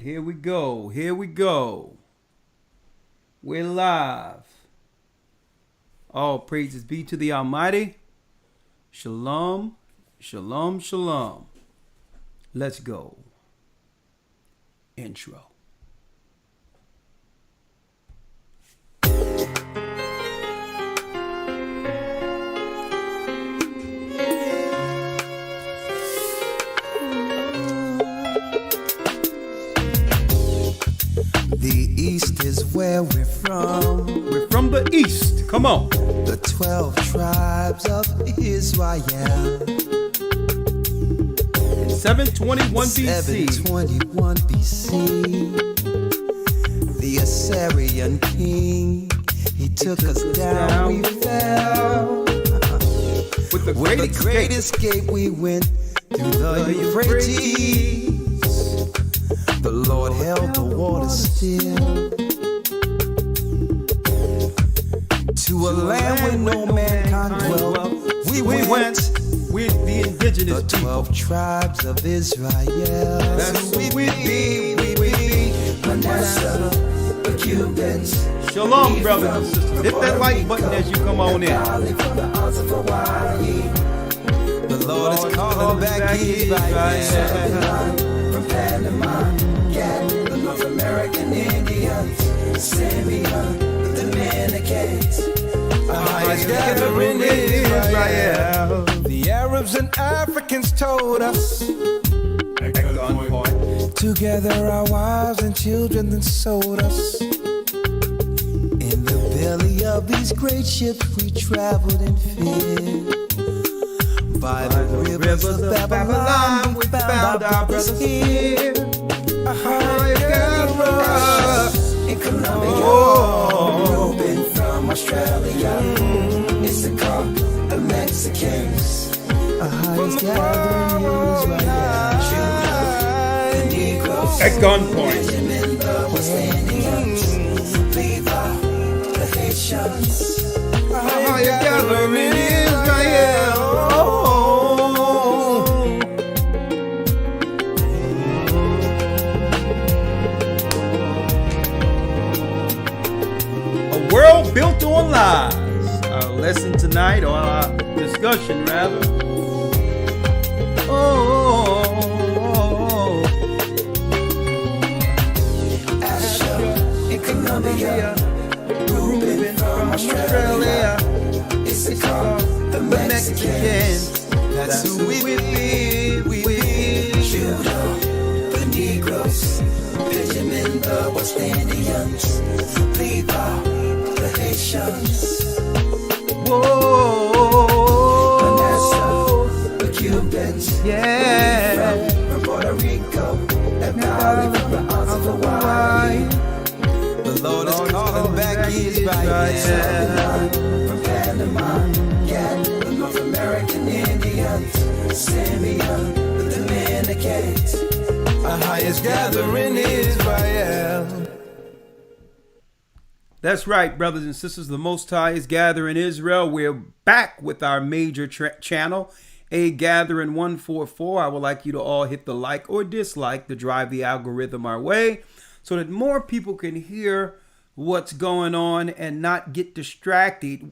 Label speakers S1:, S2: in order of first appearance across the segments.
S1: here we go. Here we go. We're live. All praises be to the Almighty. Shalom, shalom, shalom. Let's go. Intro.
S2: The East is where we're from.
S1: We're from the East. Come on.
S2: The 12 tribes of Israel.
S1: 721 BC.
S2: 721 BC. The Assyrian king, he took us down, we fell.
S1: With the great
S2: escape, we went through the Euphrates. The Lord held the water still. To a land where no mankind dwelt, we went
S1: with the indigenous
S2: the 12 tribes of Israel.
S1: That's who we be.
S2: Manasseh, the Cubans.
S1: Shalom, brothers and sisters. Hit that like button as you come on in.
S2: The Lord is calling back Israel. From Panama, the North American Indians, Simeon, the Dominicans, gathering Israel. The Arabs and Africans told us, together our wives and children then sold us. In the belly of these great ships we traveled and fed. By the rivers of Babylon we found our brothers here. In Colombia, Reuben from Australia, Issachar, the Mexicans, from the gathering Israel, the Negroes,
S1: At gunpoint.
S2: Benjamin, the West Indians, Levi, the Haitians, gathering Israel.
S1: World built on lies. Our lesson tonight, or our discussion rather.
S2: Asher in Colombia, Reuben from Australia, Issachar, the Mexicans. That's who we be. Judah, the Negroes, Benjamin, the West Indians, Levi, the Haitians, Manasseh, the Cubans, from Puerto Rico, and Valley from the Isles of Hawaii. The Lord is calling back Israel. From Panama, the North American Indians, Simeon, the Dominicans, our highest gathering Israel.
S1: That's right, brothers and sisters. The Most High is gathering Israel. We're back with our major channel, A Gathering 144. I would like you to all hit the like or dislike to drive the algorithm our way so that more people can hear what's going on and not get distracted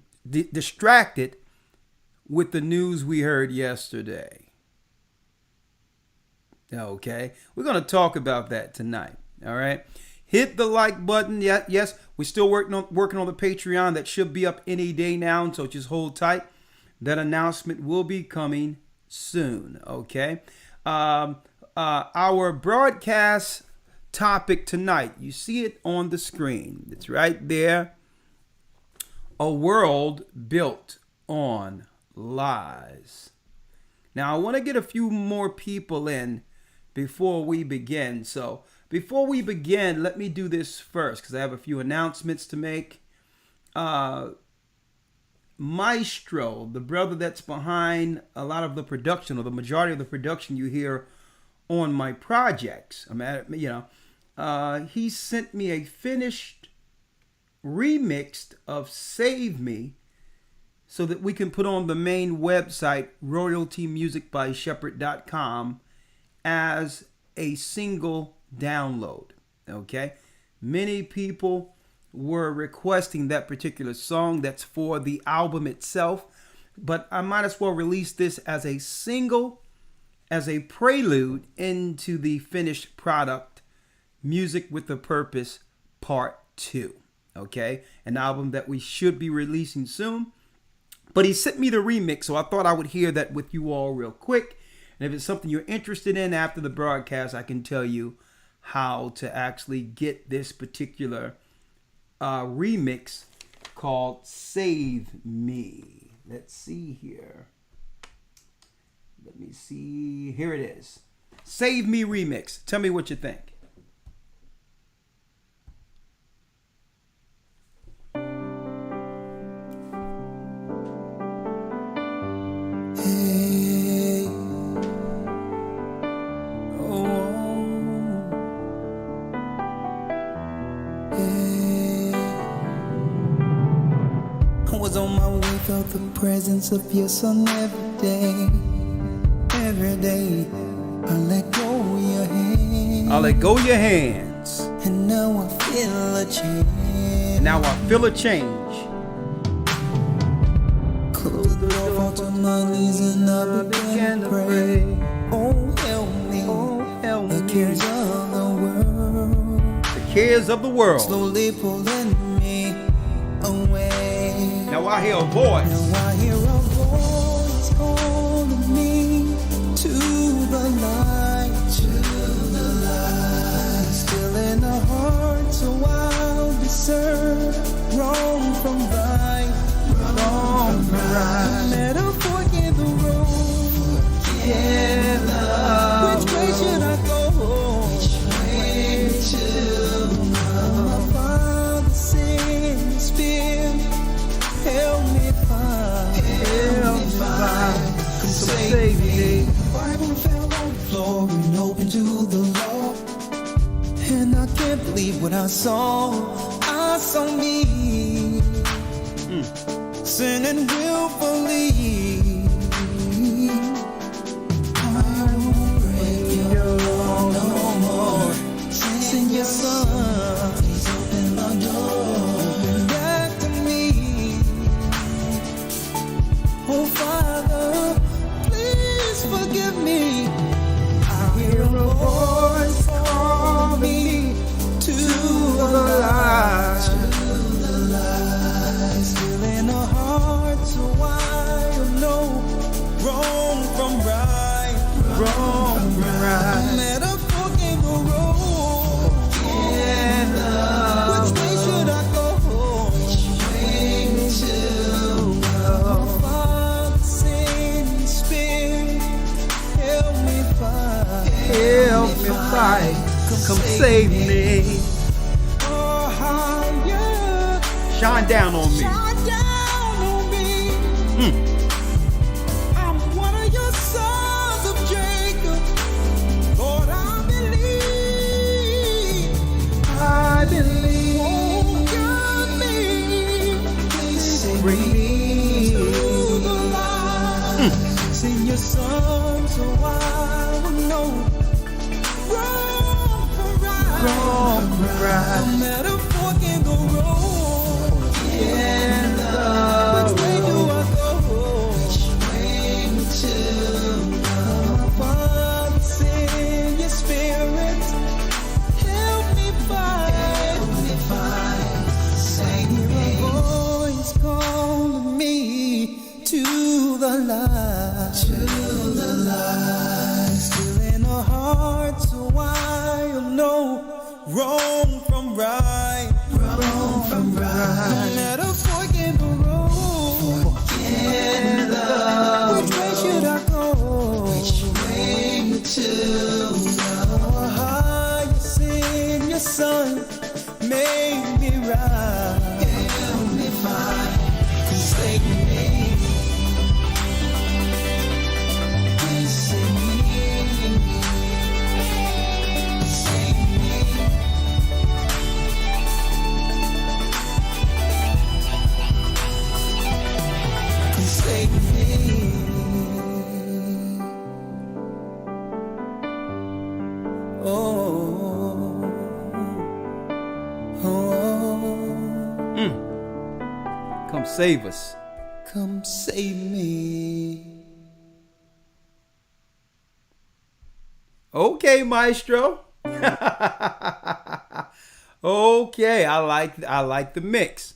S1: with the news we heard yesterday. Okay, we're going to talk about that tonight. All right. Hit the like button. Yes, we're still working on the Patreon. That should be up any day now, so just hold tight. That announcement will be coming soon. Okay. Our broadcast topic tonight, you see it on the screen. It's right there. A world built on lies. Now, I want to get a few more people in before we begin. So before we begin, let me do this first because I have a few announcements to make. Maestro, the brother that's behind a lot of the production, or the majority of the production you hear on my projects, he sent me a finished remix of Save Me so that we can put on the main website, royaltymusicbyshepherd.com, as a single download. Okay, many people were requesting that particular song. That's for the album itself, but I might as well release this as a single, as a prelude into the finished product, Music with a Purpose Part 2. Okay, an album that we should be releasing soon. But he sent me the remix, so I thought I would hear that with you all real quick. And if it's something you're interested in after the broadcast, I can tell you how to actually get this particular remix called Save Me. Let's see here. Let me see. Here it is. Save Me remix. Tell me what you think.
S2: Hey, oh, hey. I was on my way, felt the presence of your son every day. Every day, I let go of your hands.
S1: I'll let go of your hands.
S2: And now I feel a change.
S1: And now I feel a change.
S2: Close the door, fall to my knees, and I began to pray. Oh, help me, the cares of the world,
S1: The cares of the world.
S2: slowly pulling me away.
S1: Now I hear a voice.
S2: Now I hear a voice calling me to the light, Still in the heart, so I'll discern wrong from right, wrong from right. Let her forget the road. Which way should I go? Which way to my Father send Spirit, help me find, come save me. The Bible fell on the floor and opened to the law, and I can't believe what I saw. I saw me sinning willfully. I won't break your law no more. Send your son, please open the door back to me. Oh Father, please forgive me. I hear a voice call me to the light, Still in the heart, so I'll know wrong from right, wrong from right. Let her forget the road. Which way should I go? Which way to go? Father, send Spirit, help me fight.
S1: Help me fight. Come save me.
S2: Oh, higher.
S1: Shine down on me.
S2: Shine down on me. I'm one of your sons of Jacob. Lord, I believe. Oh, guide me. Please bring me to the light. Send your son so I will know wrong from right.
S1: Wrong from right.
S2: No matter fork in the road. Which way do I go? Which way to go? Father, send your Spirit, help me find. Save me. A voice calling me to the light, Still in the heart, so I'll know wrong from right, wrong from right. Let her forget the road. Which way should I go? Which way to go? You send your son, make me right. Help me find, come save me. Please save me. Save me. Come save me. Oh.
S1: come save us.
S2: Come save me.
S1: Okay, maestro. Okay, I like the mix.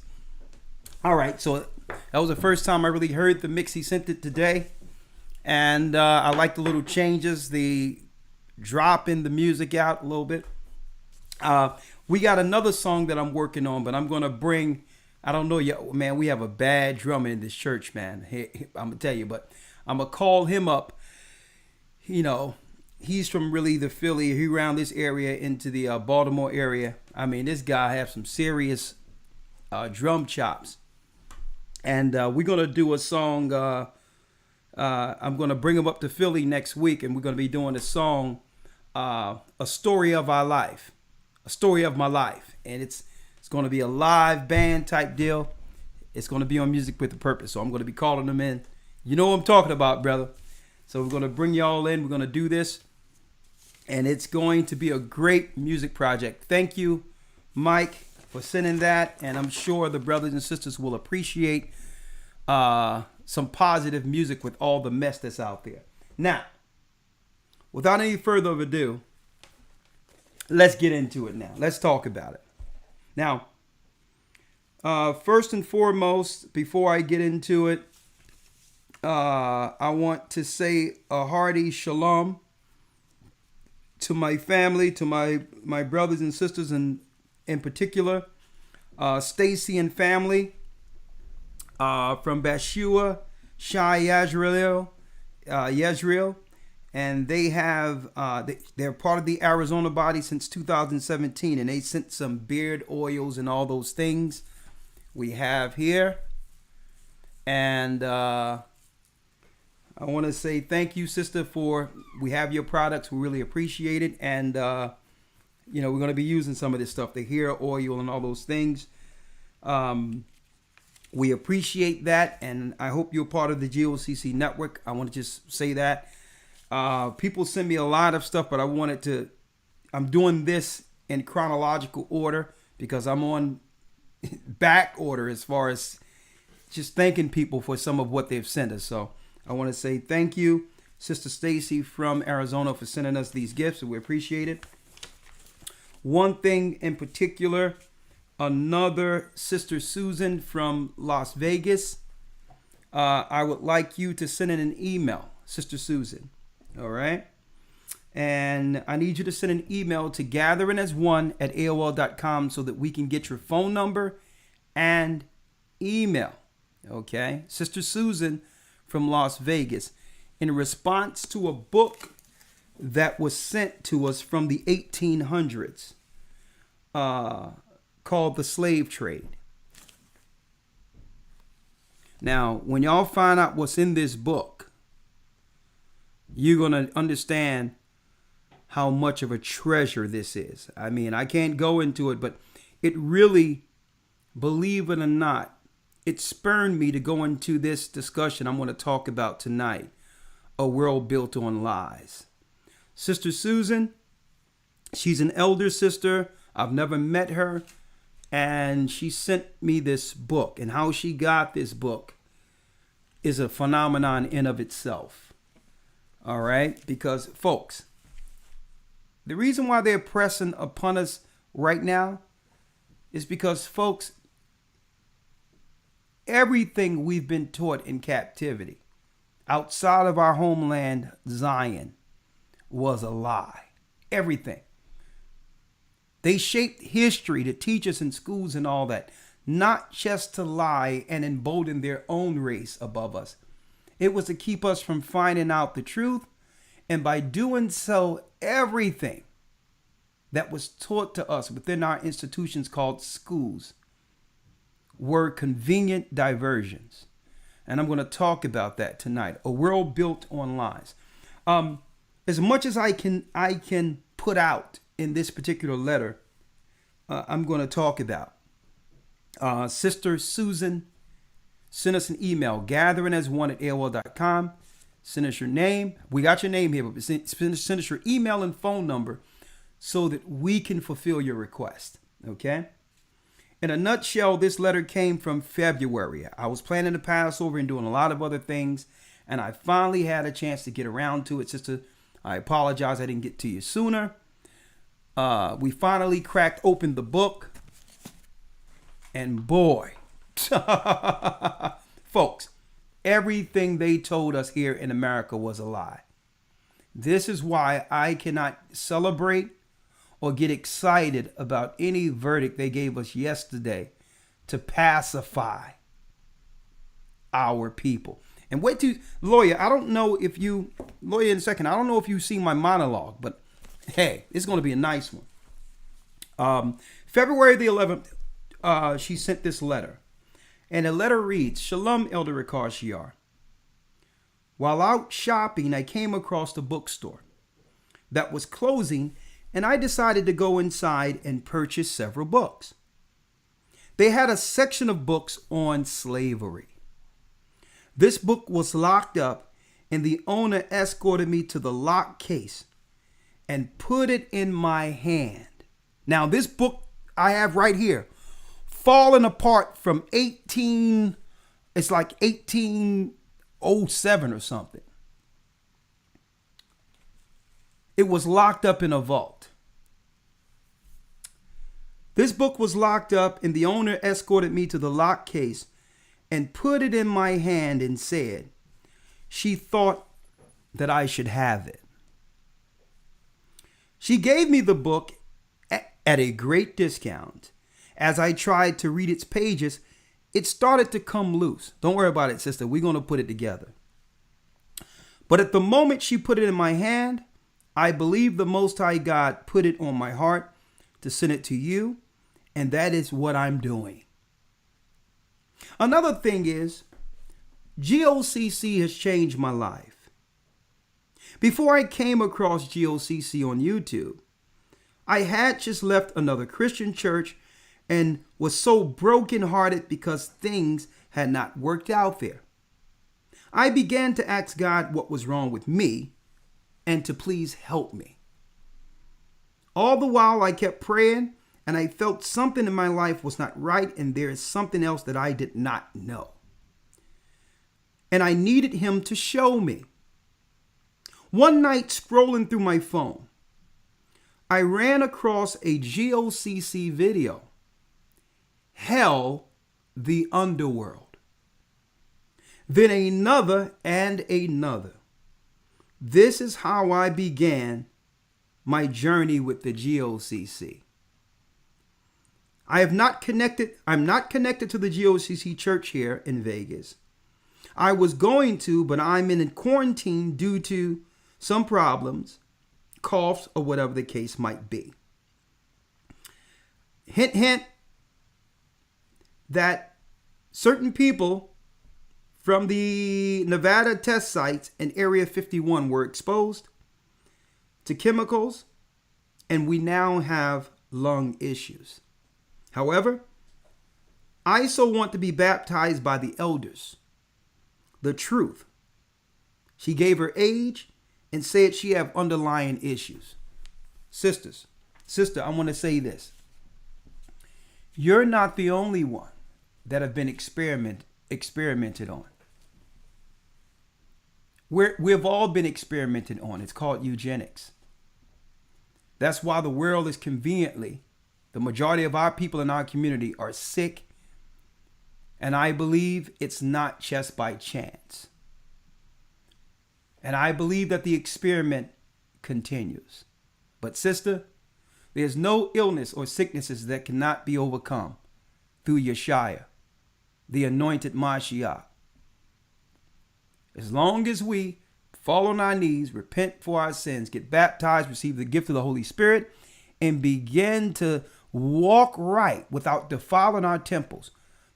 S1: All right, so that was the first time I really heard the mix. He sent it today, and I like the little changes, the drop in the music out a little bit. We got another song that I'm working on, but I'm gonna bring. I don't know, man. We have a bad drummer in this church, man. I'm gonna tell you, but I'm gonna call him up. You know, he's from really the Philly, he around this area into the Baltimore area. I mean, this guy has some serious drum chops. And we're going to do a song. I'm going to bring him up to Philly next week, and we're going to be doing a song, A Story of Our Life, A Story of My Life. And it's going to be a live band type deal. It's going to be on Music with a Purpose. So I'm going to be calling them in. You know what I'm talking about, brother. So we're going to bring y'all in. We're going to do this. And it's going to be a great music project. Thank you, Mike, for sending that. And I'm sure the brothers and sisters will appreciate some positive music with all the mess that's out there. Now, without any further ado, let's get into it now. Let's talk about it. Now, first and foremost, before I get into it, I want to say a hearty shalom to my family, to my brothers and sisters, and in particular, Stacy and family from Bathsheba, Shai Yezreel, and they have they're part of the Arizona body since 2017, and they sent some beard oils and all those things we have here, and I want to say thank you, sister, we have your products. We really appreciate it. And, we're going to be using some of this stuff, the hair oil and all those things. We appreciate that. And I hope you're part of the GOCC network. I want to just say that. People send me a lot of stuff, but I'm doing this in chronological order because I'm on back order as far as just thanking people for some of what they've sent us. So I want to say thank you, Sister Stacy from Arizona, for sending us these gifts, and we appreciate it. One thing in particular, another Sister Susan from Las Vegas. I would like you to send in an email, Sister Susan. All right? And I need you to send an email to gatheringas1@aol.com so that we can get your phone number and email. Okay? Sister Susan from Las Vegas, in response to a book that was sent to us from the 1800s called The Slave Trade. Now, when y'all find out what's in this book, you're going to understand how much of a treasure this is. I mean, I can't go into it, but it really, believe it or not, it spurred me to go into this discussion I'm going to talk about tonight, A World Built on Lies. Sister Susan, she's an elder sister. I've never met her. And she sent me this book. And how she got this book is a phenomenon in of itself. All right? Because, folks, the reason why they're pressing upon us right now is because, folks, everything we've been taught in captivity outside of our homeland, Zion, was a lie. Everything. They shaped history to teach us in schools and all that, not just to lie and embolden their own race above us. It was to keep us from finding out the truth. And by doing so, everything that was taught to us within our institutions called schools were convenient diversions. And I'm going to talk about that tonight. A world built on lies. As much as I can put out in this particular letter, I'm going to talk about. Sister Susan send us an email, gatheringas1@aol.com. Send us your name. We got your name here, but send us your email and phone number so that we can fulfill your request. Okay? In a nutshell, this letter came from February. I was planning the Passover and doing a lot of other things, and I finally had a chance to get around to it. Sister, I apologize I didn't get to you sooner. We finally cracked open the book, and boy, folks, everything they told us here in America was a lie. This is why I cannot celebrate or get excited about any verdict they gave us yesterday to pacify our people. And wait till, lawyer, I don't know if you, lawyer in a second, I don't know if you've seen my monologue, but hey, it's going to be a nice one. February the 11th, she sent this letter. And the letter reads, Shalom, Elder Ricard Shiar. While out shopping, I came across the bookstore that was closing, and I decided to go inside and purchase several books. They had a section of books on slavery. This book was locked up, and the owner escorted me to the locked case and put it in my hand. Now, this book I have right here, falling apart from 1807 or something. It was locked up in a vault. This book was locked up, and the owner escorted me to the locked case and put it in my hand and said she thought that I should have it. She gave me the book at a great discount. As I tried to read its pages, it started to come loose. Don't worry about it, sister. We're going to put it together. But at the moment she put it in my hand, I believe the Most High God put it on my heart to send it to you, and that is what I'm doing. Another thing is, GOCC has changed my life. Before I came across GOCC on YouTube, I had just left another Christian church and was so brokenhearted because things had not worked out there. I began to ask God what was wrong with me and to please help me. All the while I kept praying, and I felt something in my life was not right, and there is something else that I did not know. And I needed him to show me. One night, scrolling through my phone, I ran across a GOCC video, Hell, the Underworld. Then another and another. This is how I began my journey with the GOCC. I'm not connected to the GOCC church here in Vegas. I was going to, but I'm in quarantine due to some problems, coughs, or whatever the case might be. Hint, hint, that certain people from the Nevada test sites in Area 51 were exposed to chemicals, and we now have lung issues. However, I so want to be baptized by the elders. The truth. She gave her age and said she have underlying issues. Sister, I want to say this. You're not the only one that have been experimented on. We've all been experimented on. It's called eugenics. That's why the world is conveniently, the majority of our people in our community are sick. And I believe it's not just by chance. And I believe that the experiment continues. But sister, there's no illness or sicknesses that cannot be overcome through Yeshua, the anointed Mashiach. As long as we fall on our knees, repent for our sins, get baptized, receive the gift of the Holy Spirit, and begin to walk right without defiling our temples.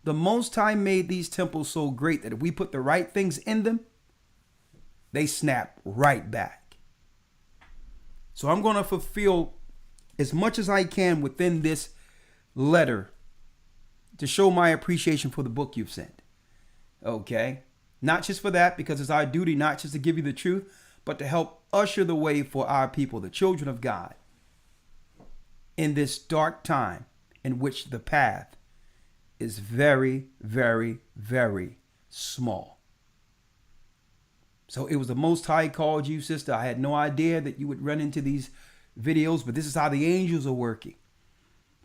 S1: The Most High made these temples so great that if we put the right things in them, they snap right back. So I'm going to fulfill as much as I can within this letter to show my appreciation for the book you've sent. Okay? Not just for that, because it's our duty not just to give you the truth, but to help usher the way for our people, the children of God, in this dark time in which the path is very, very, very small. So it was the Most High called you, sister. I had no idea that you would run into these videos, but this is how the angels are working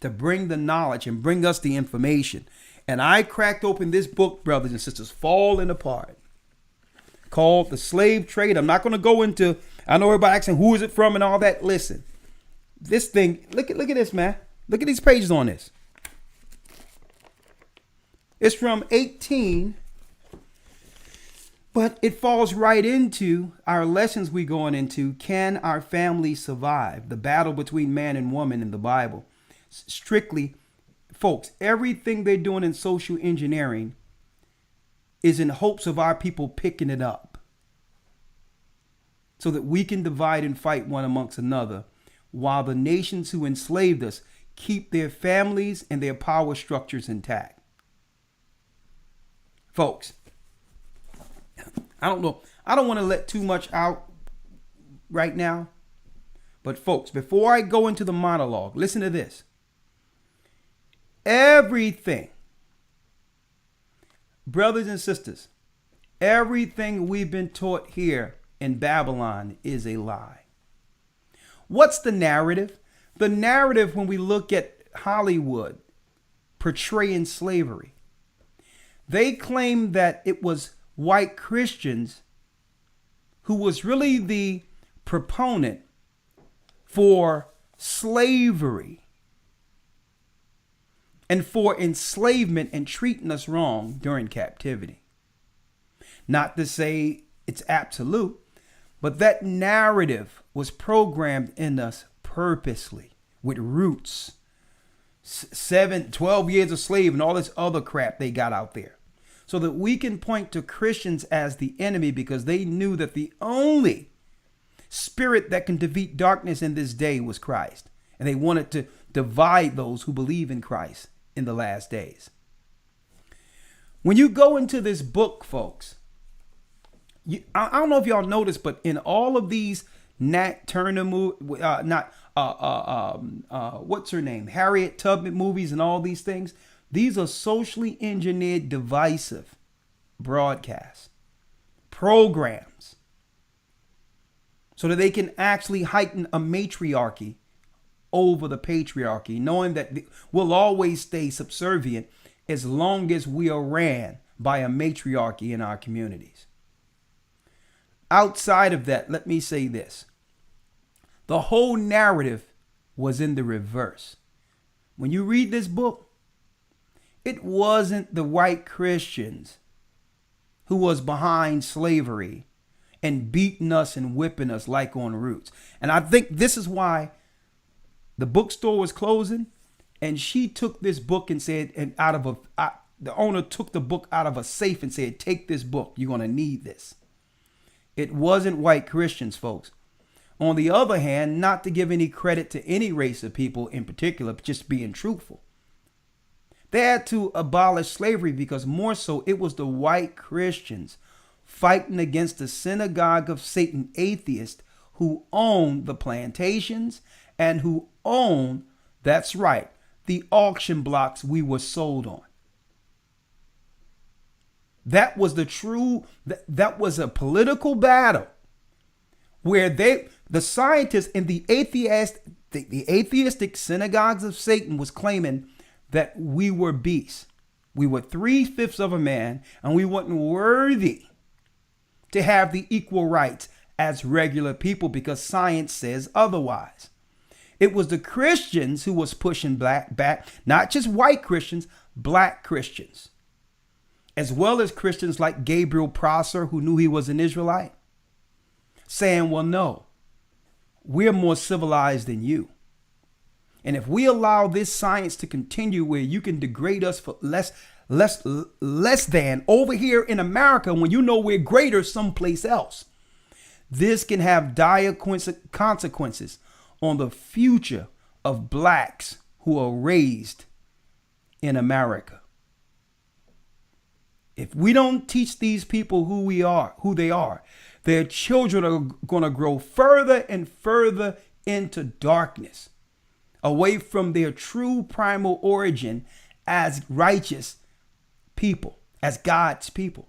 S1: to bring the knowledge and bring us the information. And I cracked open this book, brothers and sisters, Falling Apart, called The Slave Trade. I'm not going to go into, I know everybody asking who is it from and all that. Listen, this thing, look at this, man. Look at these pages on this. It's from 18, but it falls right into our lessons we're going into. Can our family survive? The battle between man and woman in the Bible. Strictly, folks, everything they're doing in social engineering is in hopes of our people picking it up so that we can divide and fight one amongst another, while the nations who enslaved us keep their families and their power structures intact. Folks, I don't know. I don't want to let too much out right now. But folks, before I go into the monologue, listen to this. Everything, brothers and sisters, everything we've been taught here in Babylon is a lie. What's the narrative? The narrative, when we look at Hollywood portraying slavery, they claim that it was white Christians who was really the proponent for slavery and for enslavement and treating us wrong during captivity. Not to say it's absolute, but that narrative was programmed in us purposely with roots. 12 years of slave and all this other crap they got out there, so that we can point to Christians as the enemy, because they knew that the only spirit that can defeat darkness in this day was Christ. And they wanted to divide those who believe in Christ in the last days. When you go into this book, folks, I don't know if y'all noticed, but in all of these Nat Turner what's her name? Harriet Tubman movies and all these things. These are socially engineered, divisive broadcasts, programs, so that they can actually heighten a matriarchy over the patriarchy, knowing that we'll always stay subservient as long as we are ran by a matriarchy in our communities. Outside of that, let me say this. The whole narrative was in the reverse. When you read this book, it wasn't the white Christians who was behind slavery and beating us and whipping us like on roots. And I think this is why the bookstore was closing, and she took this book and said, the owner took the book out of a safe and said, take this book. You're going to need this. It wasn't white Christians, folks. On the other hand, not to give any credit to any race of people in particular, but just being truthful, they had to abolish slavery because more so it was the white Christians fighting against the synagogue of Satan atheists who owned the plantations and who owned, that's right, the auction blocks we were sold on. That was that was a political battle where the scientists and the atheistic synagogues of Satan was claiming that we were beasts. We were 3/5 of a man, and we weren't worthy to have the equal rights as regular people because science says otherwise. It was the Christians who was pushing back, not just white Christians, black Christians, as well as Christians like Gabriel Prosser, who knew he was an Israelite, saying, well, no, we're more civilized than you. And if we allow this science to continue where you can degrade us for less than over here in America, when you know we're greater someplace else, this can have dire consequences on the future of blacks who are raised in America. If we don't teach these people who they are, their children are going to grow further and further into darkness, away from their true primal origin as righteous people, as God's people.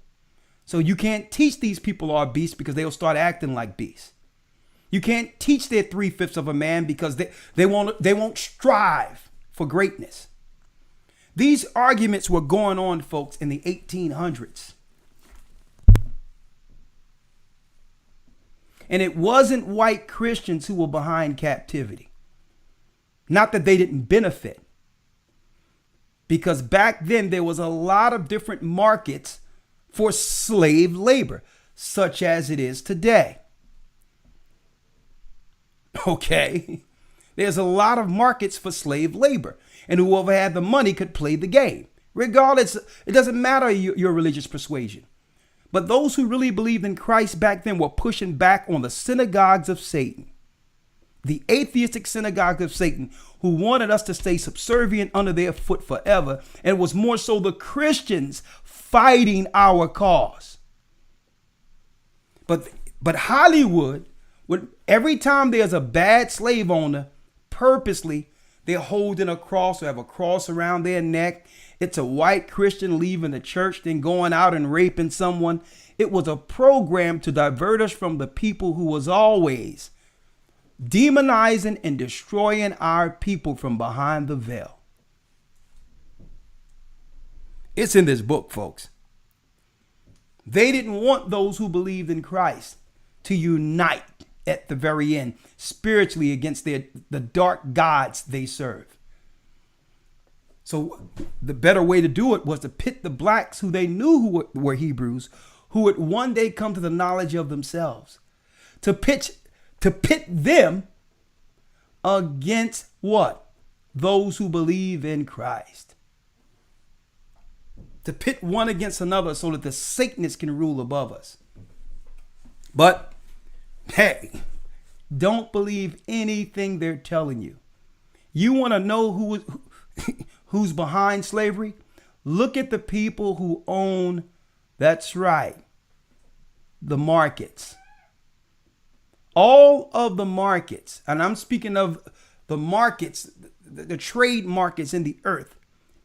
S1: So you can't teach these people are beasts because they'll start acting like beasts. You can't teach their 3/5 of a man because they won't strive for greatness. These arguments were going on, folks, in the 1800s. And it wasn't white Christians who were behind captivity. Not that they didn't benefit. Because back then there was a lot of different markets for slave labor, such as it is today. Okay? There's a lot of markets for slave labor. And whoever had the money could play the game. Regardless, it doesn't matter your religious persuasion. But those who really believed in Christ back then were pushing back on the synagogues of Satan. The atheistic synagogues of Satan, who wanted us to stay subservient under their foot forever. And it was more so the Christians fighting our cause. But Hollywood, every time there's a bad slave owner, purposely they're holding a cross or have a cross around their neck. It's a white Christian leaving the church, then going out and raping someone. It was a program to divert us from the people who was always demonizing and destroying our people from behind the veil. It's in this book, folks. They didn't want those who believed in Christ to unite at the very end, spiritually against the dark gods they serve. So the better way to do it was to pit the blacks who they knew who were Hebrews, who would one day come to the knowledge of themselves, to pit them against what? Those who believe in Christ. To pit one against another so that the Satanists can rule above us. But hey, don't believe anything they're telling you. You want to know who's behind slavery? Look at the people who own, that's right, the markets. All of the markets, and I'm speaking of the markets, the trade markets in the earth,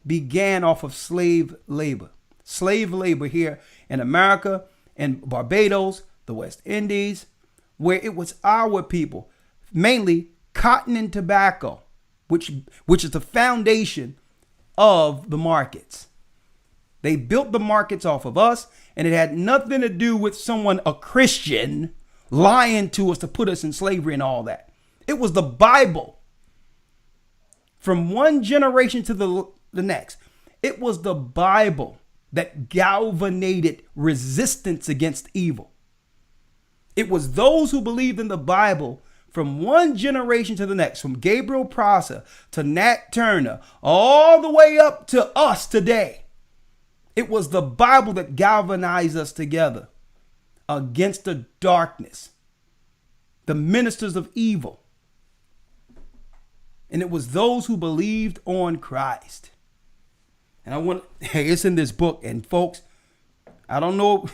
S1: began off of slave labor. Slave labor here in America and Barbados, the West Indies, where it was our people, mainly cotton and tobacco, which is the foundation of the markets. They built the markets off of us, and it had nothing to do with someone, a Christian, lying to us to put us in slavery and all that. It was the Bible. From one generation to the next, it was the Bible that galvanized resistance against evil. It was those who believed in the Bible from one generation to the next, from Gabriel Prosser to Nat Turner, all the way up to us today. It was the Bible that galvanized us together against the darkness, the ministers of evil. And it was those who believed on Christ. And it's in this book. And folks, I don't know,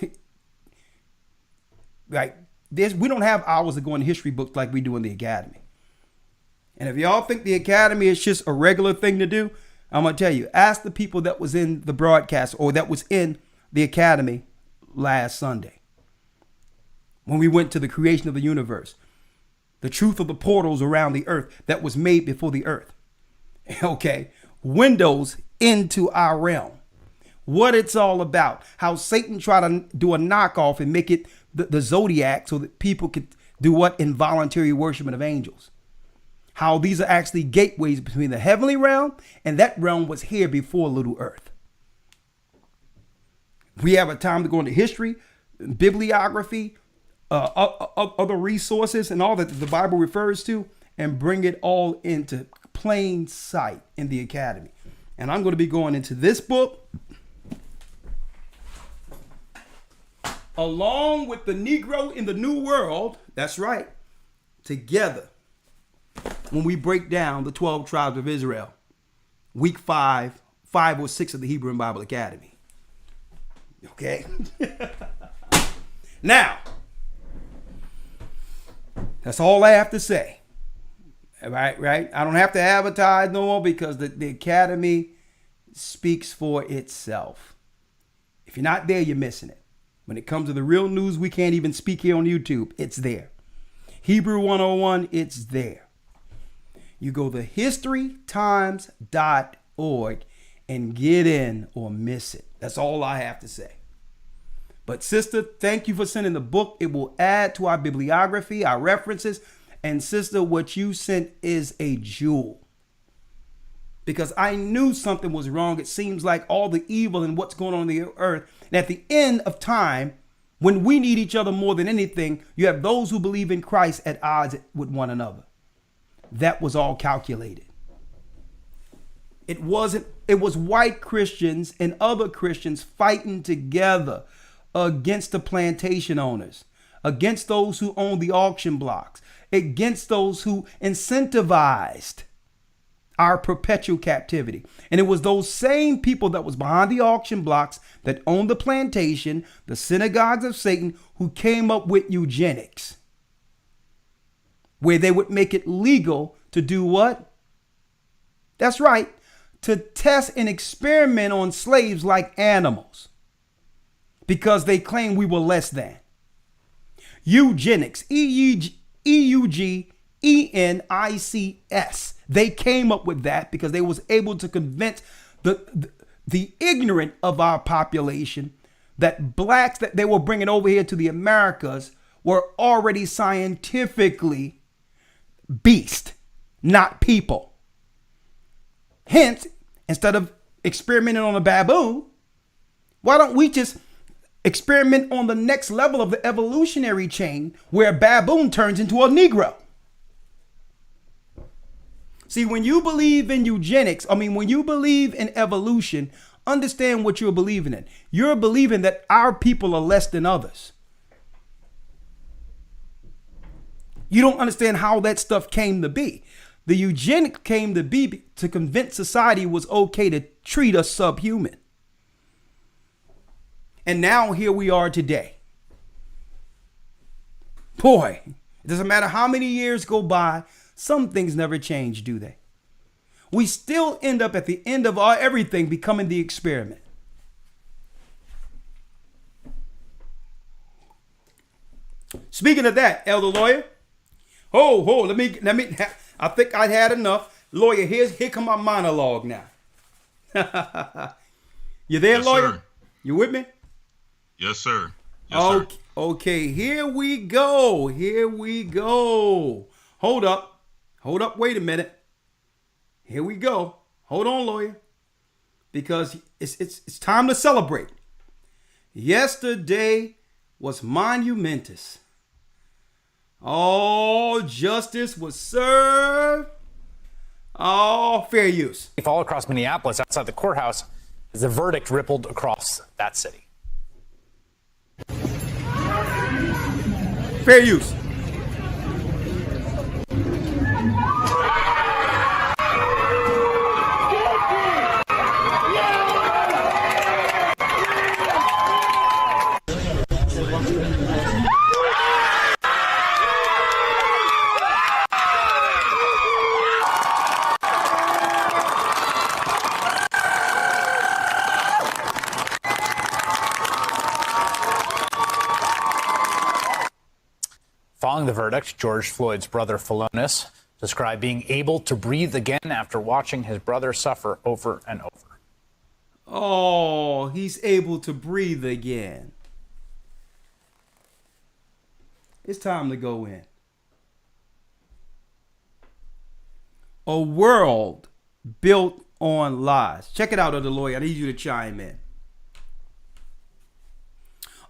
S1: like, we don't have hours to go in history books like we do in the academy. And if y'all think the academy is just a regular thing to do, I'm going to tell you, ask the people that was in the broadcast or that was in the academy last Sunday. When we went to the creation of the universe, the truth of the portals around the earth that was made before the earth. Okay. Windows into our realm. What it's all about. How Satan tried to do a knockoff and make it the zodiac so that people could do what? Involuntary worshiping of angels. How these are actually gateways between the heavenly realm, and that realm was here before little earth. We have a time to go into history, bibliography, other resources, and all that the Bible refers to, and bring it all into plain sight in the academy. And I'm going to be going into this book along with the Negro in the New World. That's right. Together. When we break down the 12 tribes of Israel, week 5 or 6 of the Hebrew and Bible Academy. Okay. Now, that's all I have to say. Right. I don't have to advertise no more because the academy speaks for itself. If you're not there, you're missing it. When it comes to the real news, we can't even speak here on YouTube. It's there. Hebrew 101, it's there. You go to historytimes.org and get in or miss it. That's all I have to say. But sister, thank you for sending the book. It will add to our bibliography, our references. And sister, what you sent is a jewel. Because I knew something was wrong. It seems like all the evil and what's going on in the earth. And at the end of time, when we need each other more than anything, you have those who believe in Christ at odds with one another. That was all calculated. It was white Christians and other Christians fighting together against the plantation owners, against those who own the auction blocks, against those who incentivized our perpetual captivity. And it was those same people that was behind the auction blocks that owned the plantation, the synagogues of Satan, who came up with eugenics, where they would make it legal to do what? That's right, to test and experiment on slaves like animals, because they claim we were less than. Eugenics, EUGENICS. They came up with that because they was able to convince the ignorant of our population that blacks that they were bringing over here to the Americas were already scientifically beast, not people. Hence, instead of experimenting on a baboon, why don't we just experiment on the next level of the evolutionary chain where a baboon turns into a Negro? See, when you believe in eugenics, when you believe in evolution, understand what you're believing in. You're believing that our people are less than others. You don't understand how that stuff came to be. The eugenics came to be to convince society it was okay to treat us subhuman. And now here we are today. Boy, it doesn't matter how many years go by, some things never change, do they? We still end up at the end of everything becoming the experiment. Speaking of that, elder lawyer, let me. I think I had enough. Lawyer, here come my monologue now. You there, yes, lawyer? Sir. You with me?
S3: Yes, sir. Yes, sir.
S1: Okay, here we go. Hold up, wait a minute. Here we go. Hold on, lawyer. Because it's time to celebrate. Yesterday was monumentous. All justice was served. All fair use.
S4: All across Minneapolis, outside the courthouse, as the verdict rippled across that city.
S1: Fair use.
S4: Following the verdict, George Floyd's brother, Philonise, described being able to breathe again after watching his brother suffer over and over.
S1: Oh, he's able to breathe again. It's time to go in. A world built on lies. Check it out, other lawyer. I need you to chime in.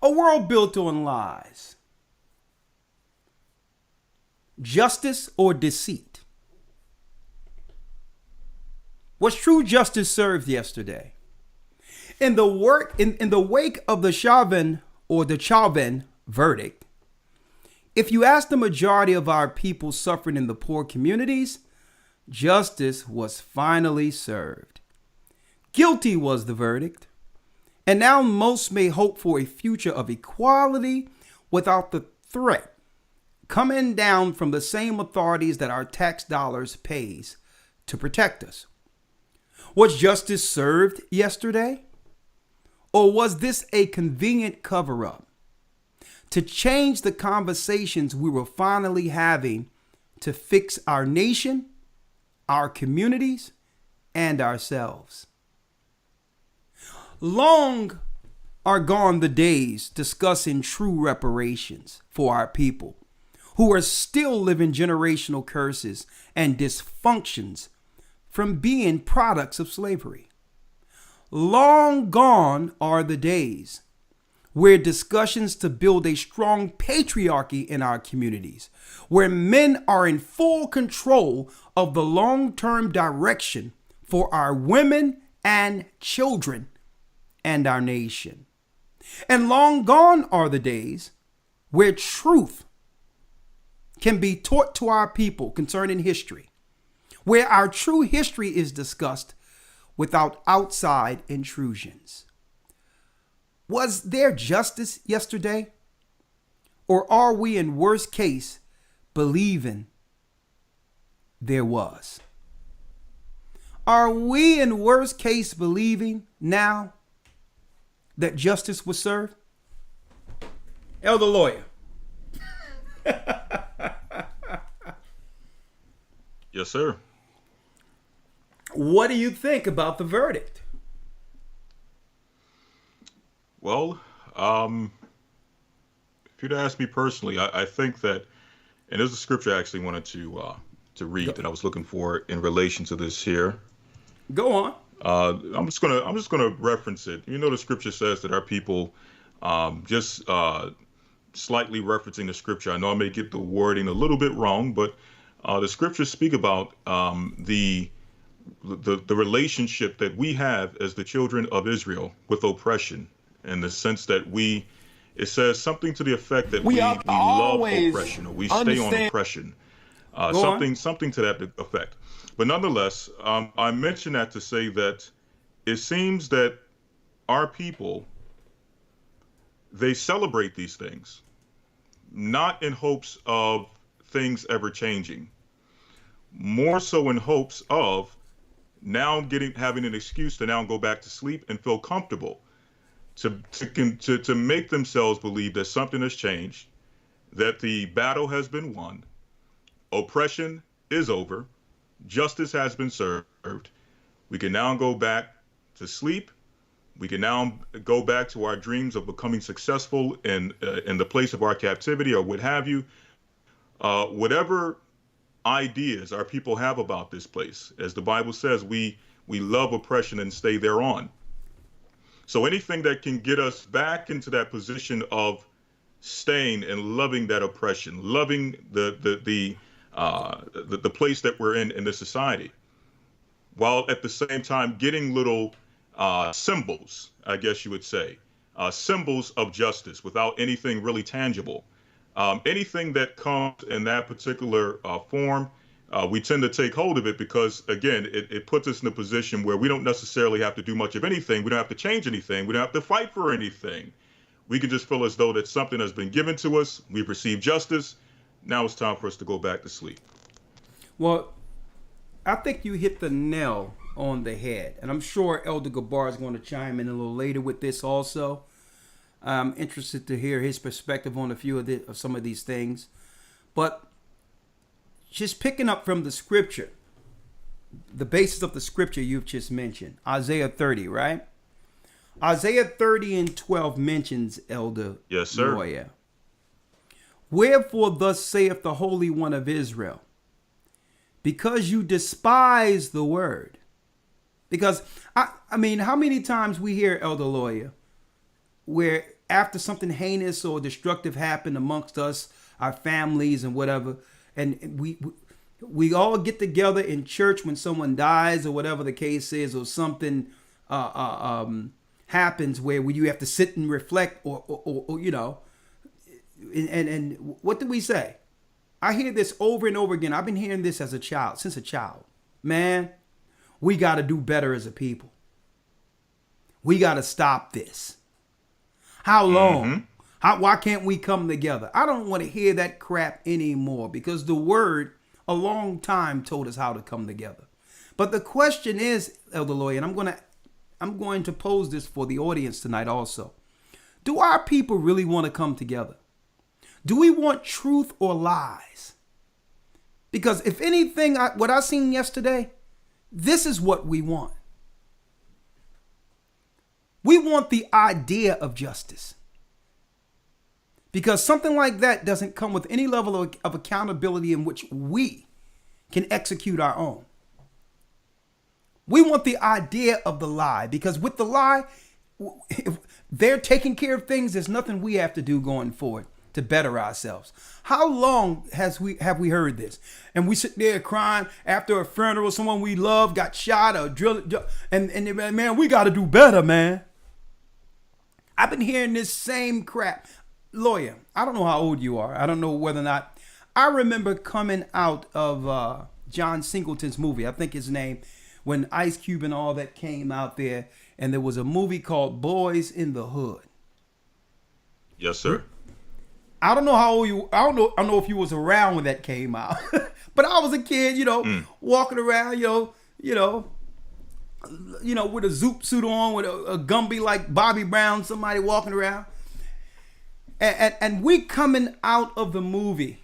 S1: A world built on lies. Justice or deceit? Was true justice served yesterday? In the wake of the Chauvin verdict, if you ask the majority of our people suffering in the poor communities, justice was finally served. Guilty was the verdict. And now most may hope for a future of equality without the threat coming down from the same authorities that our tax dollars pays to protect us. Was justice served yesterday? Or was this a convenient cover-up to change the conversations we were finally having to fix our nation, our communities, and ourselves? Long are gone the days discussing true reparations for our people who are still living generational curses and dysfunctions from being products of slavery. Long gone are the days where discussions to build a strong patriarchy in our communities, where men are in full control of the long-term direction for our women and children and our nation. And long gone are the days where truth can be taught to our people concerning history, where our true history is discussed without outside intrusions. Was there justice yesterday? Or are we in worst case believing there was? Are we in worst case believing now that justice was served? Elder Lawyer.
S3: Yes, sir.
S1: What do you think about the verdict?
S3: Well, if you'd ask me personally, I think that, and there's a scripture I actually wanted to read that I was looking for in relation to this here.
S1: Go on.
S3: I'm just gonna reference it. You know, the scripture says that our people, just slightly referencing the scripture. I know I may get the wording a little bit wrong, but the scriptures speak about the relationship that we have as the children of Israel with oppression, in the sense that it says something to the effect that we love oppression, or we stay on oppression, something to that effect. But nonetheless, I mention that to say that it seems that our people, they celebrate these things, not in hopes of things ever changing, more so in hopes of now having an excuse to now go back to sleep and feel comfortable, to make themselves believe that something has changed, that the battle has been won, oppression is over, justice has been served. We can now go back to sleep. We can now go back to our dreams of becoming successful in the place of our captivity, or what have you. Whatever ideas our people have about this place, as the Bible says, we love oppression and stay thereon. So anything that can get us back into that position of staying and loving that oppression, loving the place that we're in this society, while at the same time getting little symbols, I guess you would say, symbols of justice without anything really tangible. Anything that comes in that particular form, we tend to take hold of it because, again, it puts us in a position where we don't necessarily have to do much of anything. We don't have to change anything. We don't have to fight for anything. We can just feel as though that something has been given to us. We've received justice. Now it's time for us to go back to sleep.
S1: Well, I think you hit the nail on the head. And I'm sure Elder Gabar is going to chime in a little later with this also. I'm interested to hear his perspective on a few of some of these things. But just picking up from the scripture, the basis of the scripture you've just mentioned, Isaiah 30, right? Isaiah 30 and 12 mentions Elder
S3: Yes, sir.
S1: Lawyer. Wherefore thus saith the Holy One of Israel, because you despise the word. Because, I mean, how many times we hear, Elder Lawyer, where after something heinous or destructive happened amongst us, our families and whatever, and we all get together in church when someone dies or whatever the case is, or something happens where you have to sit and reflect or you know, and what do we say? I hear this over and over again. I've been hearing this since a child. Man, we got to do better as a people. We got to stop this. How long? Why can't we come together? I don't want to hear that crap anymore, because the word a long time told us how to come together. But the question is, Elder Lawyer, and I'm going to pose this for the audience tonight also. Do our people really want to come together? Do we want truth or lies? Because if anything, what I seen yesterday, this is what we want. We want the idea of justice. Because something like that doesn't come with any level of accountability in which we can execute our own. We want the idea of the lie, because with the lie, if they're taking care of things. There's nothing we have to do going forward to better ourselves. How long have we heard this? And we sit there crying after a funeral, someone we love got shot or drilled, and man, we got to do better, man. I've been hearing this same crap. Lawyer, I don't know how old you are. I don't know whether or not. I remember coming out of John Singleton's movie, I think his name, when Ice Cube and all that came out there, and there was a movie called Boys in the Hood.
S3: Yes, sir.
S1: I don't know how old you. I don't know if you was around when that came out, but I was a kid, walking around, with a zoot suit on, with a Gumby like Bobby Brown, somebody walking around, and we coming out of the movie,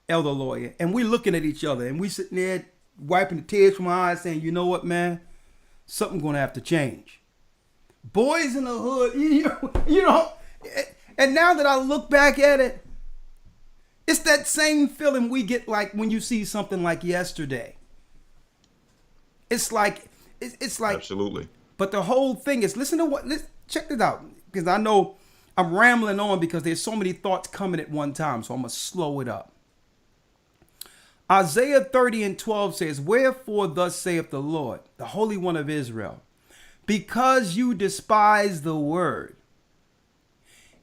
S1: Elder Lawyer, and we looking at each other, and we sitting there wiping the tears from our eyes, saying, you know what, man, something gonna have to change. Boys in the Hood, And now that I look back at it, it's that same feeling we get like when you see something like yesterday. It's like
S3: Absolutely.
S1: But the whole thing is, check this out, because I know I'm rambling on because there's so many thoughts coming at one time, so I'm gonna slow it up. Isaiah 30:12 says, "Wherefore thus saith the Lord, the Holy One of Israel, because you despise the word."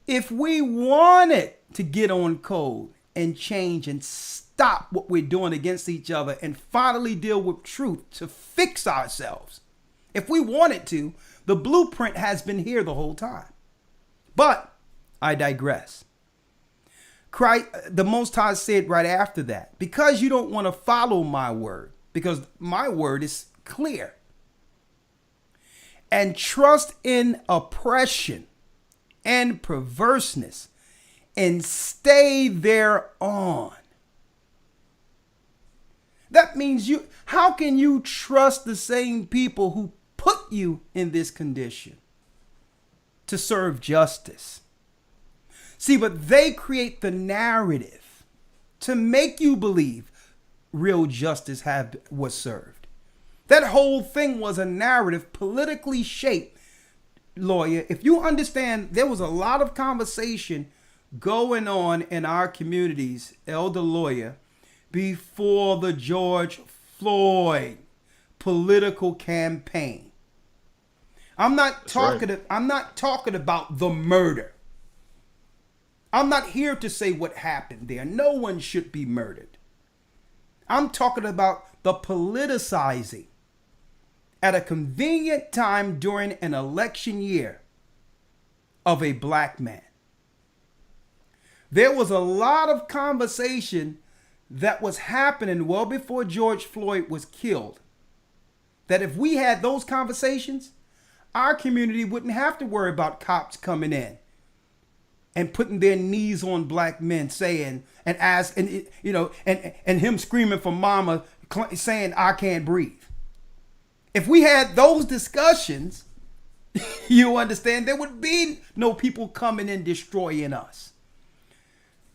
S1: If we wanted to get on code and change and stop what we're doing against each other and finally deal with truth to fix ourselves, if we wanted to, the blueprint has been here the whole time. But I digress. Christ, the Most High said right after that, because you don't want to follow my word, because my word is clear, and trust in oppression and perverseness and stay thereon. That means how can you trust the same people who put you in this condition to serve justice? See, but they create the narrative to make you believe real justice was served. That whole thing was a narrative politically shaped. Lawyer, if you understand, there was a lot of conversation going on in our communities, Elder Lawyer, before the George Floyd political campaign. I'm not talking about the murder. I'm not here to say what happened there. No one should be murdered. I'm talking about the politicizing at a convenient time during an election year of a black man. There was a lot of conversation that was happening well before George Floyd was killed, that if we had those conversations, our community wouldn't have to worry about cops coming in and putting their knees on black men, saying and him screaming for mama, saying I can't breathe. If we had those discussions, you understand, there would be no people coming and destroying us.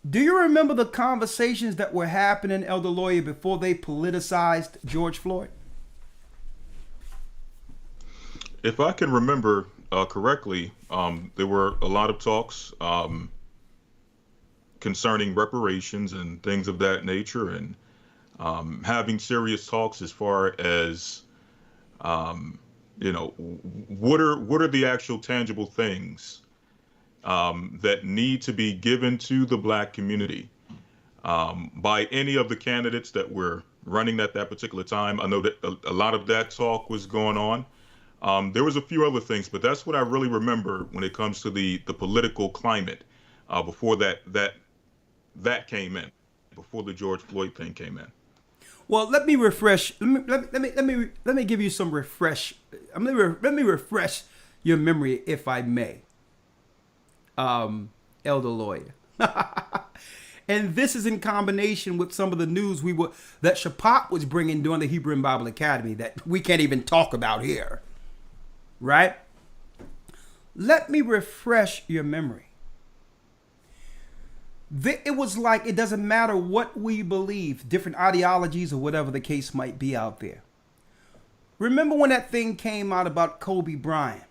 S1: Do you remember the conversations that were happening, Elder Lawyer, before they politicized George Floyd?
S3: If I can remember correctly, there were a lot of talks concerning reparations and things of that nature, and having serious talks as far as what are the actual tangible things that need to be given to the black community by any of the candidates that were running at that particular time. I know that a lot of that talk was going on. There was a few other things, but that's what I really remember when it comes to the political climate before that came in, before the George Floyd thing came in.
S1: Well, let me refresh. Let me give you some refresh. Let me refresh your memory, if I may, Elder Lawyer. And this is in combination with some of the news that Shaphat was bringing during the Hebrew and Bible Academy that we can't even talk about here, right? Let me refresh your memory. It was like it doesn't matter what we believe, different ideologies or whatever the case might be out there. Remember when that thing came out about Kobe Bryant?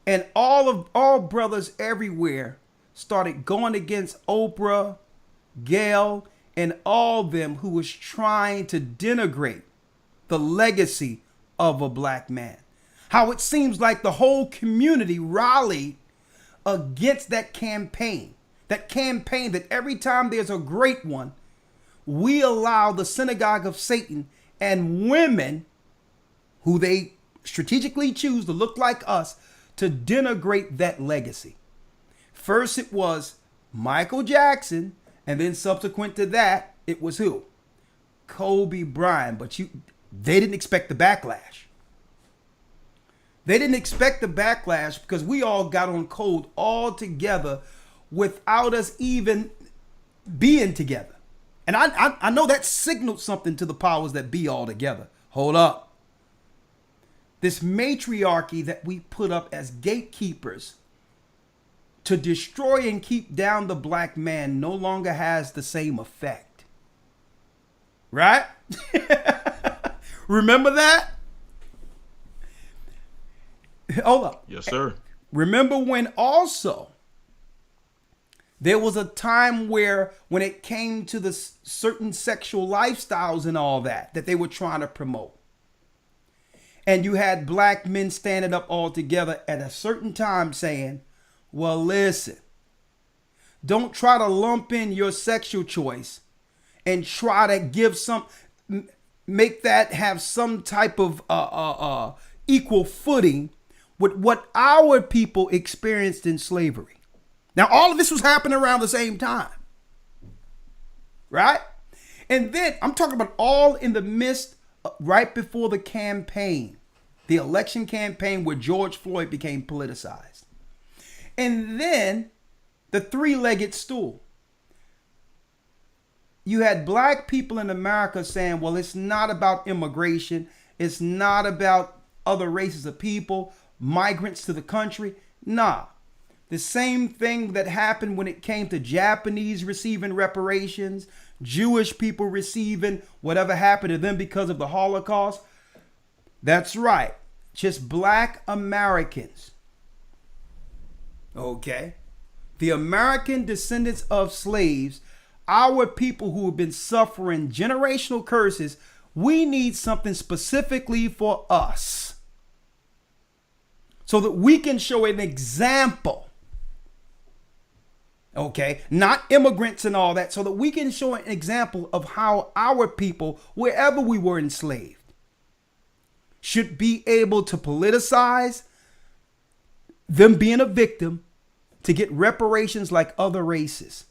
S1: And all brothers everywhere started going against Oprah, Gail, and all them who was trying to denigrate the legacy of a black man. How it seems like the whole community rallied against that campaign that every time there's a great one, we allow the synagogue of Satan and women who they strategically choose to look like us to denigrate that legacy. First it was Michael Jackson, and then subsequent to that, it was who? Kobe Bryant. But they didn't expect the backlash. They didn't expect the backlash because we all got on code all together without us even being together. And I know that signaled something to the powers that be all together. Hold up. This matriarchy that we put up as gatekeepers to destroy and keep down the black man no longer has the same effect. Right? Remember that? Hold up.
S3: Yes, sir.
S1: Remember when also there was a time where when it came to the certain sexual lifestyles and all that they were trying to promote. And you had black men standing up all together at a certain time saying, well, listen, don't try to lump in your sexual choice and try to make that have some type of equal footing with what our people experienced in slavery. Now, all of this was happening around the same time, right? And then I'm talking about all in the midst, right before the campaign, the election campaign where George Floyd became politicized. And then the three-legged stool. You had black people in America saying, well, it's not about immigration. It's not about other races of people, migrants to the country. Nah. The same thing that happened when it came to Japanese receiving reparations, Jewish people receiving whatever happened to them because of the Holocaust. That's right. Just black Americans. Okay. The American descendants of slaves, our people who have been suffering generational curses, we need something specifically for us so that we can show an example. Okay, not immigrants and all that, so that we can show an example of how our people, wherever we were enslaved, should be able to politicize them being a victim to get reparations like other races.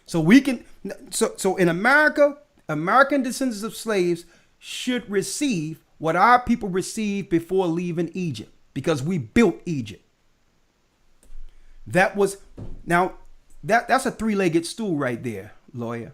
S1: So we can, so in America, American descendants of slaves should receive what our people received before leaving Egypt, because we built Egypt. That was, now, that's a three-legged stool right there, lawyer.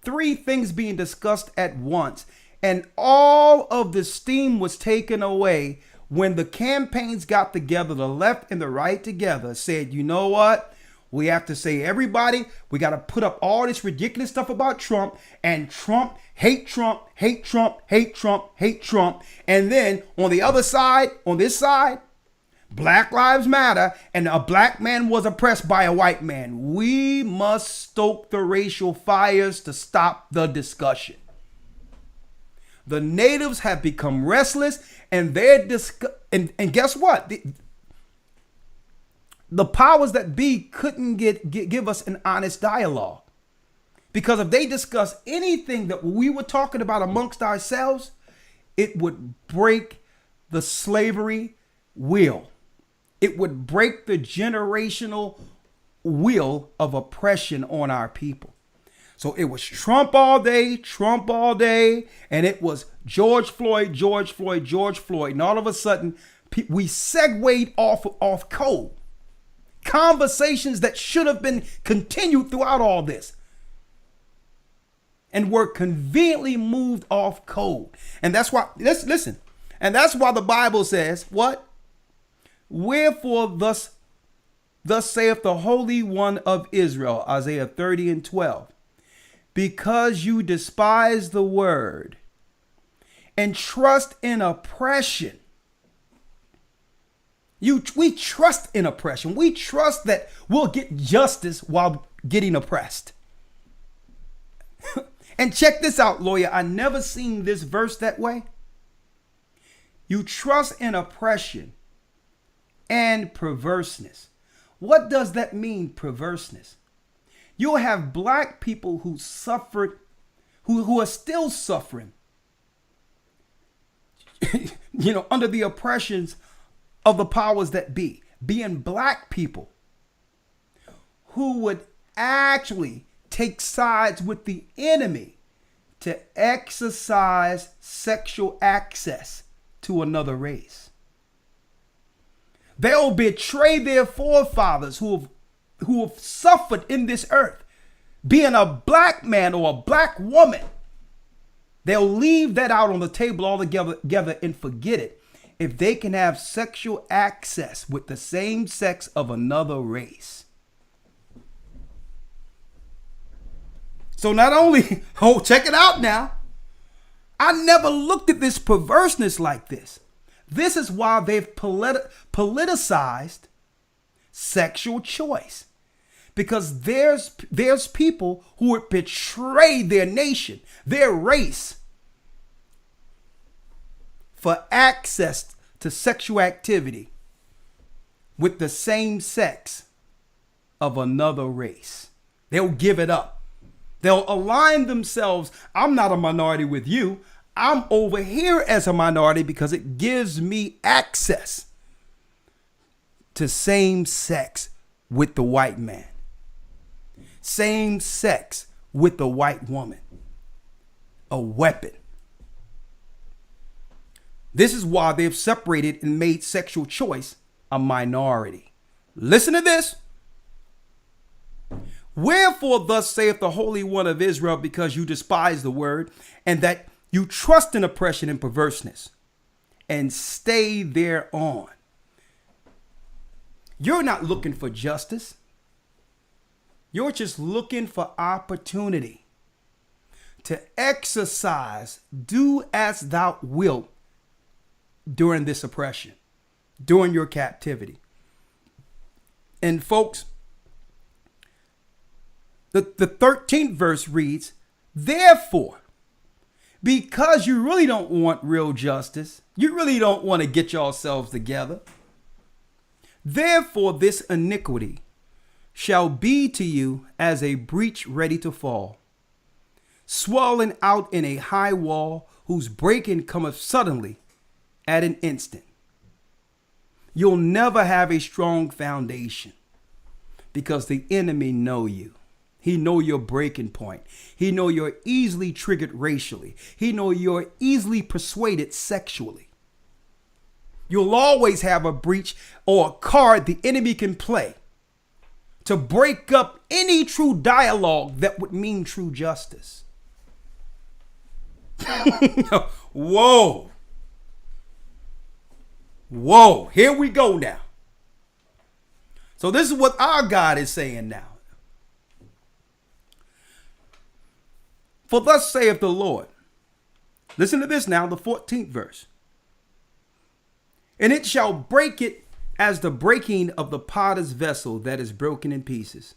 S1: Three things being discussed at once, and all of the steam was taken away when the campaigns got together, the left and the right together, said, you know what? We have to say, everybody, we got to put up all this ridiculous stuff about Trump, and Trump, hate Trump, hate Trump, hate Trump, hate Trump. And then on the other side, on this side, Black Lives Matter, and a black man was oppressed by a white man. We must stoke the racial fires to stop the discussion. The natives have become restless, and and guess what? The powers that be couldn't give us an honest dialogue, because if they discuss anything that we were talking about amongst ourselves, it would break the slavery wheel. It would break the generational wheel of oppression on our people. So it was Trump all day, and it was George Floyd, George Floyd, George Floyd. And all of a sudden, we segued off code. Conversations that should have been continued throughout all this, and were conveniently moved off code. And that's why, listen, and that's why the Bible says, what? Wherefore thus saith the Holy One of Israel, Isaiah 30:12, because you despise the word and trust in oppression. We trust in oppression. We trust that we'll get justice while getting oppressed. And check this out, lawyer. I never seen this verse that way. You trust in oppression and perverseness. What does that mean, perverseness? You'll have black people who suffered, who are still suffering, under the oppressions of the powers that be, being black people who would actually take sides with the enemy to exercise sexual access to another race. They'll betray their forefathers who have suffered in this earth, being a black man or a black woman. They'll leave that out on the table altogether and forget it if they can have sexual access with the same sex of another race. So not only, check it out now. I never looked at this perverseness like this. This is why they've politicized sexual choice. Because there's people who would betray their nation, their race, for access to sexual activity with the same sex of another race. They'll give it up. They'll align themselves. I'm not a minority with you. I'm over here as a minority because it gives me access to same sex with the white man. Same sex with the white woman. A weapon. This is why they've separated and made sexual choice a minority. Listen to this. Wherefore thus saith the Holy One of Israel, because you despise the word, and that you trust in oppression and perverseness, and stay thereon. You're not looking for justice. You're just looking for opportunity to exercise, do as thou wilt during this oppression, during your captivity. And folks, the 13th verse reads, therefore, because you really don't want real justice, you really don't want to get yourselves together, therefore this iniquity shall be to you as a breach ready to fall, swollen out in a high wall, whose breaking cometh suddenly at an instant. You'll never have a strong foundation because the enemy know you. He know your breaking point. He know you're easily triggered racially. He know you're easily persuaded sexually. You'll always have a breach or a card the enemy can play to break up any true dialogue that would mean true justice. Whoa. Whoa, here we go now. So this is what our God is saying now. For thus saith the Lord. Listen to this now, the 14th verse. And it shall break it as the breaking of the potter's vessel that is broken in pieces.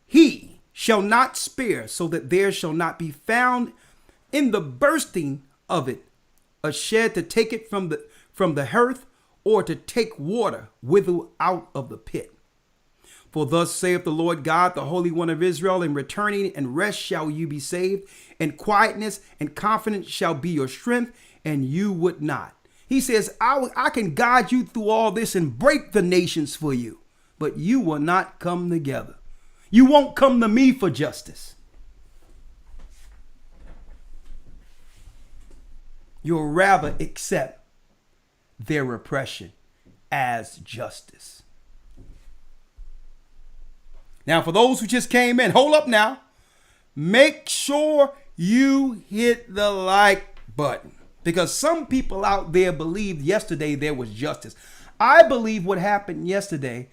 S1: He shall not spare, so that there shall not be found in the bursting of it a shed to take it from the hearth, or to take water withal out of the pit. For thus saith the Lord God, the Holy One of Israel, in returning and rest shall you be saved, and quietness and confidence shall be your strength, and you would not. He says, I can guide you through all this and break the nations for you, but you will not come together. You won't come to me for justice. You'll rather accept their repression as justice. Now, for those who just came in, hold up now. Make sure you hit the like button, because some people out there believed yesterday there was justice. I believe what happened yesterday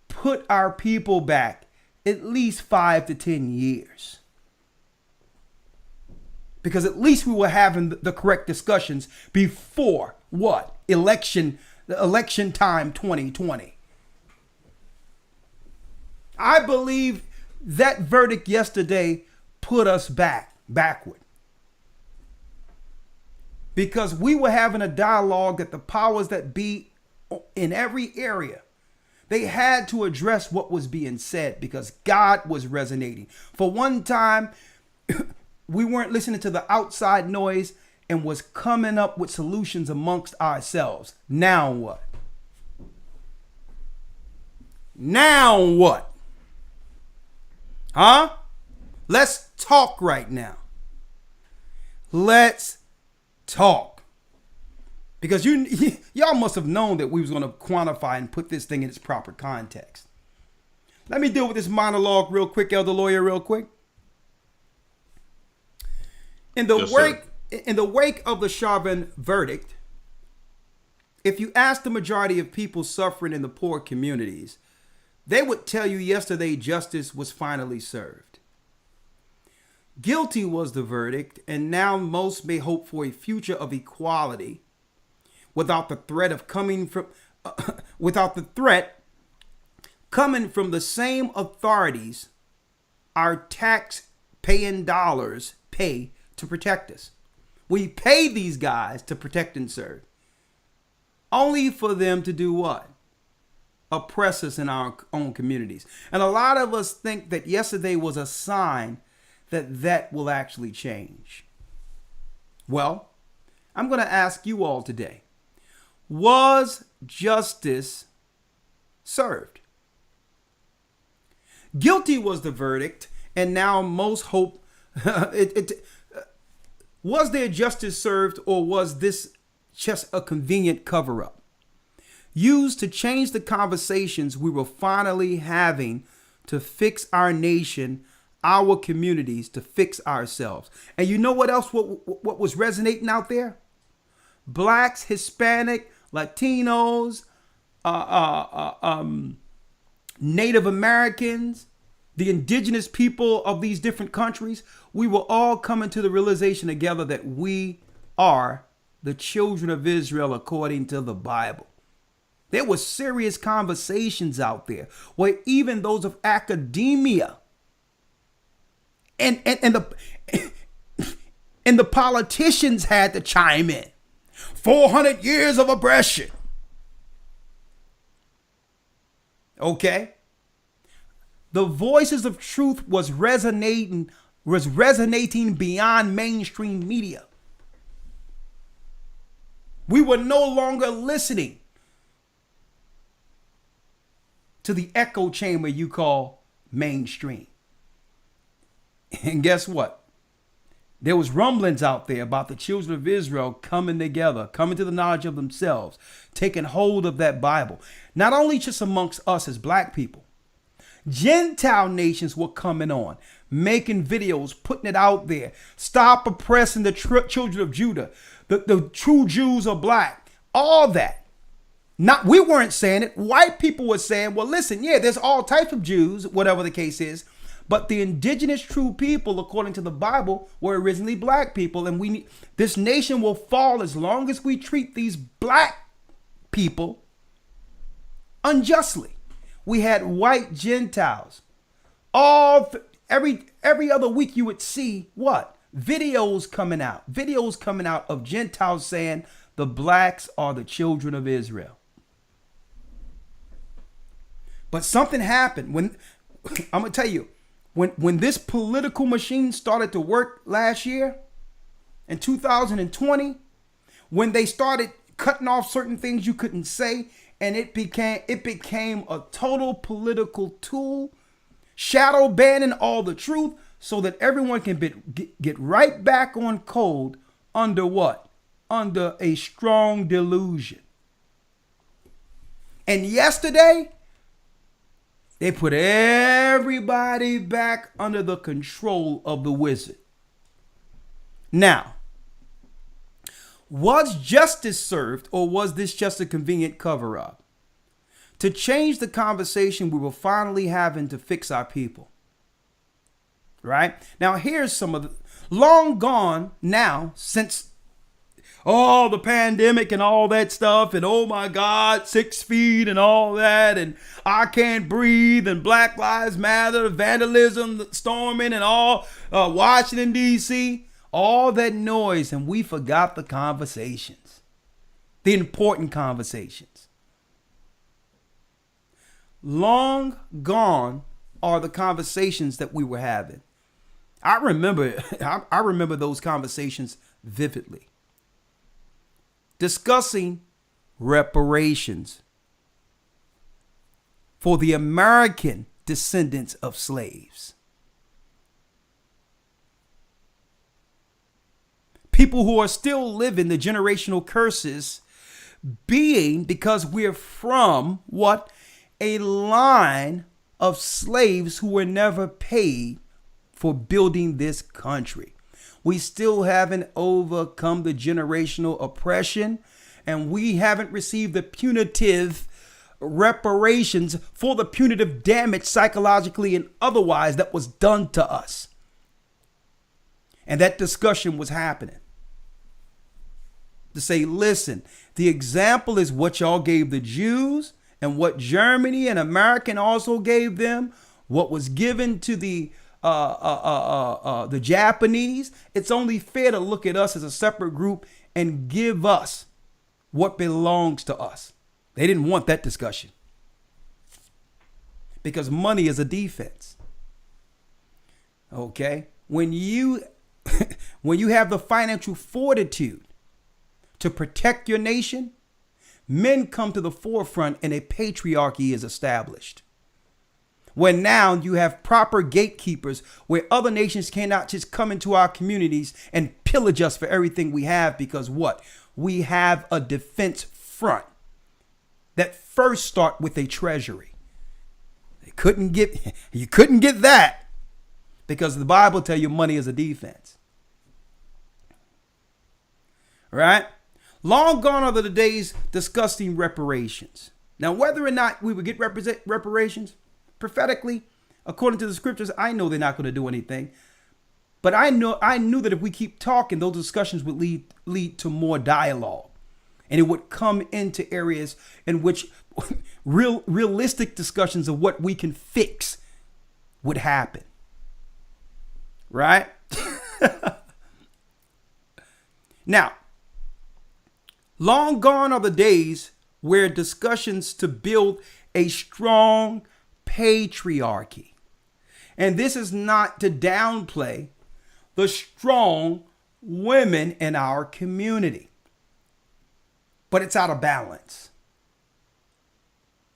S1: put our people back at least 5 to 10 years. Because at least we were having the correct discussions before what? Election time 2020. I believe that verdict yesterday put us backward. Because we were having a dialogue that the powers that be in every area, they had to address what was being said, because God was resonating. For one time, we weren't listening to the outside noise and was coming up with solutions amongst ourselves. Now what? Now what? Huh? Let's talk right now. Let's talk. Because y'all must have known that we was going to quantify and put this thing in its proper context. Let me deal with this monologue real quick, Elder Lawyer, real quick. In the wake of the Chauvin verdict, if you ask the majority of people suffering in the poor communities, they would tell you yesterday justice was finally served. Guilty was the verdict, and now most may hope for a future of equality without the threat coming from the same authorities our tax-paying dollars pay to protect us. We pay these guys to protect and serve, only for them to do what? Oppress us in our own communities. And a lot of us think that yesterday was a sign that will actually change. Well, I'm going to ask you all today, was justice served? Guilty was the verdict, and now most hope was there justice served, or was this just a convenient cover-up used to change the conversations we were finally having to fix our nation, our communities, to fix ourselves? And you know what else? What was resonating out there? Blacks, Hispanic, Latinos, Native Americans, the indigenous people of these different countries. We were all coming to the realization together that we are the children of Israel according to the Bible. There were serious conversations out there where even those of academia and the politicians had to chime in. 400 years of oppression. Okay? The voices of truth was resonating beyond mainstream media. We were no longer listening to the echo chamber you call mainstream. And guess what? There was rumblings out there about the children of Israel coming together, coming to the knowledge of themselves, taking hold of that Bible. Not only just amongst us as black people, Gentile nations were coming on, making videos, putting it out there. Stop oppressing the children of Judah. The true Jews are black. All that. We weren't saying it. White people were saying, well, listen, yeah, there's all types of Jews, whatever the case is. But the indigenous true people, according to the Bible, were originally black people. And this nation will fall as long as we treat these black people unjustly. We had white Gentiles. Every other week you would see what? Videos coming out of Gentiles saying the blacks are the children of Israel. But something happened when, I'm going to tell you, when this political machine started to work last year in 2020, when they started cutting off certain things you couldn't say, and it became a total political tool shadow banning all the truth so that everyone can get right back on code under what? Under a strong delusion. And yesterday, they put everybody back under the control of the wizard. Now, was justice served, or was this just a convenient cover-up? To change the conversation we were finally having to fix our people. Right? Now, here's some of the long gone now since all the pandemic and all that stuff, and oh my God, 6 feet and all that, and I can't breathe, and Black Lives Matter, vandalism, storming, and all Washington, D.C., all that noise, and we forgot the conversations, the important conversations. Long gone are the conversations that we were having. I remember those conversations vividly. Discussing reparations for the American descendants of slaves. People who are still living the generational curses, being because we're from what? A line of slaves who were never paid for building this country. We still haven't overcome the generational oppression, and we haven't received the punitive reparations for the punitive damage psychologically and otherwise that was done to us. And that discussion was happening. To say, listen, the example is what y'all gave the Jews and what Germany and America also gave them, what was given to the Japanese. It's only fair to look at us as a separate group and give us what belongs to us. They didn't want that discussion because money is a defense. Okay, when you have the financial fortitude to protect your nation, men come to the forefront and a patriarchy is established. When now you have proper gatekeepers where other nations cannot just come into our communities and pillage us for everything we have, because what? We have a defense front that first start with a treasury. You couldn't get that because the Bible tells you money is a defense. Right? Long gone are the days discussing reparations. Now, whether or not we would get reparations, prophetically, according to the scriptures, I know they're not going to do anything. But I knew that if we keep talking, those discussions would lead to more dialogue. And it would come into areas in which realistic discussions of what we can fix would happen. Right? Now, long gone are the days where discussions to build a strong patriarchy. And this is not to downplay the strong women in our community, but it's out of balance.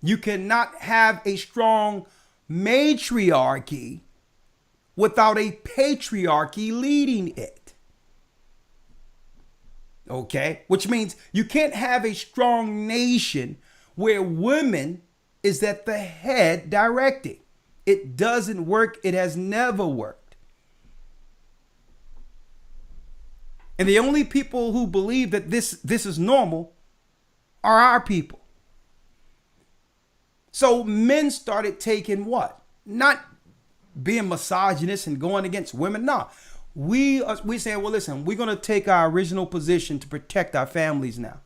S1: You cannot have a strong matriarchy without a patriarchy leading it. Okay? Which means you can't have a strong nation where women is at the head directing. It doesn't work. It has never worked. And the only people who believe that this is normal are our people. So men started taking what? Not being misogynist and going against women. No. We say, well, listen, we're going to take our original position to protect our families now.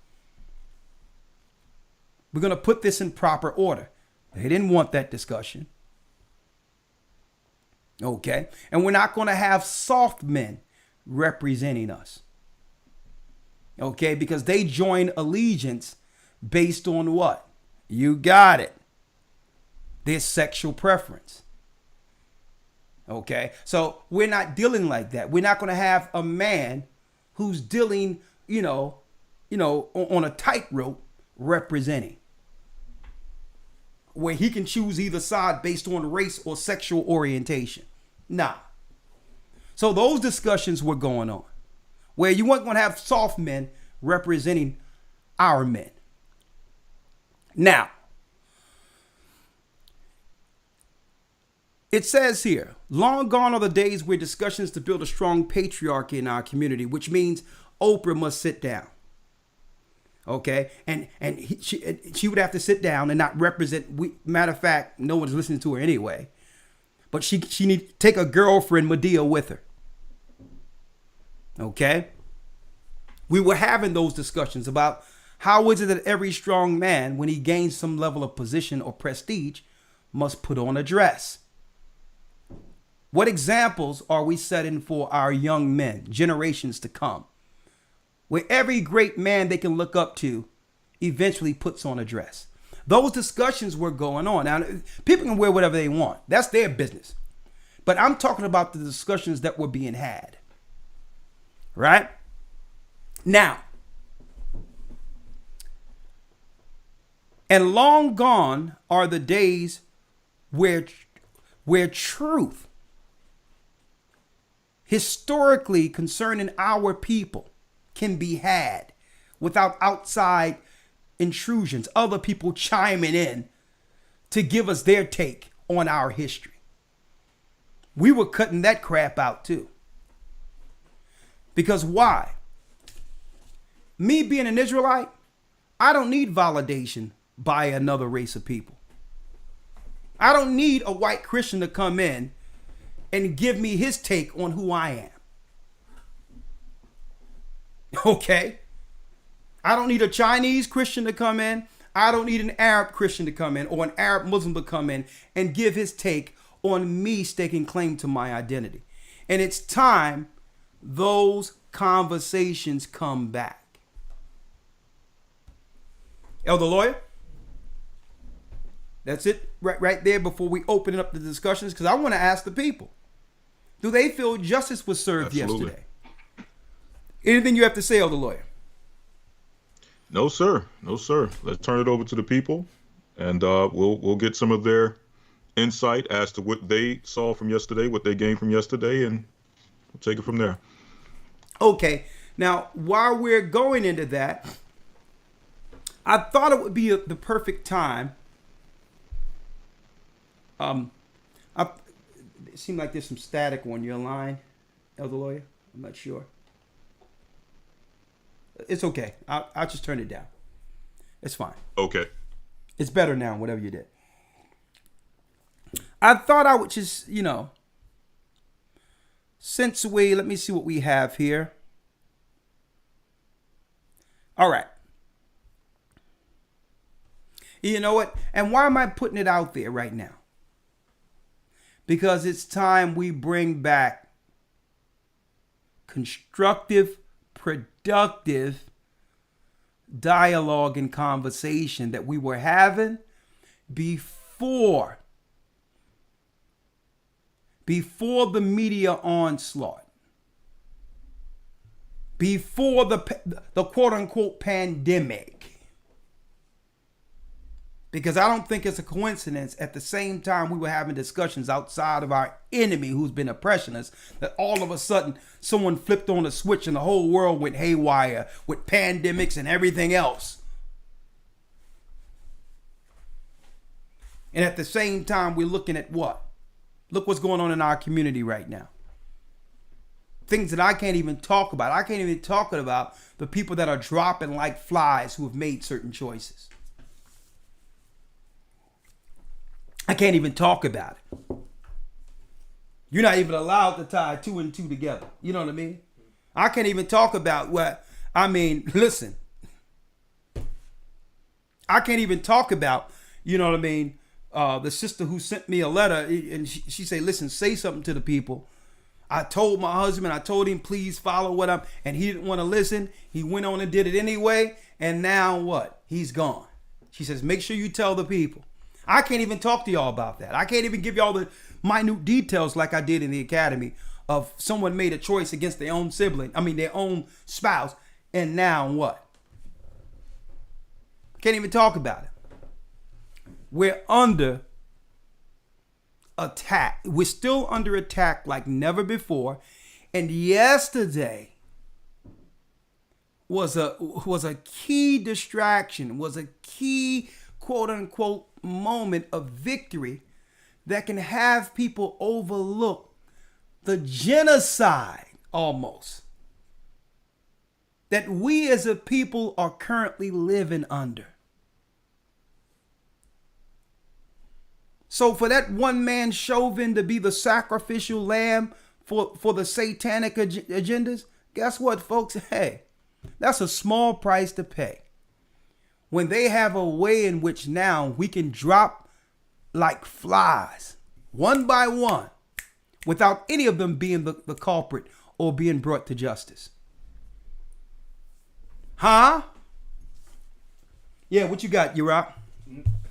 S1: We're going to put this in proper order. They didn't want that discussion. Okay. And we're not going to have soft men representing us. Okay. Because they join allegiance based on what? You got it. Their sexual preference. Okay. So we're not dealing like that. We're not going to have a man who's dealing, on a tightrope representing. where he can choose either side based on race or sexual orientation. Nah. So those discussions were going on, where you weren't going to have soft men representing our men. Now, it says here, long gone are the days where discussions to build a strong patriarchy in our community, which means Oprah must sit down. Okay, and she would have to sit down and not represent. Matter of fact, no one's listening to her anyway. But she need to take a girlfriend, Medea, with her. Okay, we were having those discussions about how is it that every strong man, when he gains some level of position or prestige, must put on a dress. What examples are we setting for our young men, generations to come? Where every great man they can look up to eventually puts on a dress. Those discussions were going on. Now, people can wear whatever they want. That's their business. But I'm talking about the discussions that were being had. Right? Now, and long gone are the days where truth, historically concerning our people, can be had without outside intrusions, other people chiming in to give us their take on our history. We were cutting that crap out too. Because why? Me being an Israelite, I don't need validation by another race of people. I don't need a white Christian to come in and give me his take on who I am. Okay? I don't need a Chinese Christian to come in. I don't need an Arab Christian to come in or an Arab Muslim to come in and give his take on me staking claim to my identity. And it's time those conversations come back. Elder Lawyer? That's it right there before we open up the discussions, because I want to ask the people, do they feel justice was served yesterday? Anything you have to say, Elder Lawyer?
S3: No, sir. No, sir. Let's turn it over to the people, and we'll get some of their insight as to what they saw from yesterday, what they gained from yesterday, and we'll take it from there. Okay.
S1: Now, while we're going into that, I thought it would be the perfect time. It seemed like there's some static on your line, Elder Lawyer. I'm not sure. It's okay. I'll just turn it down. It's fine.
S3: Okay.
S1: It's better now, whatever you did. I thought I would just, since let me see what we have here. All right. You know what? And why am I putting it out there right now? Because it's time we bring back constructive, productive dialogue and conversation that we were having before the media onslaught, before the quote unquote pandemic. Because I don't think it's a coincidence at the same time we were having discussions outside of our enemy who's been oppressing us, that all of a sudden someone flipped on a switch and the whole world went haywire with pandemics and everything else. And at the same time, we're looking at what? Look what's going on in our community right now. Things that I can't even talk about. I can't even talk about the people that are dropping like flies who have made certain choices. I can't even talk about it. You're not even allowed to tie 2 and 2 together. You know what I mean? I can't even talk about listen. I can't even talk about, you know what I mean, the sister who sent me a letter and she said, listen, say something to the people. I told my husband, I told him, please follow what I'm, and he didn't want to listen. He went on and did it anyway. And now what? He's gone. She says, make sure you tell the people. I can't even talk to y'all about that. I can't even give y'all the minute details like I did in the academy of someone made a choice against their own their own spouse. And now what? Can't even talk about it. we're under attack. We're still under attack like never before. And yesterday was a key distraction, was a key quote unquote moment of victory that can have people overlook the genocide almost that we as a people are currently living under. So for that one man Chauvin to be the sacrificial lamb for the satanic agendas, guess what, folks? Hey, that's a small price to pay. When they have a way in which now we can drop like flies, one by one, without any of them being the culprit or being brought to justice. Huh? Yeah, what you got, Urok?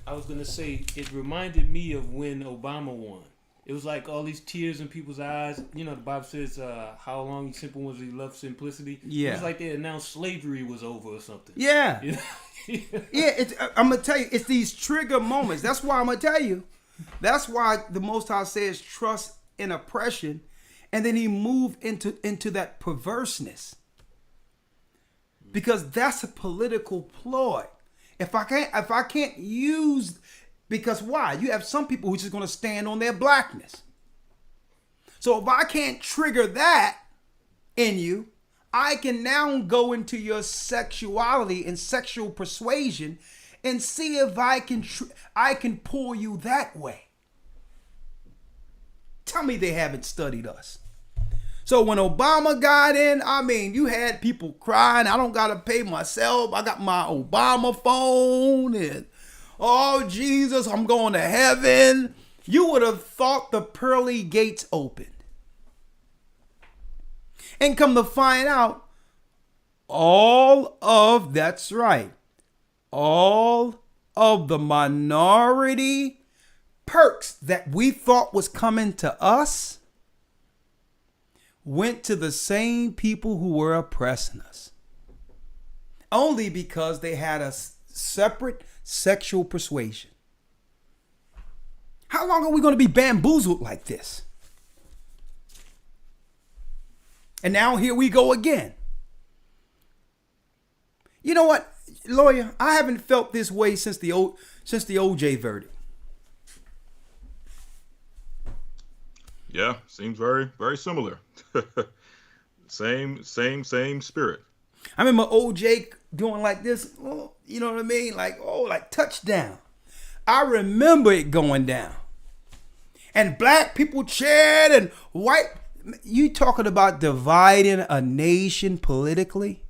S5: I was gonna say it reminded me of when Obama won. It was like all these tears in people's eyes. You know, the Bible says, "How long simple was he loved simplicity."
S1: Yeah,
S5: it was like they announced slavery was over or something.
S1: Yeah,
S5: You know?
S1: yeah. I'm gonna tell you, it's these trigger moments. That's why I'm gonna tell you. That's why the Most High says trust in oppression, and then he moved into that perverseness. Because that's a political ploy. If I can't use, because why? You have some people who are just going to stand on their blackness. So if I can't trigger that in you, I can now go into your sexuality and sexual persuasion and see if I can pull you that way. Tell me they haven't studied us. So when Obama got in, I mean, you had people crying, I don't got to pay myself. I got my Obama phone and, oh, Jesus, I'm going to heaven. You would have thought the pearly gates opened. And come to find out, that's right, all of the minority perks that we thought was coming to us went to the same people who were oppressing us. Only because they had a separate sexual persuasion. How long are we going to be bamboozled like this? And now here we go again. You know what, lawyer? I haven't felt this way since the OJ verdict.
S3: Yeah, seems very, very similar. same spirit.
S1: I remember OJ doing like this, oh, you know what I mean? Like touchdown. I remember it going down. And black people cheered and white. You talking about dividing a nation politically?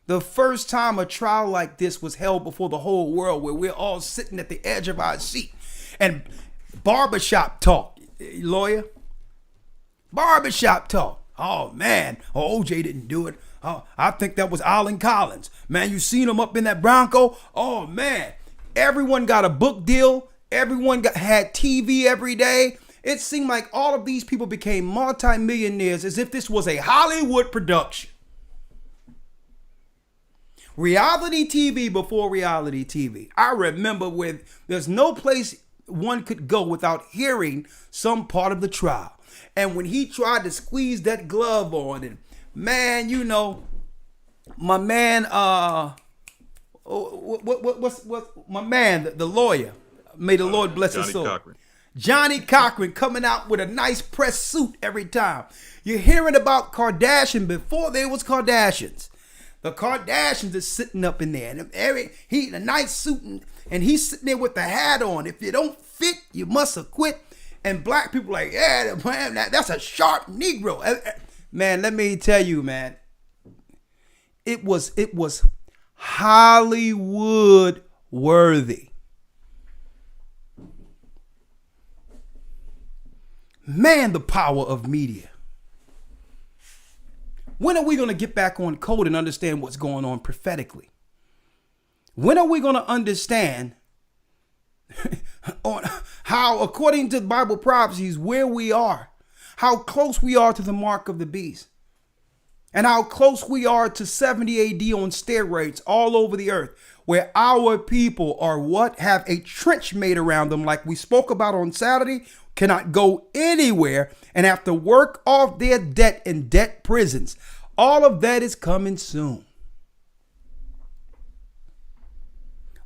S1: The first time a trial like this was held before the whole world, where we're all sitting at the edge of our seat and barbershop talk, lawyer. Barbershop talk. Oh man, OJ didn't do it. Oh, I think that was Allen Collins. Man, you seen him up in that Bronco? Oh man, everyone got a book deal. Everyone had TV every day. It seemed like all of these people became multimillionaires as if this was a Hollywood production. Reality TV before reality TV. I remember when there's no place one could go without hearing some part of the trial. And when he tried to squeeze that glove on, and man, you know, my man, what's my man, the lawyer, may the Lord bless his soul.
S3: Cochran.
S1: Johnny Cochran coming out with a nice press suit every time. You're hearing about Kardashian before there was Kardashians. The Kardashians is sitting up in there, and he in a nice suit, and he's sitting there with the hat on. If you don't fit, you must have quit. And black people like, yeah, man, that's a sharp Negro. Man, let me tell you, man, it was Hollywood worthy. Man, the power of media. When are we going to get back on code and understand what's going on prophetically? When are we going to understand on how, according to Bible prophecies, where we are, how close we are to the mark of the beast? and how close we are to 70 AD on steroids all over the earth, where our people are what? Have a trench made around them, like we spoke about on Saturday, cannot go anywhere and have to work off their debt in debt prisons. All of that is coming soon.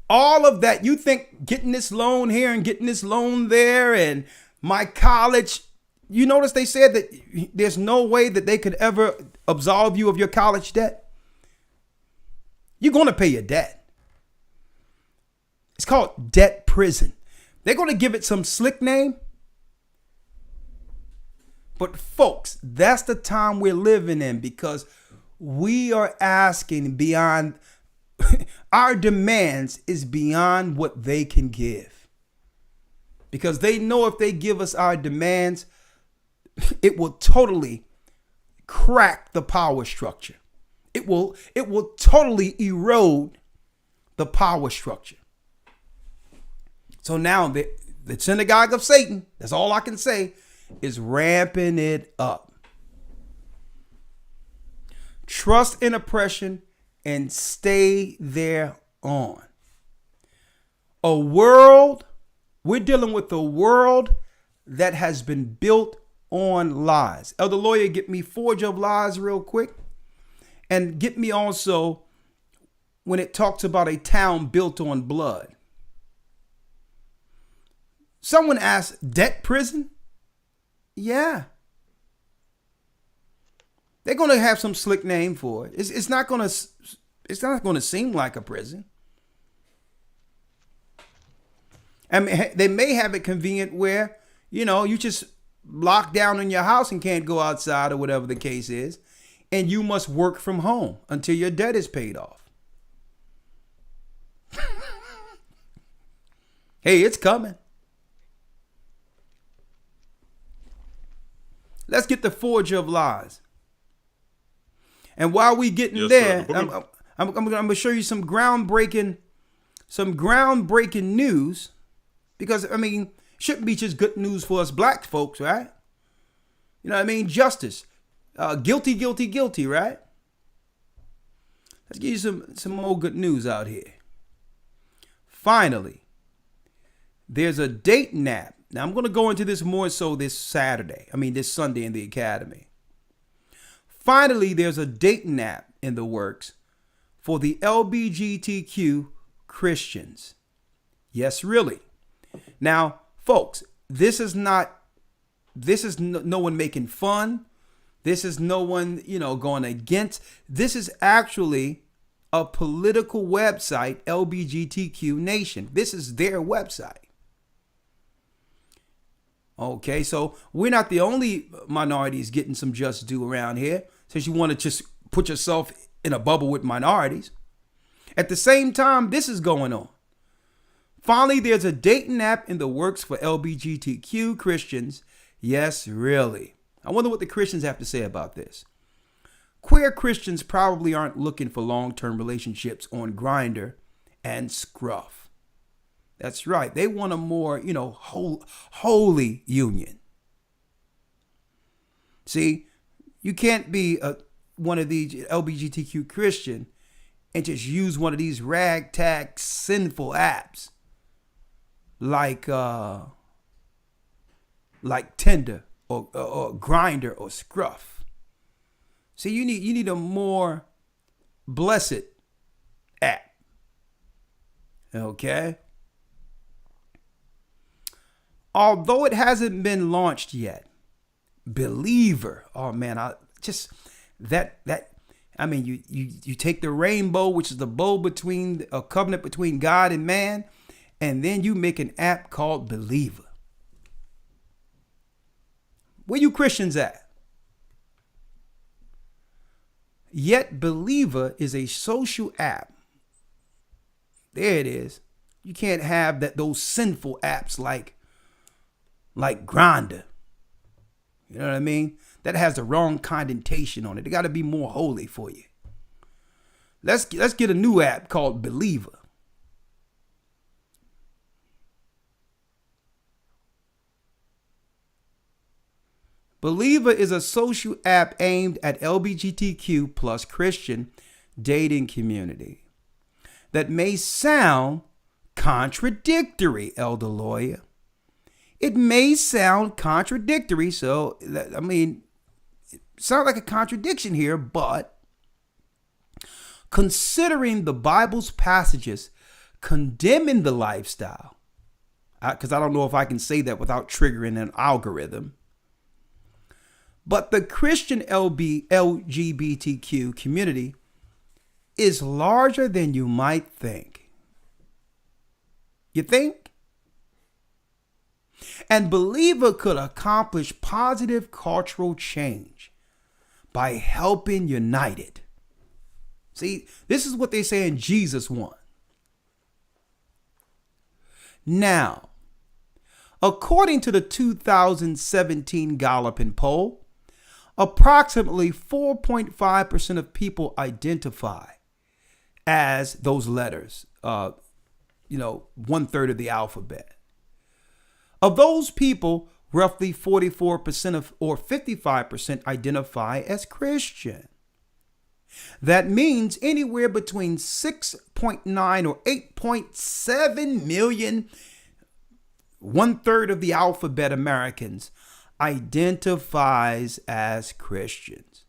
S1: All of that, you think getting this loan here and getting this loan there and my college, you notice they said that there's no way that they could ever absolve you of your college debt. You're going to pay your debt. It's called debt prison. They're going to give it some slick name. But folks, that's the time we're living in, because we are asking beyond, our demands is beyond what they can give. Because they know if they give us our demands, it will totally crack the power structure. It will totally erode the power structure. So now the synagogue of Satan, that's all I can say, is ramping it up. Trust in oppression and stay there on. We're dealing with a world that has been built on lies. Elder Lawyer, get me Forge of Lies real quick. And get me also when it talks about a town built on blood. Someone asked, debt prison? Yeah. They're going to have some slick name for it. It's not going to seem like a prison. I mean, they may have it convenient where, you just locked down in your house and can't go outside or whatever the case is. And you must work from home until your debt is paid off. Hey, it's coming. Let's get the Forge of Lies. And while we getting there, I'm going to show you some groundbreaking news, because it shouldn't be just good news for us black folks, right? You know what I mean? Justice, guilty, guilty, guilty, right? Let's give you some more good news out here. Finally, there's a dating app. Now, I'm going to go into this more so this Sunday in the academy. Finally, there's a dating app in the works for the LGBTQ Christians. Yes, really. Now, folks, this is no one making fun. This is no one, going against. This is actually a political website, LGBTQ Nation. This is their website. Okay, so we're not the only minorities getting some just due around here, since you want to just put yourself in a bubble with minorities. At the same time, this is going on. Finally, there's a dating app in the works for LGBTQ Christians. Yes, really. I wonder what the Christians have to say about this. Queer Christians probably aren't looking for long-term relationships on Grindr and Scruff. That's right. They want a more, holy union. See, you can't be one of these LGBTQ Christian and just use one of these ragtag sinful apps like Tinder or Grindr or Scruff. See, you need a more blessed app. Okay? Although it hasn't been launched yet, Believer, oh man, you take the rainbow, which is the bow between a covenant between God and man, and then you make an app called Believer. Where you Christians at? Yet Believer is a social app. There it is. You can't have those sinful apps like Grindr. You know what I mean? That has the wrong connotation on it. It got to be more holy for you. Let's get a new app called Believer. Believer is a social app aimed at LGBTQ plus Christian dating community. That may sound contradictory, Elder Lawyer. It may sound contradictory, so, I mean, it sounds like a contradiction here, but considering the Bible's passages condemning the lifestyle, because I don't know if I can say that without triggering an algorithm, but the Christian LGBTQ community is larger than you might think. You think? And believer could accomplish positive cultural change by helping unite it. See, this is what they say in Jesus 1. Now, according to the 2017 Gallup poll, approximately 4.5% of people identify as those letters, 1/3 of the alphabet. Of those people, roughly 44% or 55% identify as Christian. That means anywhere between 6.9 or 8.7 million, 1/3 of the alphabet Americans identifies as Christians.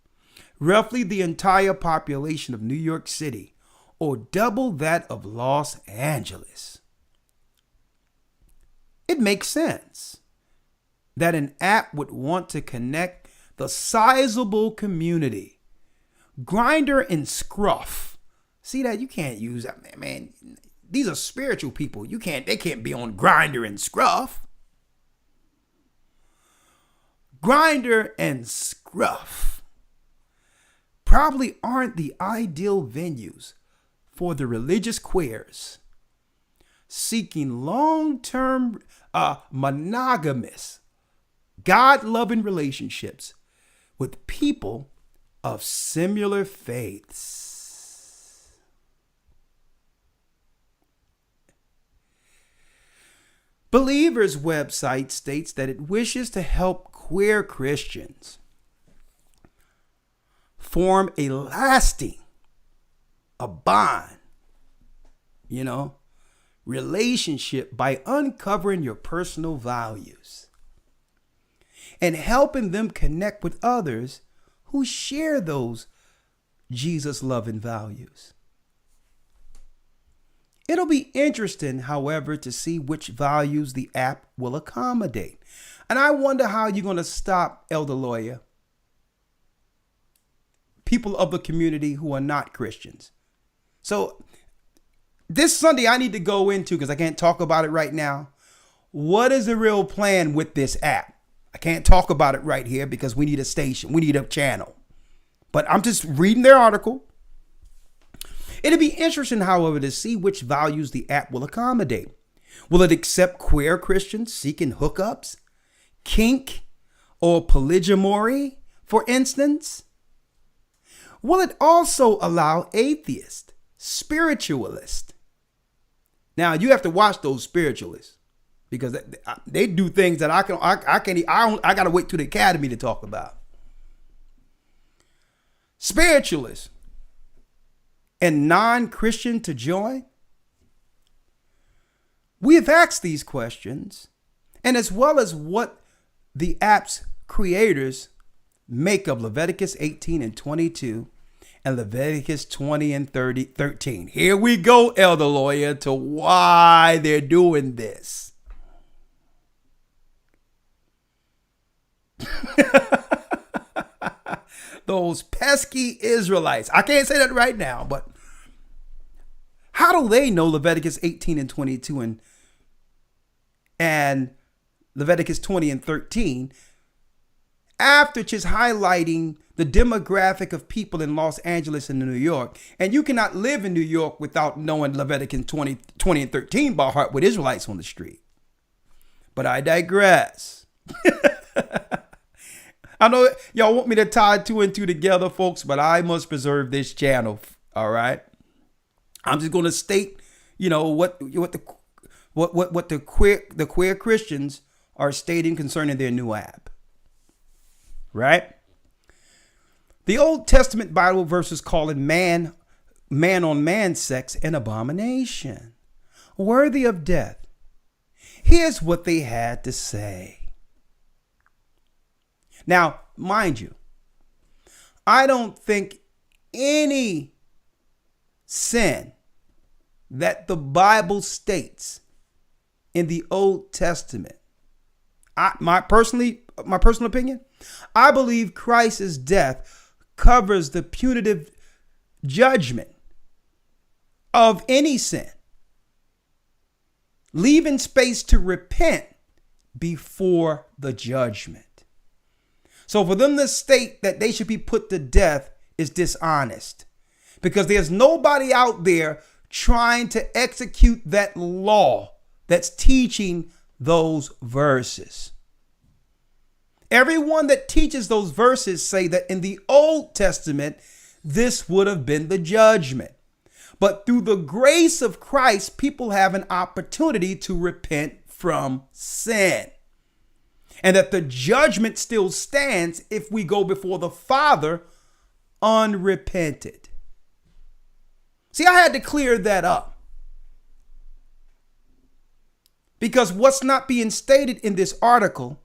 S1: Roughly the entire population of New York City, or double that of Los Angeles. It makes sense that an app would want to connect the sizable community. Grindr and Scruff. See that? You can't use that, man. These are spiritual people. They can't be on Grindr and Scruff. Grindr and Scruff probably aren't the ideal venues for the religious queers seeking long-term monogamous, God-loving relationships with people of similar faiths. Believer's website states that it wishes to help queer Christians form a lasting, a bond, relationship by uncovering your personal values and helping them connect with others who share those Jesus-loving values. It'll be interesting, however, to see which values the app will accommodate. And I wonder how you're going to stop, Elder Lawyer, people of the community who are not Christians. So this Sunday, I need to go into, because I can't talk about it right now, what is the real plan with this app? I can't talk about it right here because we need a station. We need a channel. But I'm just reading their article. It'll be interesting, however, to see which values the app will accommodate. Will it accept queer Christians seeking hookups, kink, or polyamory, for instance? Will it also allow atheists, spiritualists? Now, you have to watch those spiritualists because they do things that I got to wait to the academy to talk about. Spiritualists and non-Christian to join? We have asked these questions, and as well as what the app's creators make of Leviticus 18 and 22 and Leviticus 20 and 13. Here we go, Elder Lawyer, to why they're doing this. Those pesky Israelites. I can't say that right now, but how do they know Leviticus 18 and 22 and Leviticus 20 and 13 after just highlighting the demographic of people in Los Angeles and New York? And you cannot live in New York without knowing Leviticus 20 and 13 by heart with Israelites on the street. But I digress. I know y'all want me to tie 2 and 2 together, folks, but I must preserve this channel. All right. I'm just going to state, what the queer Christians are stating concerning their new app. right? The Old Testament Bible verses calling man on man sex an abomination, worthy of death. Here's what they had to say. Now, mind you, I don't think any sin that the Bible states in the Old Testament, my personal opinion, I believe Christ's death covers the punitive judgment of any sin, leaving space to repent before the judgment. So for them to state that they should be put to death is dishonest, because there's nobody out there trying to execute that law that's teaching those verses. Everyone that teaches those verses say that in the Old Testament, this would have been the judgment. But through the grace of Christ, people have an opportunity to repent from sin. And that the judgment still stands if we go before the Father unrepented. See, I had to clear that up, because what's not being stated in this article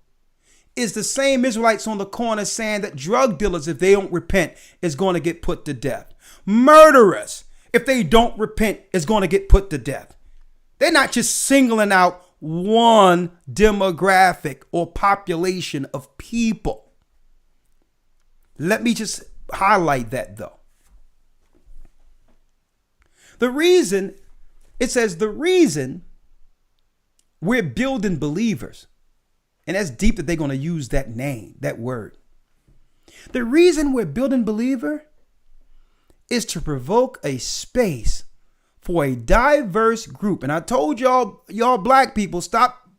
S1: is the same Israelites on the corner saying that drug dealers, if they don't repent, is going to get put to death. Murderers, if they don't repent, is going to get put to death. They're not just singling out one demographic or population of people. Let me just highlight that though. It says the reason we're building believers, and that's deep that they're going to use that name, that word. The reason we're building believer is to provoke a space for a diverse group. And I told y'all black people, stop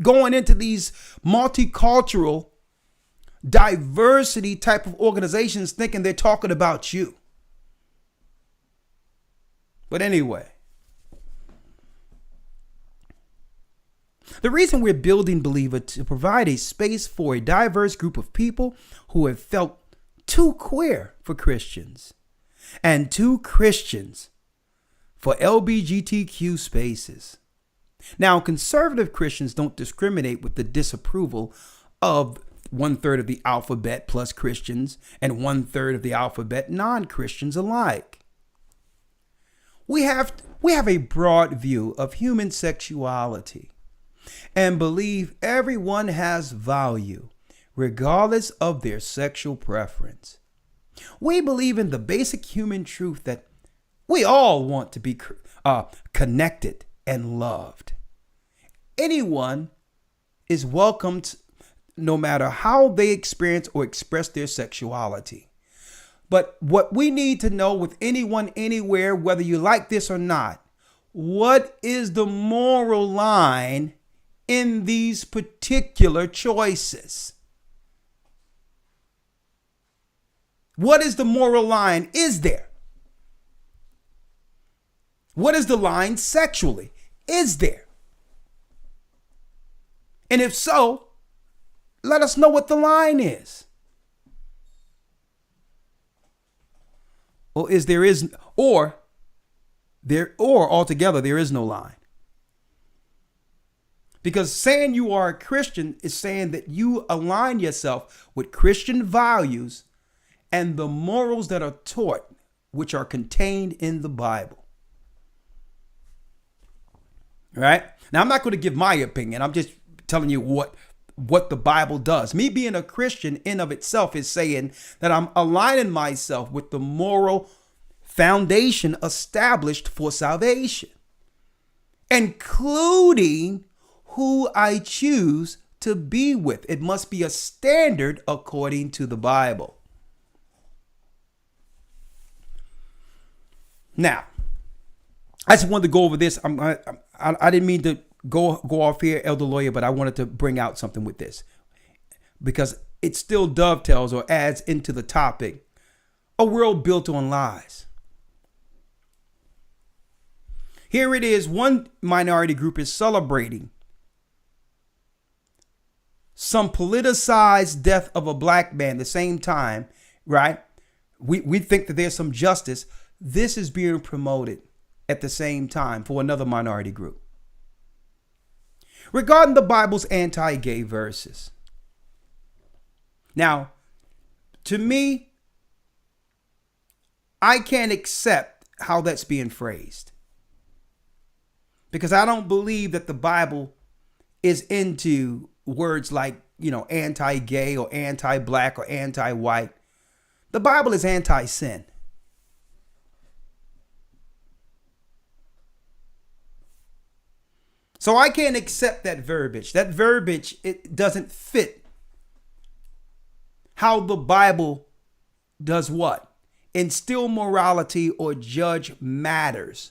S1: going into these multicultural diversity type of organizations thinking they're talking about you. But anyway, the reason we're building Believer to provide a space for a diverse group of people who have felt too queer for Christians and too Christians for LGBTQ spaces. Now, conservative Christians don't discriminate with the disapproval of 1/3 of the alphabet plus Christians and 1/3 of the alphabet non-Christians alike. We have a broad view of human sexuality and believe everyone has value regardless of their sexual preference. We believe in the basic human truth that we all want to be connected and loved. Anyone is welcomed no matter how they experience or express their sexuality. But what we need to know with anyone, anywhere, whether you like this or not, what is the moral line in these particular choices? What is the moral line? Is there? What is the line sexually? Is there? And if so, let us know what the line is. Or altogether there is no line. Because saying you are a Christian is saying that you align yourself with Christian values and the morals that are taught, which are contained in the Bible. Right? Now, I'm not going to give my opinion. I'm just telling you what the Bible does. Me being a Christian in of itself is saying that I'm aligning myself with the moral foundation established for salvation, including who I choose to be with. It must be a standard according to the Bible. Now, I just wanted to go over this. I didn't mean to go off here, Elder Lawyer, but I wanted to bring out something with this because it still dovetails or adds into the topic, a world built on lies. Here it is, one minority group is celebrating some politicized death of a black man at the same time, right? We think that there's some justice. This is being promoted at the same time for another minority group. Regarding the Bible's anti-gay verses. Now, to me, I can't accept how that's being phrased. Because I don't believe that the Bible is into words like, anti-gay or anti-black or anti-white. The Bible is anti-sin. So I can't accept that verbiage. That verbiage, it doesn't fit how the Bible does what? Instill morality or judge matters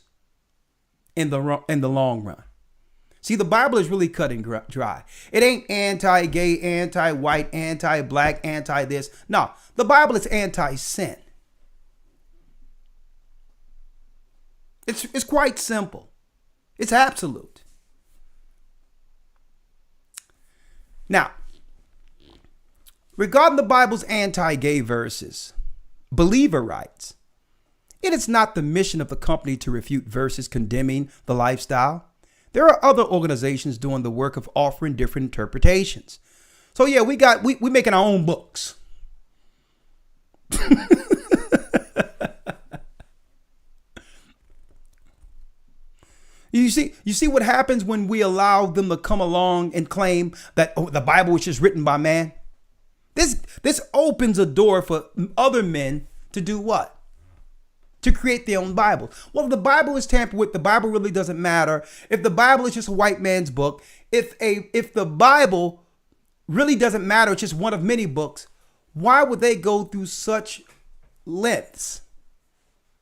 S1: in the long run. See, the Bible is really cut and dry. It ain't anti-gay, anti-white, anti-black, anti-this. No, the Bible is anti-sin. It's quite simple. It's absolute. Now, regarding the Bible's anti-gay verses, Believer writes, "It is not the mission of the company to refute verses condemning the lifestyle. There are other organizations doing the work of offering different interpretations. So yeah, we making our own books." You see what happens when we allow them to come along and claim that the Bible was just written by man? This opens a door for other men to do what? To create their own Bible. Well, if the Bible is tampered with, the Bible really doesn't matter. If the Bible is just a white man's book, if the Bible really doesn't matter, it's just one of many books, why would they go through such lengths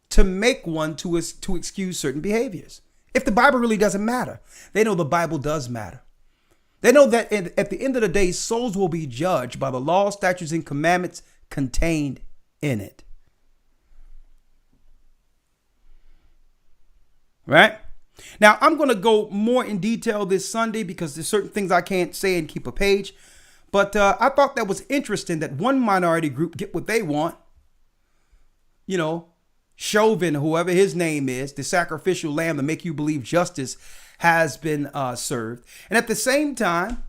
S1: to make one to excuse certain behaviors? If the Bible really doesn't matter, they know the Bible does matter. They know that at the end of the day, souls will be judged by the law, statutes, and commandments contained in it. Right? Now, I'm going to go more in detail this Sunday because there's certain things I can't say and keep a page. But I thought that was interesting that one minority group get what they want. Chauvin, whoever his name is, the sacrificial lamb to make you believe justice has been served. And at the same time,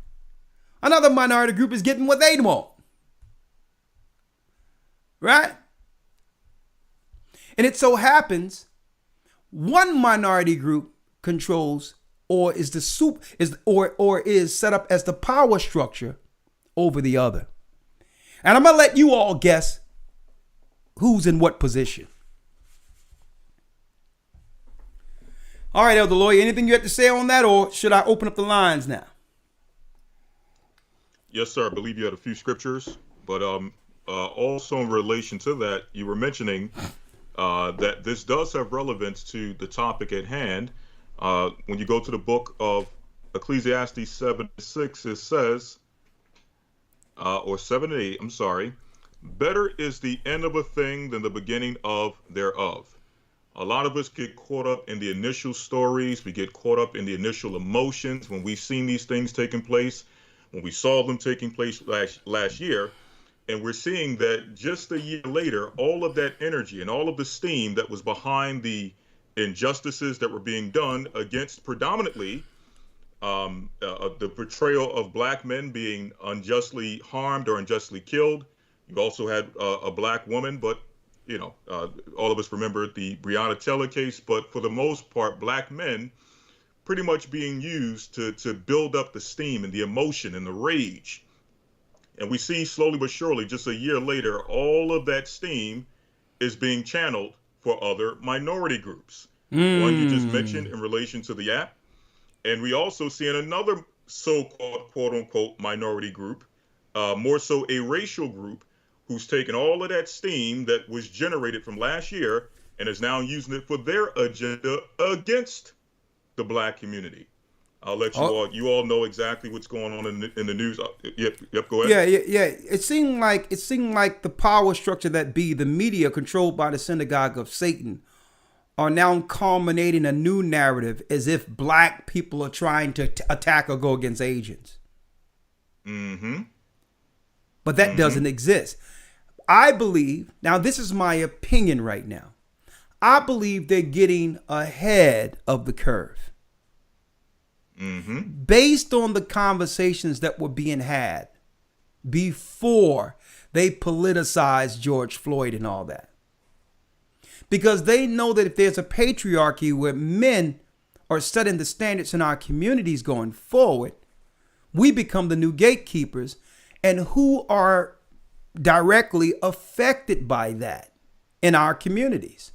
S1: another minority group is getting what they want. Right? And it so happens one minority group controls or is set up as the power structure over the other. And I'm going to let you all guess who's in what position. All right, Elder Lawyer, anything you have to say on that, or should I open up the lines now?
S3: Yes, sir. I believe you had a few scriptures, but also in relation to that, you were mentioning that this does have relevance to the topic at hand. When you go to the book of Ecclesiastes 7:6, it says, or 7:8, I'm sorry, "Better is the end of a thing than the beginning of thereof." A lot of us get caught up in the initial stories. We get caught up in the initial emotions when we've seen these things taking place, when we saw them taking place last year. And we're seeing that just a year later, all of that energy and all of the steam that was behind the injustices that were being done against predominantly the portrayal of black men being unjustly harmed or unjustly killed. You also had a black woman, but all of us remember the Breonna Taylor case, but for the most part, black men pretty much being used to build up the steam and the emotion and the rage. And we see slowly but surely, just a year later, all of that steam is being channeled for other minority groups. One you just mentioned in relation to the app. And we also see in another so-called quote unquote minority group, more so a racial group, who's taken all of that steam that was generated from last year and is now using it for their agenda against the black community. I'll let you all know exactly what's going on in the news. Yep, go ahead.
S1: Yeah. It seemed like the power structure that be the media controlled by the synagogue of Satan are now culminating a new narrative as if black people are trying to attack or go against Asians.
S3: Mm-hmm.
S1: But that doesn't exist. I believe, now this is my opinion right now, I believe they're getting ahead of the curve. Based on the conversations that were being had before they politicized George Floyd and all that. Because they know that if there's a patriarchy where men are setting the standards in our communities going forward, we become the new gatekeepers, and who are directly affected by that in our communities.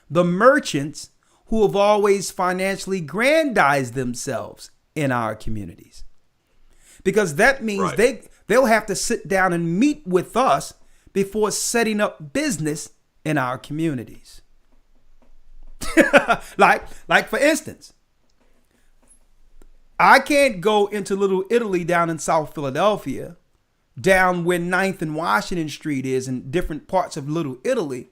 S1: The merchants who have always financially grandized themselves in our communities. Because that means they'll have to sit down and meet with us before setting up business in our communities. like for instance, I can't go into Little Italy down in South Philadelphia, down where 9th and Washington Street is in different parts of Little Italy,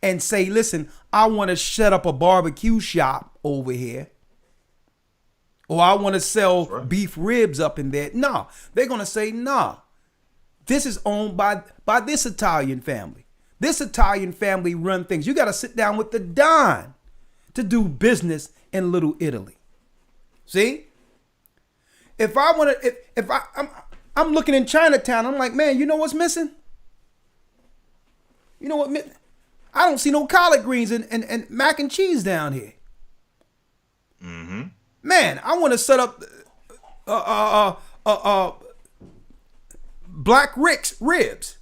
S1: and say, listen, I want to set up a barbecue shop over here, or I want to sell beef ribs up in there. No, they're going to say, no, this is owned by this Italian family. This Italian family run things. You got to sit down with the Don to do business in Little Italy. See? If I want to, I'm looking in Chinatown, I'm like, man, you know what's missing? You know what? I don't see no collard greens and mac and cheese down here. Mm-hmm. Man, I want to set up Black Rick's ribs.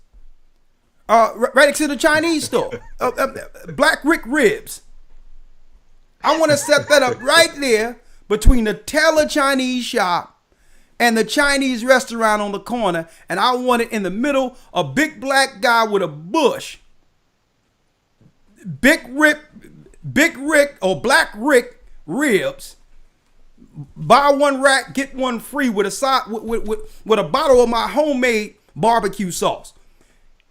S1: Right next to the Chinese store. Black Rick ribs. I want to set that up right there between the Taylor Chinese shop and the Chinese restaurant on the corner. And I want it in the middle, a big black guy with a bush. Big Rick or Black Rick ribs. Buy one rack, get one free with a bottle of my homemade barbecue sauce.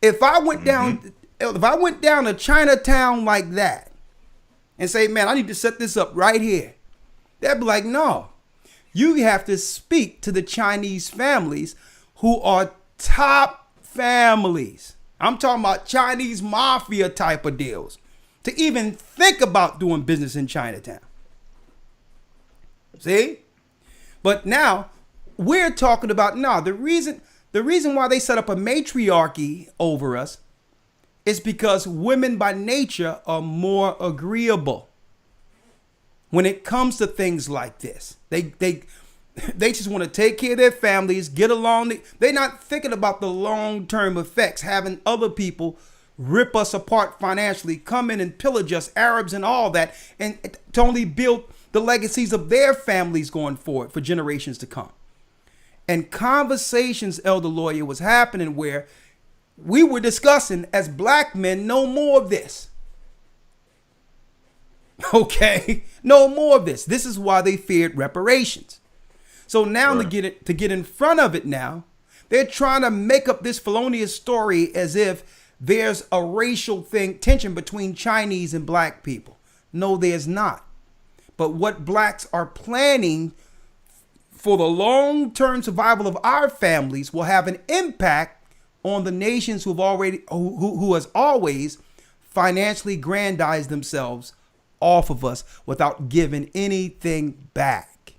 S1: If I went down to Chinatown like that and say, man, I need to set this up right here, they'd be like, no, you have to speak to the Chinese families who are top families. I'm talking about Chinese mafia type of deals to even think about doing business in Chinatown. See? But now we're talking about, no, the reason why they set up a matriarchy over us is because women by nature are more agreeable when it comes to things like this. They just want to take care of their families, get along. They're not thinking about the long-term effects, having other people rip us apart financially, come in and pillage us, Arabs and all that, and to only build the legacies of their families going forward for generations to come. And conversations, Elder Lawyer, was happening where we were discussing as black men, no more of this. Okay, no more of this. This is why they feared reparations. So now to get in front of it now, they're trying to make up this felonious story as if there's a racial tension between Chinese and black people. No, there's not. But what blacks are planning for the long-term survival of our families will have an impact on the nations who has always financially grandized themselves off of us without giving anything back.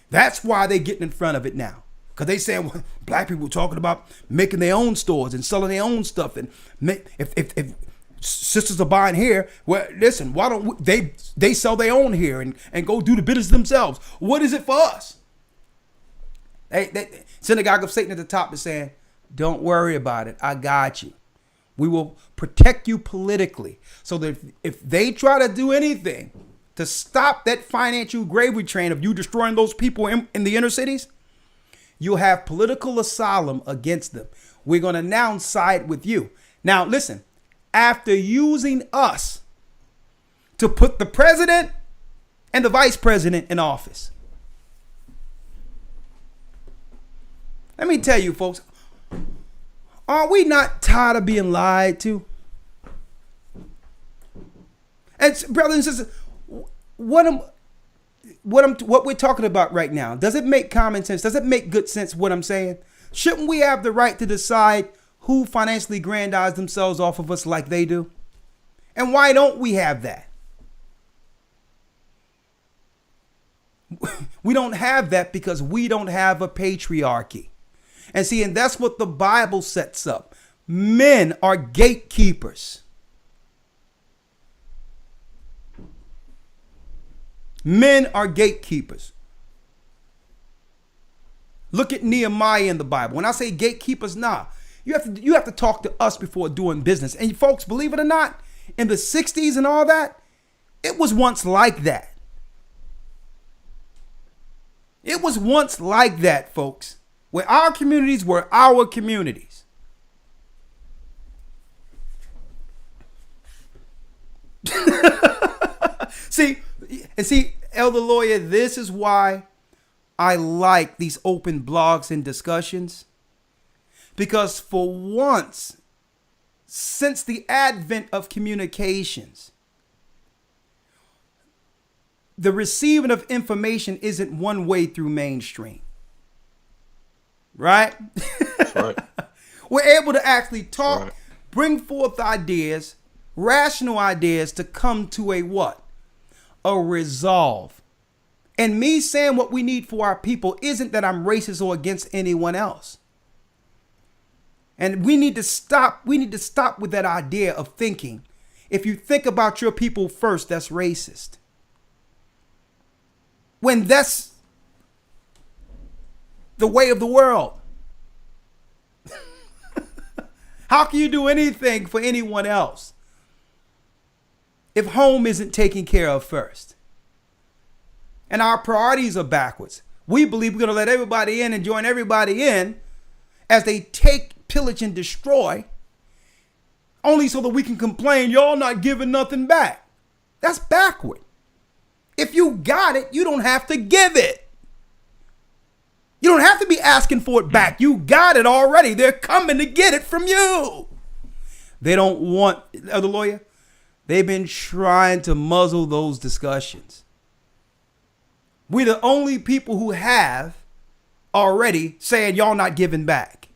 S1: That's why they're getting in front of it now. Because they say, well, black people talking about making their own stores and selling their own stuff. And if sisters are buying here, well, listen, why don't they sell their own here and go do the business themselves? What is it for us? Synagogue of Satan at the top is saying, don't worry about it. I got you. We will protect you politically so that if they try to do anything to stop that financial gravy train of you destroying those people in the inner cities, you'll have political asylum against them. We're going to now side with you. Now, listen, after using us to put the president and the vice president in office, let me tell you, folks, are we not tired of being lied to? And brothers and sisters, what we're talking about right now, does it make common sense? Does it make good sense what I'm saying? Shouldn't we have the right to decide who financially grandize themselves off of us like they do? And why don't we have that? We don't have that because we don't have a patriarchy. And see, and that's what the Bible sets up. Men are gatekeepers. Men are gatekeepers. Look at Nehemiah in the Bible. When I say gatekeepers, you have to talk to us before doing business. And folks, believe it or not, in the 60s and all that, it was once like that. It was once like that, folks, where our communities were our communities. See, Elder Lawyer, this is why I like these open blogs and discussions. Because for once, since the advent of communications, the receiving of information isn't one way through mainstream. Right?
S3: Right.
S1: We're able to actually talk,
S3: Right.
S1: bring forth ideas, rational ideas to come to a what? A resolve. And me saying what we need for our people isn't that I'm racist or against anyone else. And we need to stop with that idea of thinking, if you think about your people first, that's racist. When that's the way of the world. How can you do anything for anyone else if home isn't taken care of first? And our priorities are backwards. We believe we're going to let everybody in and join everybody in as they take, pillage, and destroy, only so that we can complain, y'all not giving nothing back. That's backward. If you got it, you don't have to give it. You don't have to be asking for it back. You got it already. They're coming to get it from you. They don't want, the lawyer, they've been trying to muzzle those discussions. We're the only people who have already saying y'all not giving back.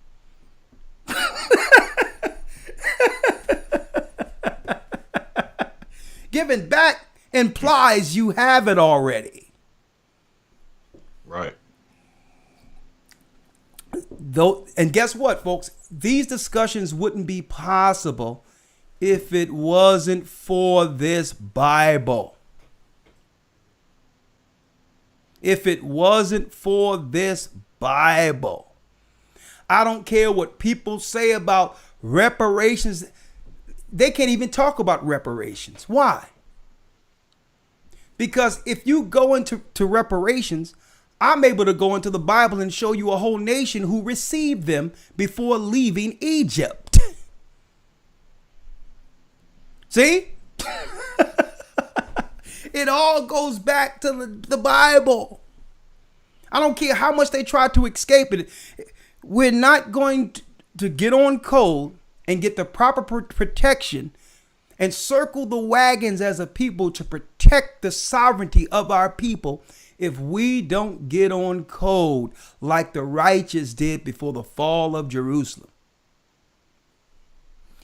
S1: Giving back implies you have it already.
S3: Right.
S1: Though, and guess what, folks? These discussions wouldn't be possible if it wasn't for this Bible. If it wasn't for this Bible. I don't care what people say about reparations. They can't even talk about reparations. Why? Because if you go into reparations, I'm able to go into the Bible and show you a whole nation who received them before leaving Egypt. See? It all goes back to the Bible. I don't care how much they try to escape it. We're not going to get on code and get the proper protection and circle the wagons as a people to protect the sovereignty of our people if we don't get on code like the righteous did before the fall of Jerusalem.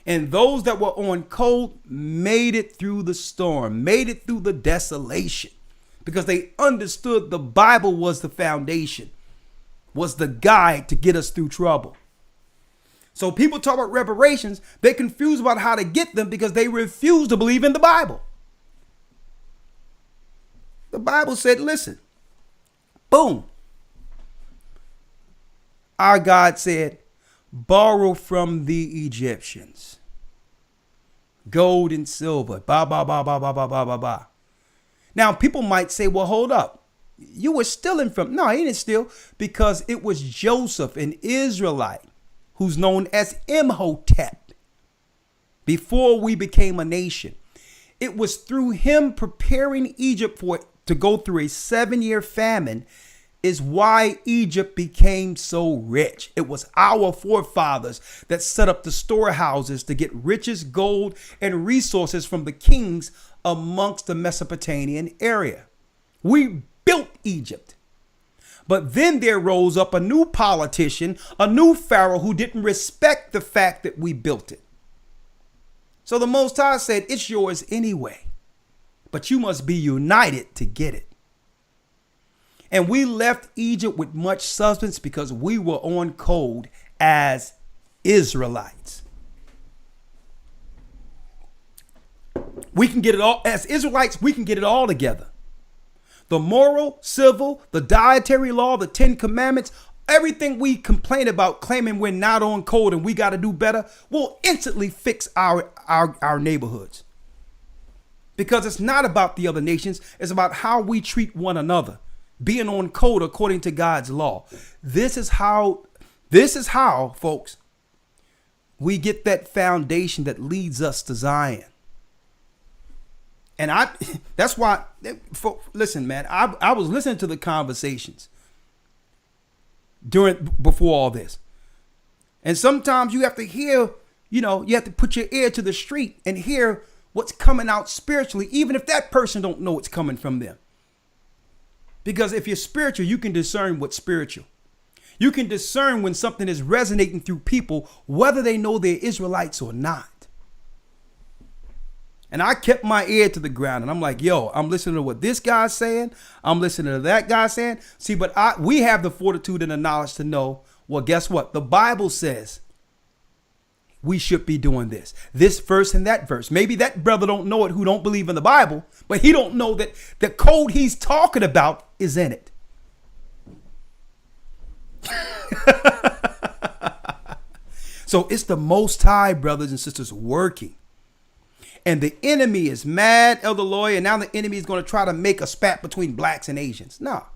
S1: And those that were on code made it through the storm, made it through the desolation, because they understood the Bible was the foundation, was the guide to get us through trouble. So people talk about reparations, they're confused about how to get them because they refuse to believe in the Bible. The Bible said, listen, boom. Our God said, borrow from the Egyptians. Gold and silver. Ba, ba, ba, ba, ba, ba, ba, ba, ba. Now, people might say, well, hold up. You were stealing from. No, he didn't steal, because it was Joseph, an Israelite, who's known as Imhotep, before we became a nation. It was through him preparing Egypt to go through a 7-year famine is why Egypt became so rich. It was our forefathers that set up the storehouses to get riches, gold, and resources from the kings amongst the Mesopotamian area. We built Egypt. But then there rose up a new politician, a new Pharaoh who didn't respect the fact that we built it. So the Most High said, it's yours anyway, but you must be united to get it. And we left Egypt with much substance because we were on code as Israelites. We can get it all as Israelites. We can get it all together. The moral, civil, the dietary law, the 10 commandments, everything we complain about, claiming we're not on code and we got to do better, will instantly fix our neighborhoods. Because it's not about the other nations. It's about how we treat one another, being on code according to God's law. This is how, folks, we get that foundation that leads us to Zion. And that's why, listen, man, I was listening to the conversations before all this. And sometimes you have to hear, you have to put your ear to the street and hear what's coming out spiritually, even if that person don't know it's coming from them. Because if you're spiritual, you can discern what's spiritual. You can discern when something is resonating through people, whether they know they're Israelites or not. And I kept my ear to the ground and I'm like, yo, I'm listening to what this guy's saying. I'm listening to that guy saying. See, but we have the fortitude and the knowledge to know, well, guess what? The Bible says we should be doing this verse and that verse. Maybe that brother don't know it who don't believe in the Bible, but he don't know that the code he's talking about is in it. So it's the Most High, brothers and sisters, working. And the enemy is mad, Elder Lawyer, and now the enemy is going to try to make a spat between blacks and Asians. No.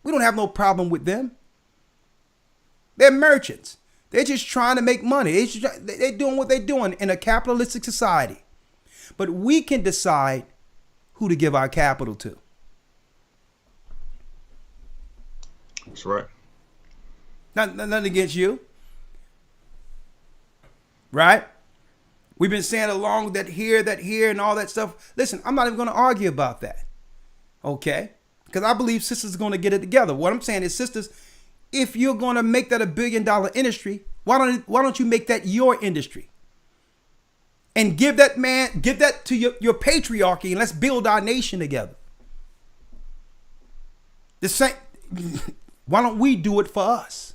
S1: We don't have no problem with them. They're merchants. They're just trying to make money. They're doing what they're doing in a capitalistic society. But we can decide who to give our capital to.
S3: That's right.
S1: Nothing against you. Right? We've been saying along that here, and all that stuff. Listen, I'm not even going to argue about that. Okay? Because I believe sisters are going to get it together. What I'm saying is, sisters, if you're going to make that $1 billion industry, why don't you make that your industry? And give that to your patriarchy, and let's build our nation together. Why don't we do it for us?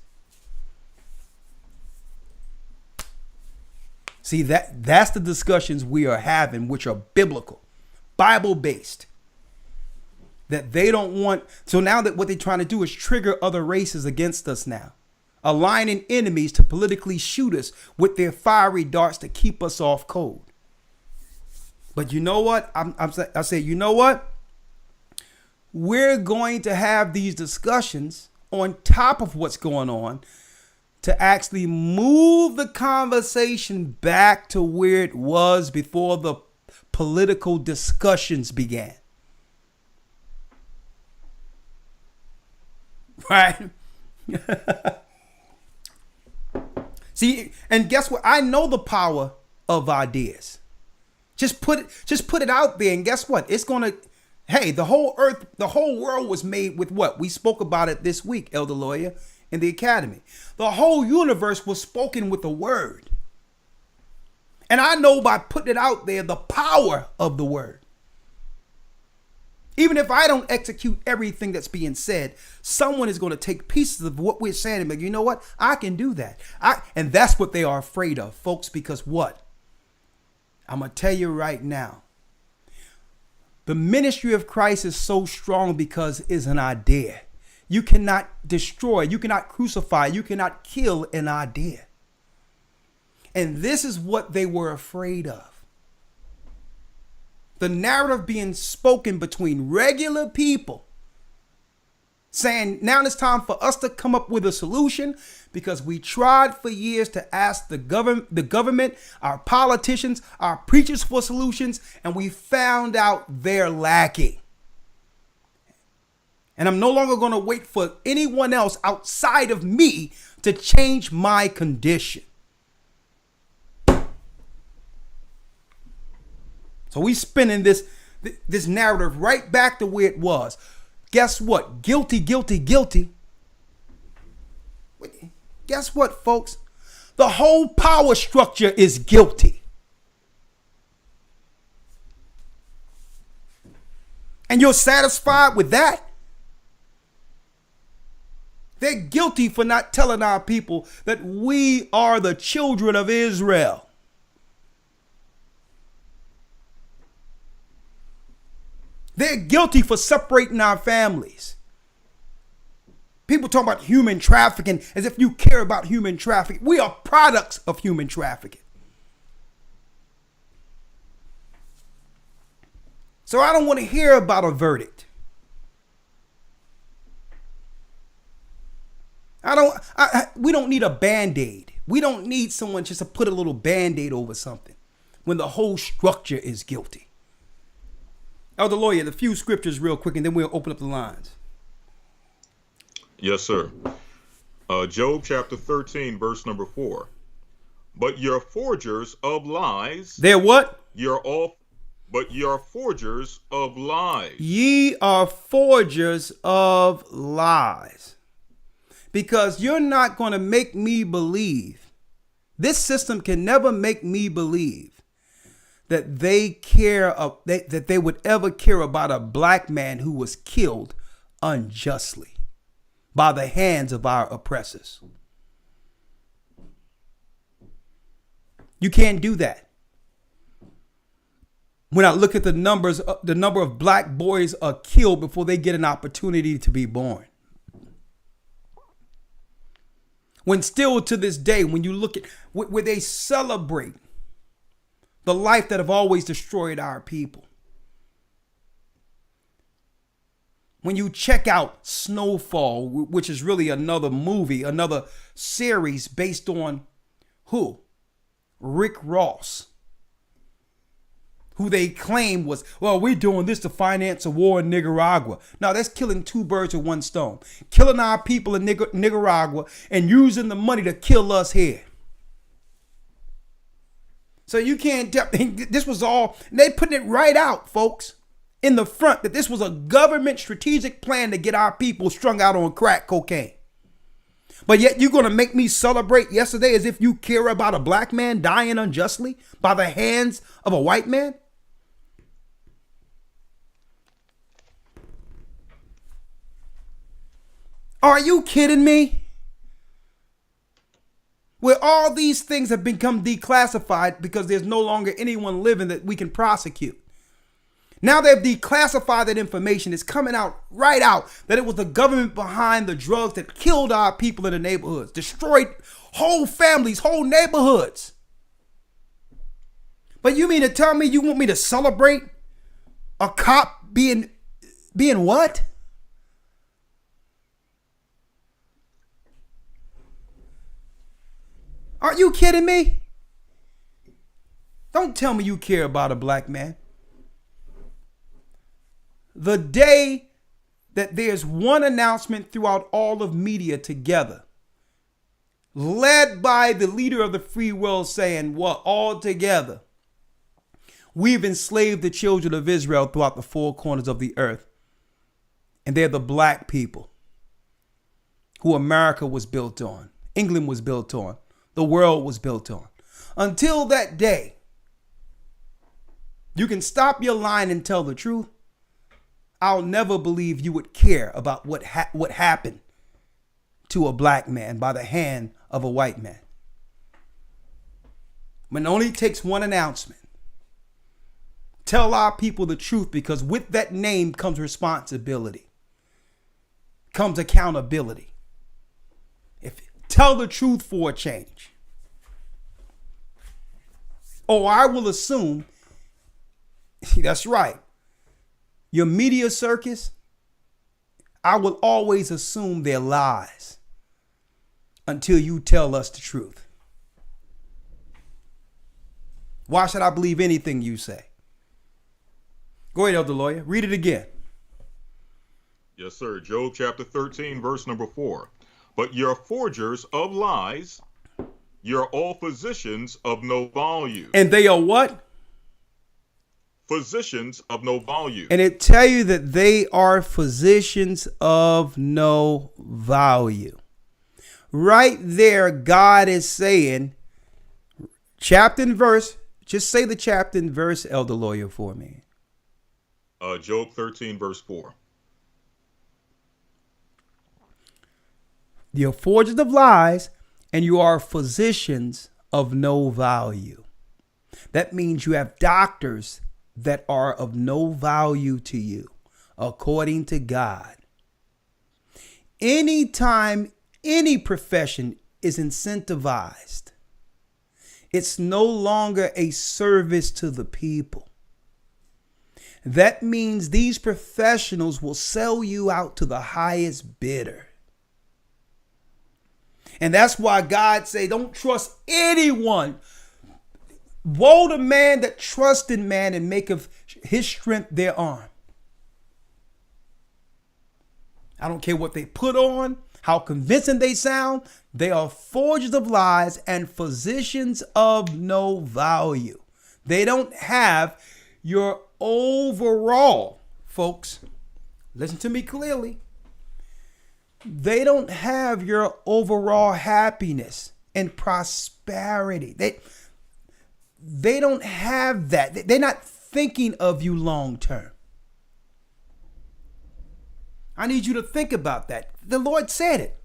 S1: See, that's the discussions we are having, which are biblical, Bible-based. That they don't want. So now that what they're trying to do is trigger other races against us now, aligning enemies to politically shoot us with their fiery darts to keep us off code. But you know what? I say, you know what? We're going to have these discussions on top of what's going on to actually move the conversation back to where it was before the political discussions began. Right? See, and guess what? I know the power of ideas. Just put it out there, and guess what? It's gonna. Hey, the whole earth, the whole world was made with what? We spoke about it this week, Elder Lawyer, in the academy. The whole universe was spoken with a word. And I know by putting it out there, the power of the word. Even if I don't execute everything that's being said, someone is going to take pieces of what we're saying and be like, you know what? I can do that. And that's what they are afraid of, folks, because what? I'm going to tell you right now. The ministry of Christ is so strong because it's an idea. You cannot destroy, you cannot crucify, you cannot kill an idea. And this is what they were afraid of. The narrative being spoken between regular people saying now it's time for us to come up with a solution because we tried for years to ask the government, our politicians, our preachers for solutions, and we found out they're lacking. And I'm no longer going to wait for anyone else outside of me to change my condition. So we spinning this narrative right back to where it was. guess what? Guilty, guilty, guilty. Guess what, folks? The whole power structure is guilty. And you're satisfied with that? They're guilty for not telling our people that we are the children of Israel. They're guilty for separating our families. People talk about human trafficking as if you care about human trafficking. We are products of human trafficking. So I don't want to hear about a verdict. We don't need a Band-Aid. We don't need someone just to put a little Band-Aid over something when the whole structure is guilty. Elder Lawyer, the few scriptures real quick, and then we'll open up the lines.
S3: Yes, sir. Job chapter 13, verse number 4. But you're forgers of lies.
S1: They're what?
S3: But you're forgers of lies.
S1: Ye are forgers of lies. Because you're not going to make me believe. This system can never make me believe that they would ever care about a black man who was killed unjustly by the hands of our oppressors. You can't do that. When I look at the numbers, the number of black boys are killed before they get an opportunity to be born. When still to this day, when you look at where they celebrate the life that have always destroyed our people. When you check out Snowfall, which is really another movie, another series based on who? Rick Ross. Who they claim was, well, we're doing this to finance a war in Nicaragua. Now that's killing two birds with one stone. Killing our people in Nicaragua and using the money to kill us here. So you can't tell, this was all, they putting it right out, folks, in the front, that this was a government strategic plan to get our people strung out on crack cocaine. But yet you're going to make me celebrate yesterday as if you care about a black man dying unjustly by the hands of a white man? Are you kidding me? Where all these things have become declassified because there's no longer anyone living that we can prosecute. Now they've declassified that information. It's coming out right out that it was the government behind the drugs that killed our people in the neighborhoods, destroyed whole families, whole neighborhoods. But you mean to tell me you want me to celebrate a cop being what? Are you kidding me? Don't tell me you care about a black man. The day that there's one announcement throughout all of media together, led by the leader of the free world saying, what, all together, we've enslaved the children of Israel throughout the four corners of the earth. And they're the black people who America was built on, England was built on, the world was built on. Until that day, you can stop your lying and tell the truth. I'll never believe you would care about what happened to a black man by the hand of a white man. When it only takes one announcement. Tell our people the truth, because with that name comes responsibility, comes accountability. Tell the truth for a change. Or I will assume, that's right, your media circus, I will always assume they're lies until you tell us the truth. Why should I believe anything you say? Go ahead, Elder Lawyer. Read it again.
S3: Yes, sir. Job chapter 13, verse number 4. But you're forgers of lies. You're all physicians of no value.
S1: And they are what?
S3: physicians of no value.
S1: And it tell you that they are physicians of no value. Right there, God is saying, chapter and verse, just say the chapter and verse, Elder Lawyer, for me.
S3: Job 13, verse 4.
S1: You're forgers of lies, and you are physicians of no value. That means you have doctors that are of no value to you, according to God. Anytime any profession is incentivized, it's no longer a service to the people. That means these professionals will sell you out to the highest bidder. And that's why God say, don't trust anyone. Woe to man that trust in man and make of his strength their arm. I don't care what they put on, how convincing they sound. They are forgers of lies and physicians of no value. They don't have your overall, folks, listen to me clearly. They don't have your overall happiness and prosperity. They don't have that. They're not thinking of you long term. I need you to think about that. The Lord said it.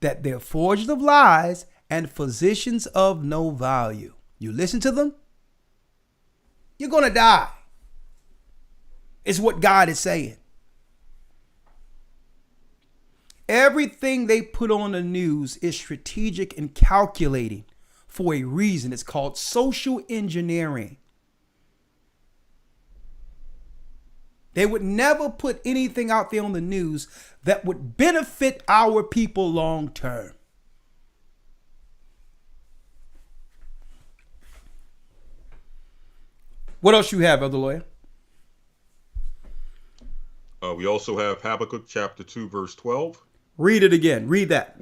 S1: That they're forgers of lies and physicians of no value. You listen to them, you're going to die. It's what God is saying. Everything they put on the news is strategic and calculating for a reason. It's called social engineering. They would never put anything out there on the news that would benefit our people long term. What else you have, Elder Lawyer?
S3: We also have Habakkuk chapter 2, verse 12.
S1: Read it again. Read that.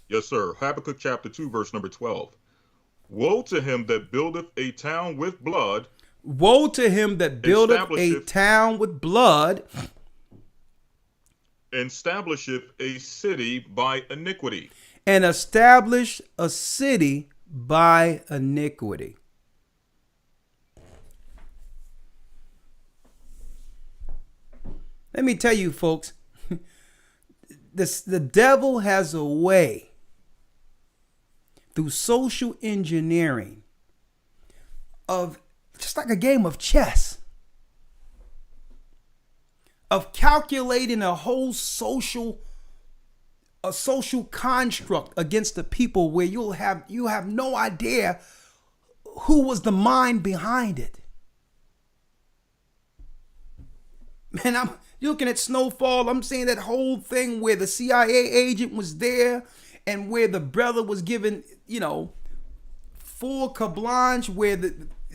S3: Yes, sir. Habakkuk chapter 2, verse number 12. Woe to him that buildeth a town with blood.
S1: Woe to him that buildeth a town with blood.
S3: Establisheth a city by iniquity.
S1: And establish a city by iniquity. Let me tell you, folks, the devil has a way through social engineering of just like a game of chess, of calculating a whole social construct against the people where you have no idea who was the mind behind it. Man, you're looking at Snowfall. I'm saying that whole thing where the CIA agent was there and where the brother was given, full carte blanche, where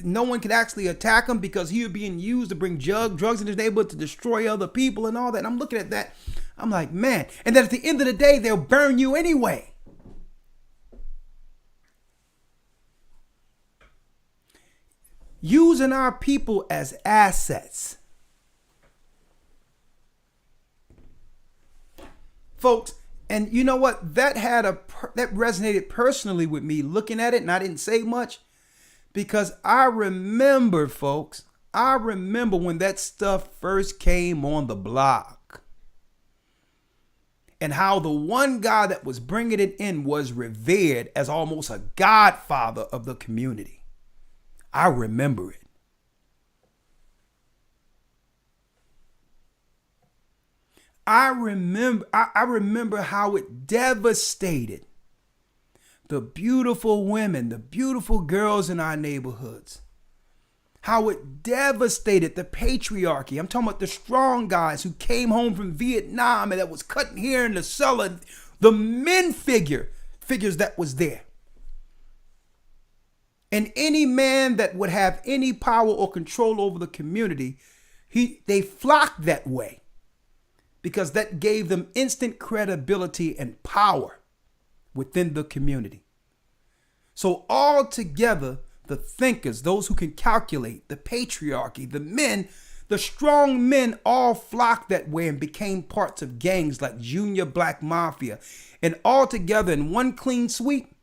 S1: no one could actually attack him because he was being used to bring drugs in his neighborhood to destroy other people and all that. And I'm looking at that. I'm like, man. And then at the end of the day, they'll burn you anyway. Using our people as assets. Folks, and you know what? That resonated personally with me looking at it, and I didn't say much because I remember, folks, when that stuff first came on the block and how the one guy that was bringing it in was revered as almost a godfather of the community. I remember it. I remember how it devastated the beautiful women, the beautiful girls in our neighborhoods. How it devastated the patriarchy. I'm talking about the strong guys who came home from Vietnam and that was cutting hair in the cellar. The men figures that was there. And any man that would have any power or control over the community, they flocked that way. Because that gave them instant credibility and power within the community. So altogether, the thinkers, those who can calculate, the patriarchy, the men, the strong men all flocked that way and became parts of gangs like Junior Black Mafia. And all together in one clean sweep,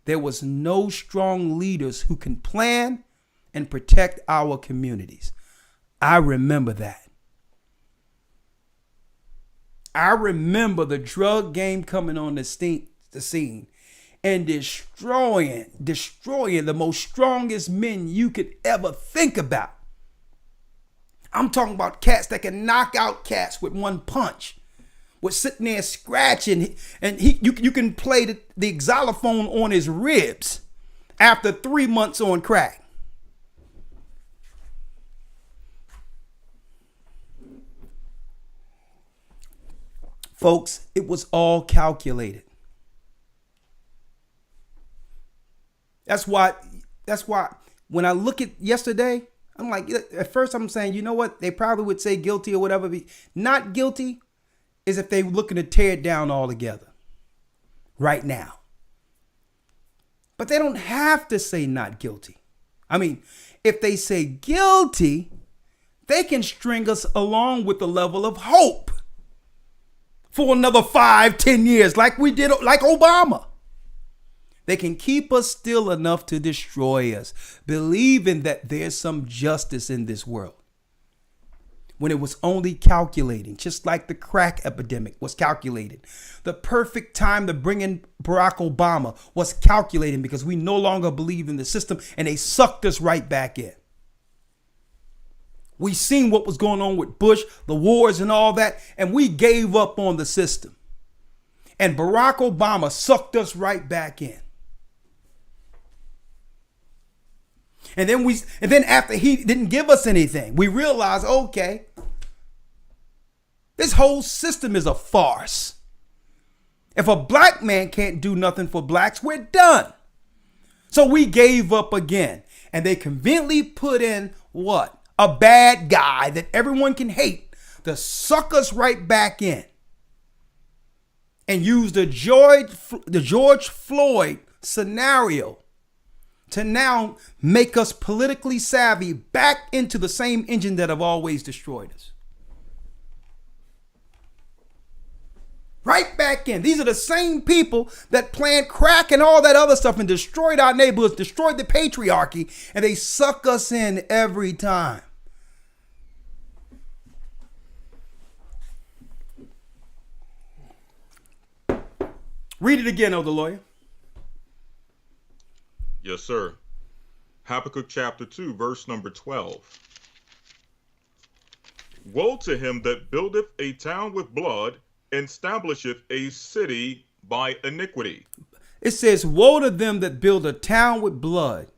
S1: there was no strong leaders who can plan and protect our communities. I remember that. I remember the drug game coming on the scene and destroying the most strongest men you could ever think about. I'm talking about cats that can knock out cats with one punch. Was sitting there scratching, and you can play the xylophone on his ribs after 3 months on crack. Folks, it was all calculated. That's why when I look at yesterday, I'm like, at first I'm saying, you know what? They probably would say guilty or whatever. Not guilty is if they were looking to tear it down altogether right now. But they don't have to say not guilty. I mean, if they say guilty, they can string us along with the level of hope for another 5-10 years like we did, like Obama. They can keep us still enough to destroy us, believing that there's some justice in this world. When it was only calculating, just like the crack epidemic was calculated. The perfect time to bring in Barack Obama was calculating because we no longer believe in the system and they sucked us right back in. We seen what was going on with Bush, the wars and all that, and we gave up on the system. And Barack Obama sucked us right back in. And then after he didn't give us anything, we realized, okay, this whole system is a farce. If a black man can't do nothing for blacks, we're done. So we gave up again. And they conveniently put in what? A bad guy that everyone can hate to suck us right back in. And use the George Floyd scenario to now make us politically savvy back into the same engine that have always destroyed us. Right back in. These are the same people that planned crack and all that other stuff and destroyed our neighborhoods, destroyed the patriarchy, and they suck us in every time. Read it again, Elder Lawyer.
S3: Yes, sir. Habakkuk chapter 2, verse number 12. Woe to him that buildeth a town with blood, and establisheth a city by iniquity.
S1: It says, woe to them that build a town with blood,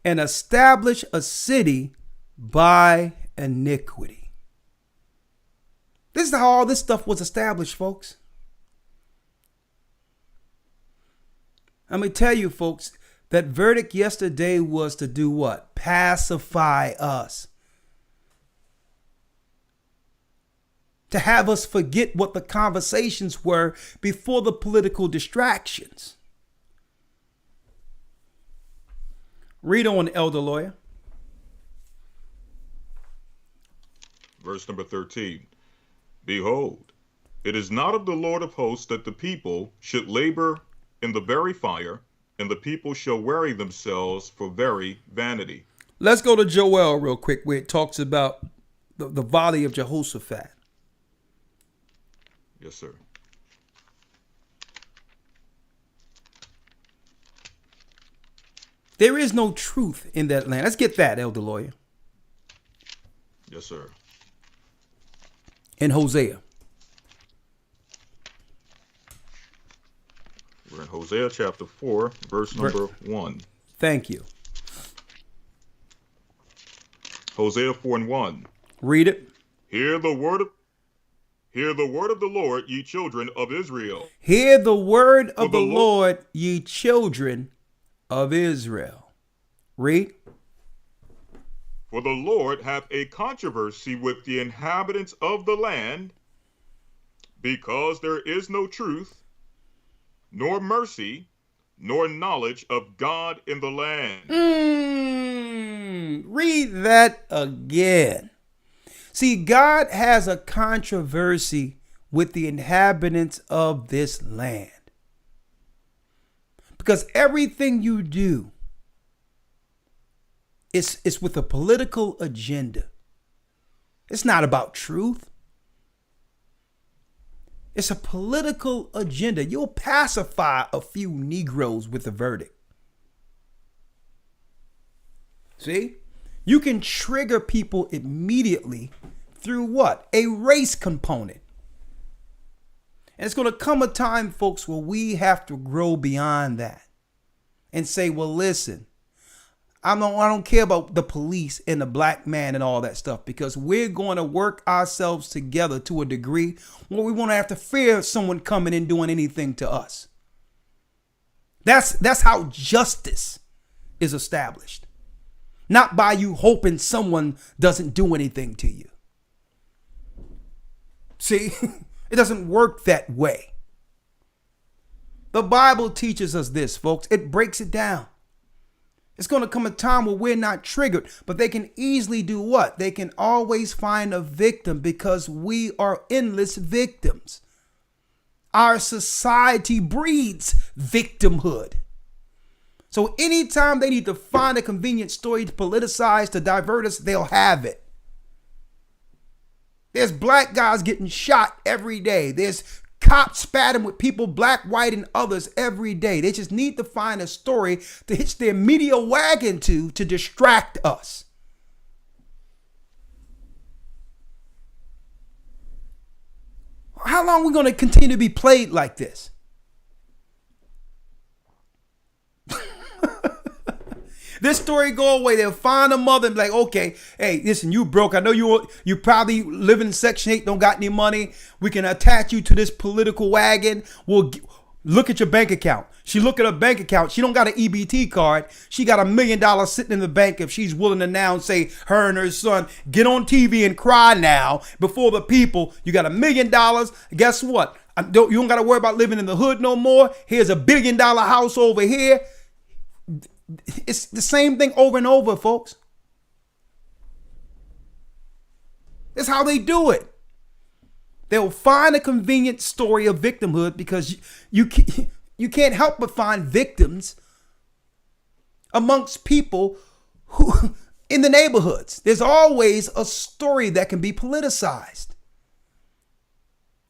S1: and establish a city by iniquity. This is how all this stuff was established, folks. Let me tell you, folks, that verdict yesterday was to do what? Pacify us. To have us forget what the conversations were before the political distractions. Read on, Elder Lawyer.
S3: Verse number 13. Behold, it is not of the Lord of hosts that the people should labor in the very fire, and the people shall weary themselves for very vanity.
S1: Let's go to Joel real quick, where it talks about the volley of Jehoshaphat.
S3: Yes, sir.
S1: There is no truth in that land. Let's get that, Elder Lawyer.
S3: Yes, sir.
S1: In Hosea.
S3: We're in Hosea chapter 4, verse number 1.
S1: Thank you.
S3: Hosea 4:1.
S1: Read it.
S3: Hear the word of the Lord, ye children of Israel.
S1: Hear the word of the Lord, ye children of Israel. Read.
S3: For the Lord hath a controversy with the inhabitants of the land, because there is no truth, nor mercy, nor knowledge of God in the land.
S1: Read that again. See, God has a controversy with the inhabitants of this land. Because everything you do is with a political agenda. It's not about truth. It's a political agenda. You'll pacify a few Negroes with a verdict. See? You can trigger people immediately through what? A race component. And it's going to come a time, folks, where we have to grow beyond that and say, well, listen, I don't care about the police and the black man and all that stuff, because we're going to work ourselves together to a degree where we won't have to fear someone coming and doing anything to us. That's how justice is established. Not by you hoping someone doesn't do anything to you. See, it doesn't work that way. The Bible teaches us this, folks. It breaks it down. It's going to come a time where we're not triggered, but they can easily do what? They can always find a victim, because we are endless victims. Our society breeds victimhood. So anytime they need to find a convenient story to politicize, to divert us, they'll have it. There's black guys getting shot every day. There's cops spatting with people, black, white, and others every day. They just need to find a story to hitch their media wagon to distract us. How long are we going to continue to be played like this? This story go away. They'll find a mother and be like, okay, hey, listen, you broke. I know you probably live in Section 8, don't got any money. We can attach you to this political wagon. We'll look at your bank account. She look at her bank account. She don't got an EBT card. She got $1 million sitting in the bank. If she's willing to now say her and her son get on TV and cry now before the people, you got $1 million. Guess what? You don't got to worry about living in the hood no more. Here's $1 billion house over here. It's the same thing over and over, folks. That's how they do it. They'll find a convenient story of victimhood, because you can't help but find victims amongst people who in the neighborhoods. There's always a story that can be politicized.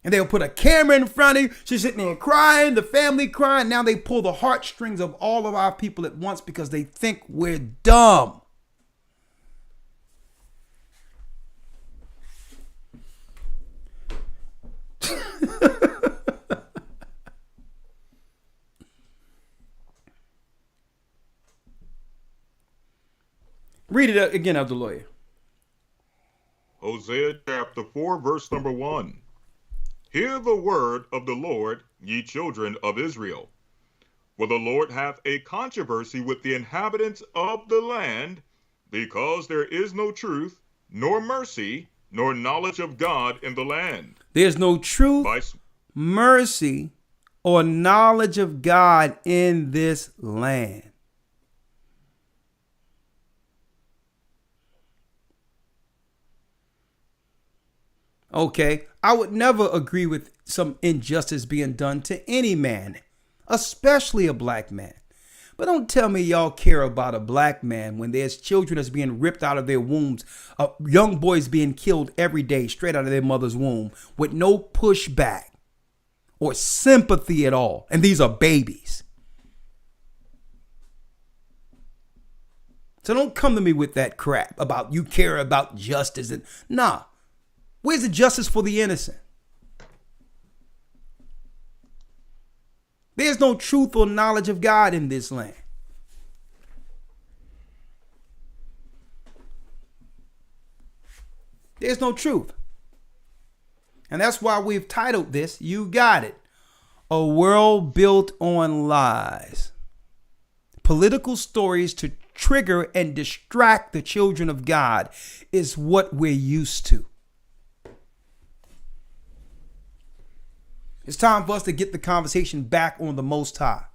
S1: And they'll put a camera in front of you. She's sitting there crying, the family crying. Now they pull the heartstrings of all of our people at once because they think we're dumb. Read it again, Elder Lawyer.
S3: Hosea chapter 4, verse number 1. Hear the word of the Lord, ye children of Israel. For the Lord hath a controversy with the inhabitants of the land, because there is no truth, nor mercy, nor knowledge of God in the land.
S1: There's no truth, mercy, or knowledge of God in this land. Okay, I would never agree with some injustice being done to any man, especially a black man. But don't tell me y'all care about a black man when there's children that's being ripped out of their wombs, young boys being killed every day straight out of their mother's womb with no pushback or sympathy at all. And these are babies. So don't come to me with that crap about you care about justice. And nah. Where's the justice for the innocent? There's no truth or knowledge of God in this land. There's no truth. And that's why we've titled this, you got it, A World Built on Lies. Political stories to trigger and distract the children of God is what we're used to. It's time for us to get the conversation back on the Most High.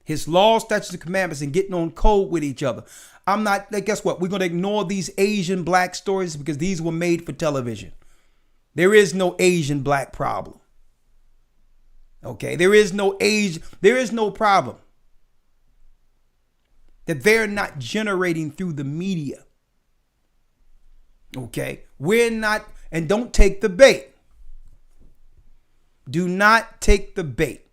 S1: his laws, statutes, and commandments, and getting on code with each other. I'm not, guess what? We're going to ignore these Asian black stories because these were made for television. There is no Asian black problem. Okay, there is no problem that they're not generating through the media. Okay, we're not, and don't take the bait. Do not take the bait.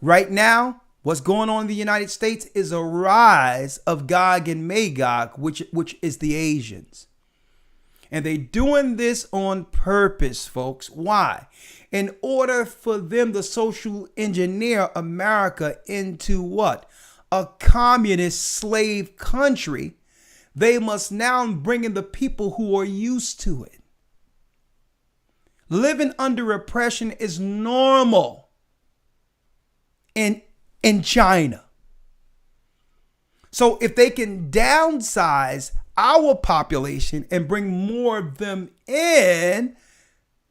S1: Right now, what's going on in the United States is a rise of Gog and Magog, which is the Asians. And they're doing this on purpose, folks. Why? In order for them to social engineer America into what? A communist slave country. They must now bring in the people who are used to it. Living under oppression is normal in China. So if they can downsize our population and bring more of them in,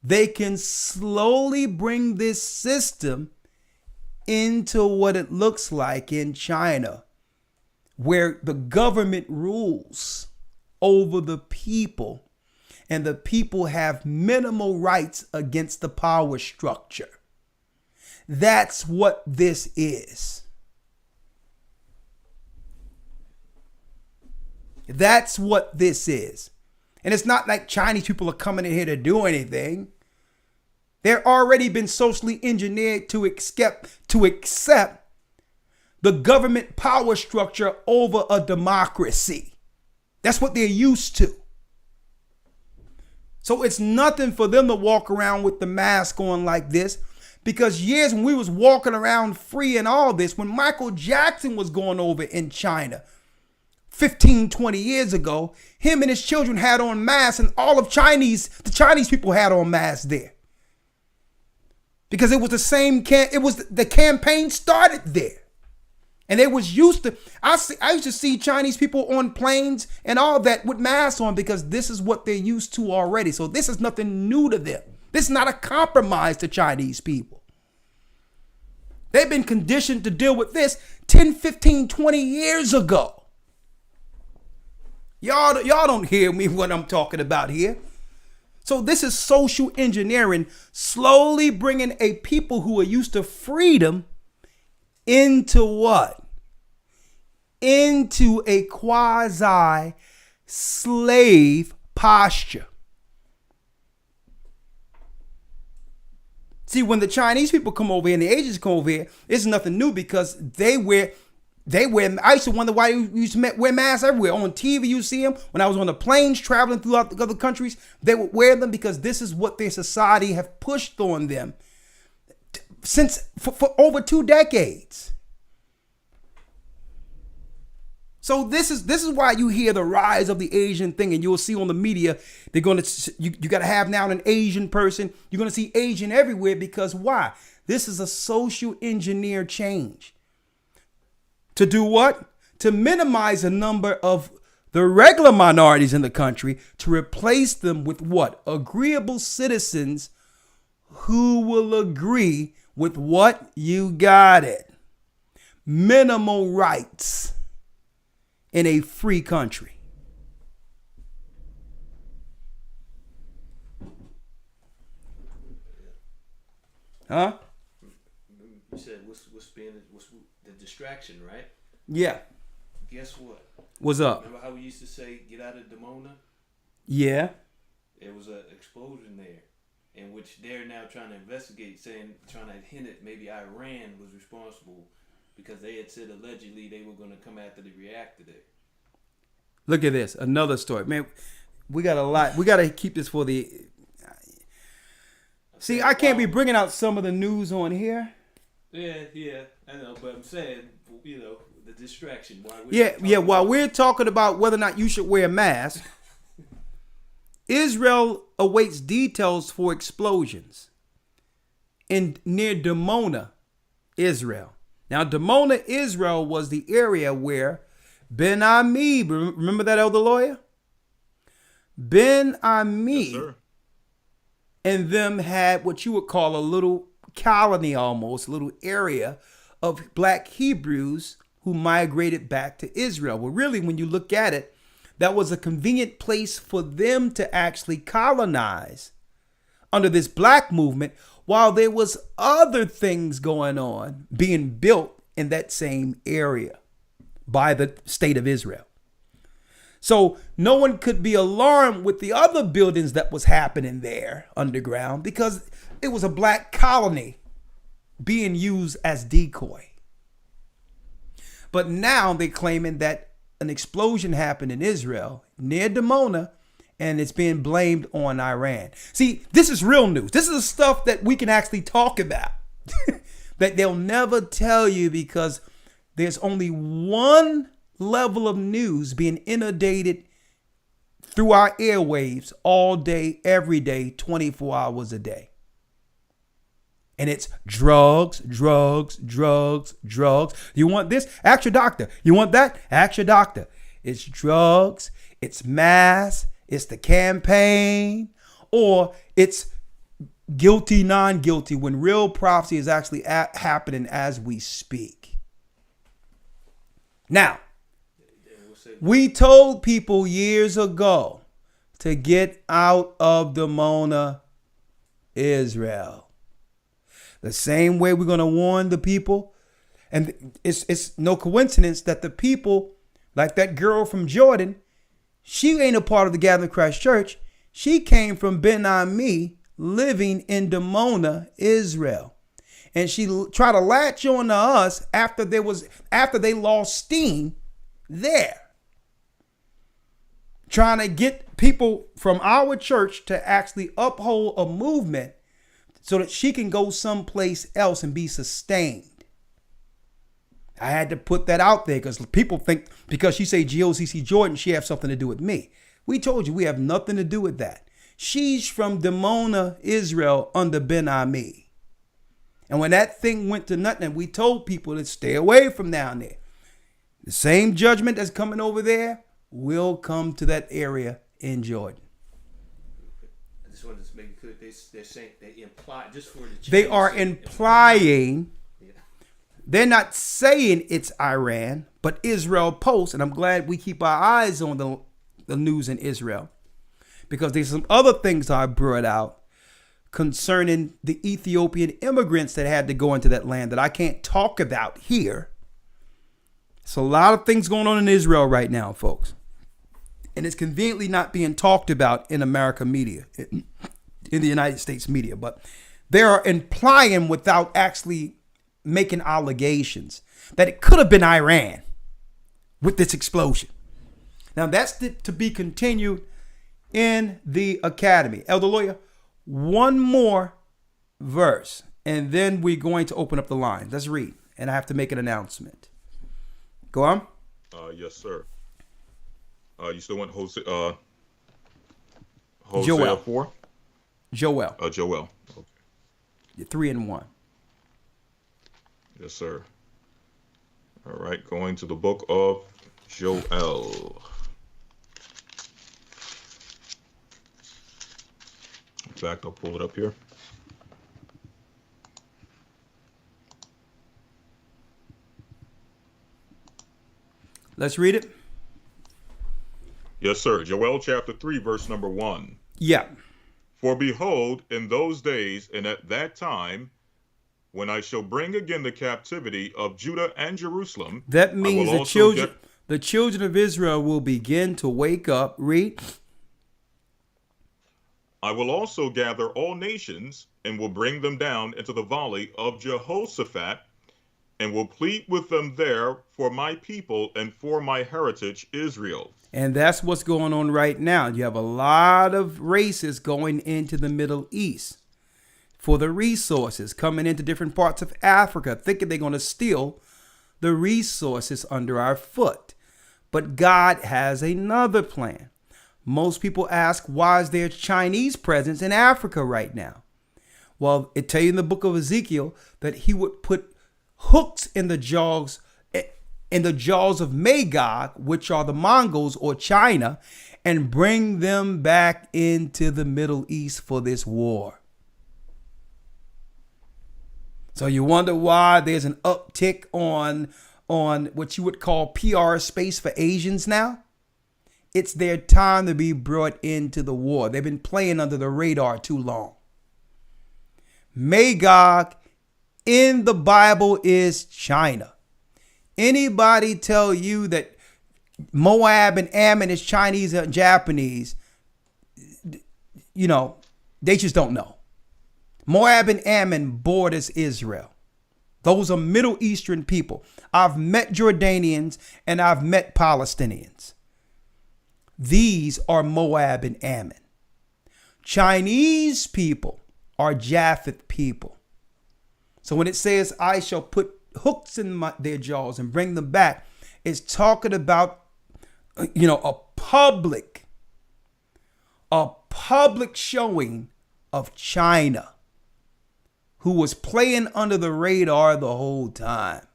S1: they can slowly bring this system into what it looks like in China, where the government rules over the people and the people have minimal rights against the power structure. That's what this is. That's what this is. And it's not like Chinese people are coming in here to do anything. They're already been socially engineered to accept the government power structure over a democracy. That's what they're used to. So it's nothing for them to walk around with the mask on like this, because years when we was walking around free and all this, when Michael Jackson was going over in China 15, 20 years ago, him and his children had on masks, and all of the Chinese people had on masks there. Because it was the campaign started there. And they was used to, I used to see Chinese people on planes and all that with masks on, because this is what they're used to already. So this is nothing new to them. This is not a compromise to Chinese people. They've been conditioned to deal with this 10, 15, 20 years ago. Y'all don't hear me what I'm talking about here. So this is social engineering, slowly bringing a people who are used to freedom into what? Into a quasi-slave posture. See, when the Chinese people come over here and the Asians come over here, it's nothing new, because they wear, I used to wonder why you used to wear masks everywhere. On TV, you see them. When I was on the planes traveling throughout the other countries, they would wear them because this is what their society have pushed on them for over 2 decades. So this is why you hear the rise of the Asian thing, and you'll see on the media, they're going to, you got to have now an Asian person. You're going to see Asian everywhere, because why? This is a social engineer change. To do what? To minimize the number of the regular minorities in the country, to replace them with what? Agreeable citizens who will agree with what? You got it. Minimal rights in a free country. Huh?
S5: You said what's the distraction, right?
S1: Yeah.
S5: Guess what?
S1: What's up?
S5: Remember how we used to say, get out of Dimona?
S1: Yeah.
S5: There was an explosion there, in which they're now trying to investigate, trying to hint at maybe Iran was responsible, because they had said allegedly they were going to come after the reactor there.
S1: Look at this. Another story. Man, we got a lot. We got to keep this for the... See, I can't be bringing out some of the news on here.
S5: Yeah, I know, but I'm saying, the distraction.
S1: While we're talking about whether or not you should wear a mask, Israel awaits details for explosions near Dimona, Israel. Now, Dimona, Israel was the area where Ben Ami, remember that elder lawyer? Ben Ami, yes, and them had what you would call a little colony, almost a little area of black Hebrews who migrated back to Israel. Well, really, when you look at it, that was a convenient place for them to actually colonize under this black movement, while there was other things going on being built in that same area by the state of Israel. So no one could be alarmed with the other buildings that was happening there underground, because it was a black colony being used as decoy. But now they're claiming that an explosion happened in Israel near Dimona, and it's being blamed on Iran. See, this is real news. This is the stuff that we can actually talk about that they'll never tell you, because there's only one level of news being inundated through our airwaves all day, every day, 24 hours a day. And it's drugs, drugs, drugs, drugs. You want this? Ask your doctor. You want that? Ask your doctor. It's drugs, it's mass, it's the campaign, or it's guilty, non-guilty, when real prophecy is actually happening as we speak. Now, we told people years ago to get out of Dimona, Israel. The same way we're going to warn the people. And it's no coincidence that the people, like that girl from Jordan, she ain't a part of the Gathering Christ Church. She came from Ben Ami, living in Dimona, Israel. And she tried to latch on to us after they lost steam there. Trying to get people from our church to actually uphold a movement so that she can go someplace else and be sustained. I had to put that out there because people think because she say GOCC Jordan, she have something to do with me. We told you we have nothing to do with that. She's from Dimona, Israel, under Ben Ami. And when that thing went to nothing, we told people to stay away from down there. The same judgment that's coming over there will come to that area in Jordan.
S5: I just wanted to make it clear. They're saying they imply just for the.
S1: They are implying. Yeah. They're not saying it's Iran, but Israel Post, and I'm glad we keep our eyes on the news in Israel, because there's some other things I brought out concerning the Ethiopian immigrants that had to go into that land that I can't talk about here. So a lot of things going on in Israel right now, folks. And it's conveniently not being talked about in America media, in the United States media. But they are implying without actually making allegations that it could have been Iran with this explosion. Now that's to be continued in the academy. Elder Lawyer, one more verse, and then we're going to open up the line. Let's read, and I have to make an announcement. Go on.
S3: Yes, sir. You still want Hosea
S1: Joel
S3: 4?
S1: Joel.
S3: Joel. Okay.
S1: You're 3 and 1.
S3: Yes, sir. All right, going to the book of Joel. In fact, I'll pull it up here.
S1: Let's read it.
S3: Yes, sir. Joel chapter 3, verse number 1.
S1: Yeah.
S3: For behold, in those days and at that time, when I shall bring again the captivity of Judah and Jerusalem.
S1: That means the children of Israel will begin to wake up. Read.
S3: I will also gather all nations and will bring them down into the valley of Jehoshaphat, and will plead with them there for my people and for my heritage Israel.
S1: And that's what's going on right now. You have a lot of races going into the Middle East for the resources, coming into different parts of Africa, thinking they're going to steal the resources under our foot. But God has another plan. Most people ask, why is there a Chinese presence in Africa right now? Well, it tells you in the book of Ezekiel that he would put hooks in the jaws of Magog, which are the Mongols or China, and bring them back into the Middle East for this war. So you wonder why there's an uptick on what you would call PR space for Asians now? It's their time to be brought into the war. They've been playing under the radar too long. Magog in the Bible is China. Anybody tell you that Moab and Ammon is Chinese and Japanese, they just don't know. Moab and Ammon borders Israel. Those are Middle Eastern people. I've met Jordanians and I've met Palestinians. These are Moab and Ammon. Chinese people are Japheth people. So when it says, I shall put hooks in their jaws and bring them back, it's talking about, a public showing of China, who was playing under the radar the whole time.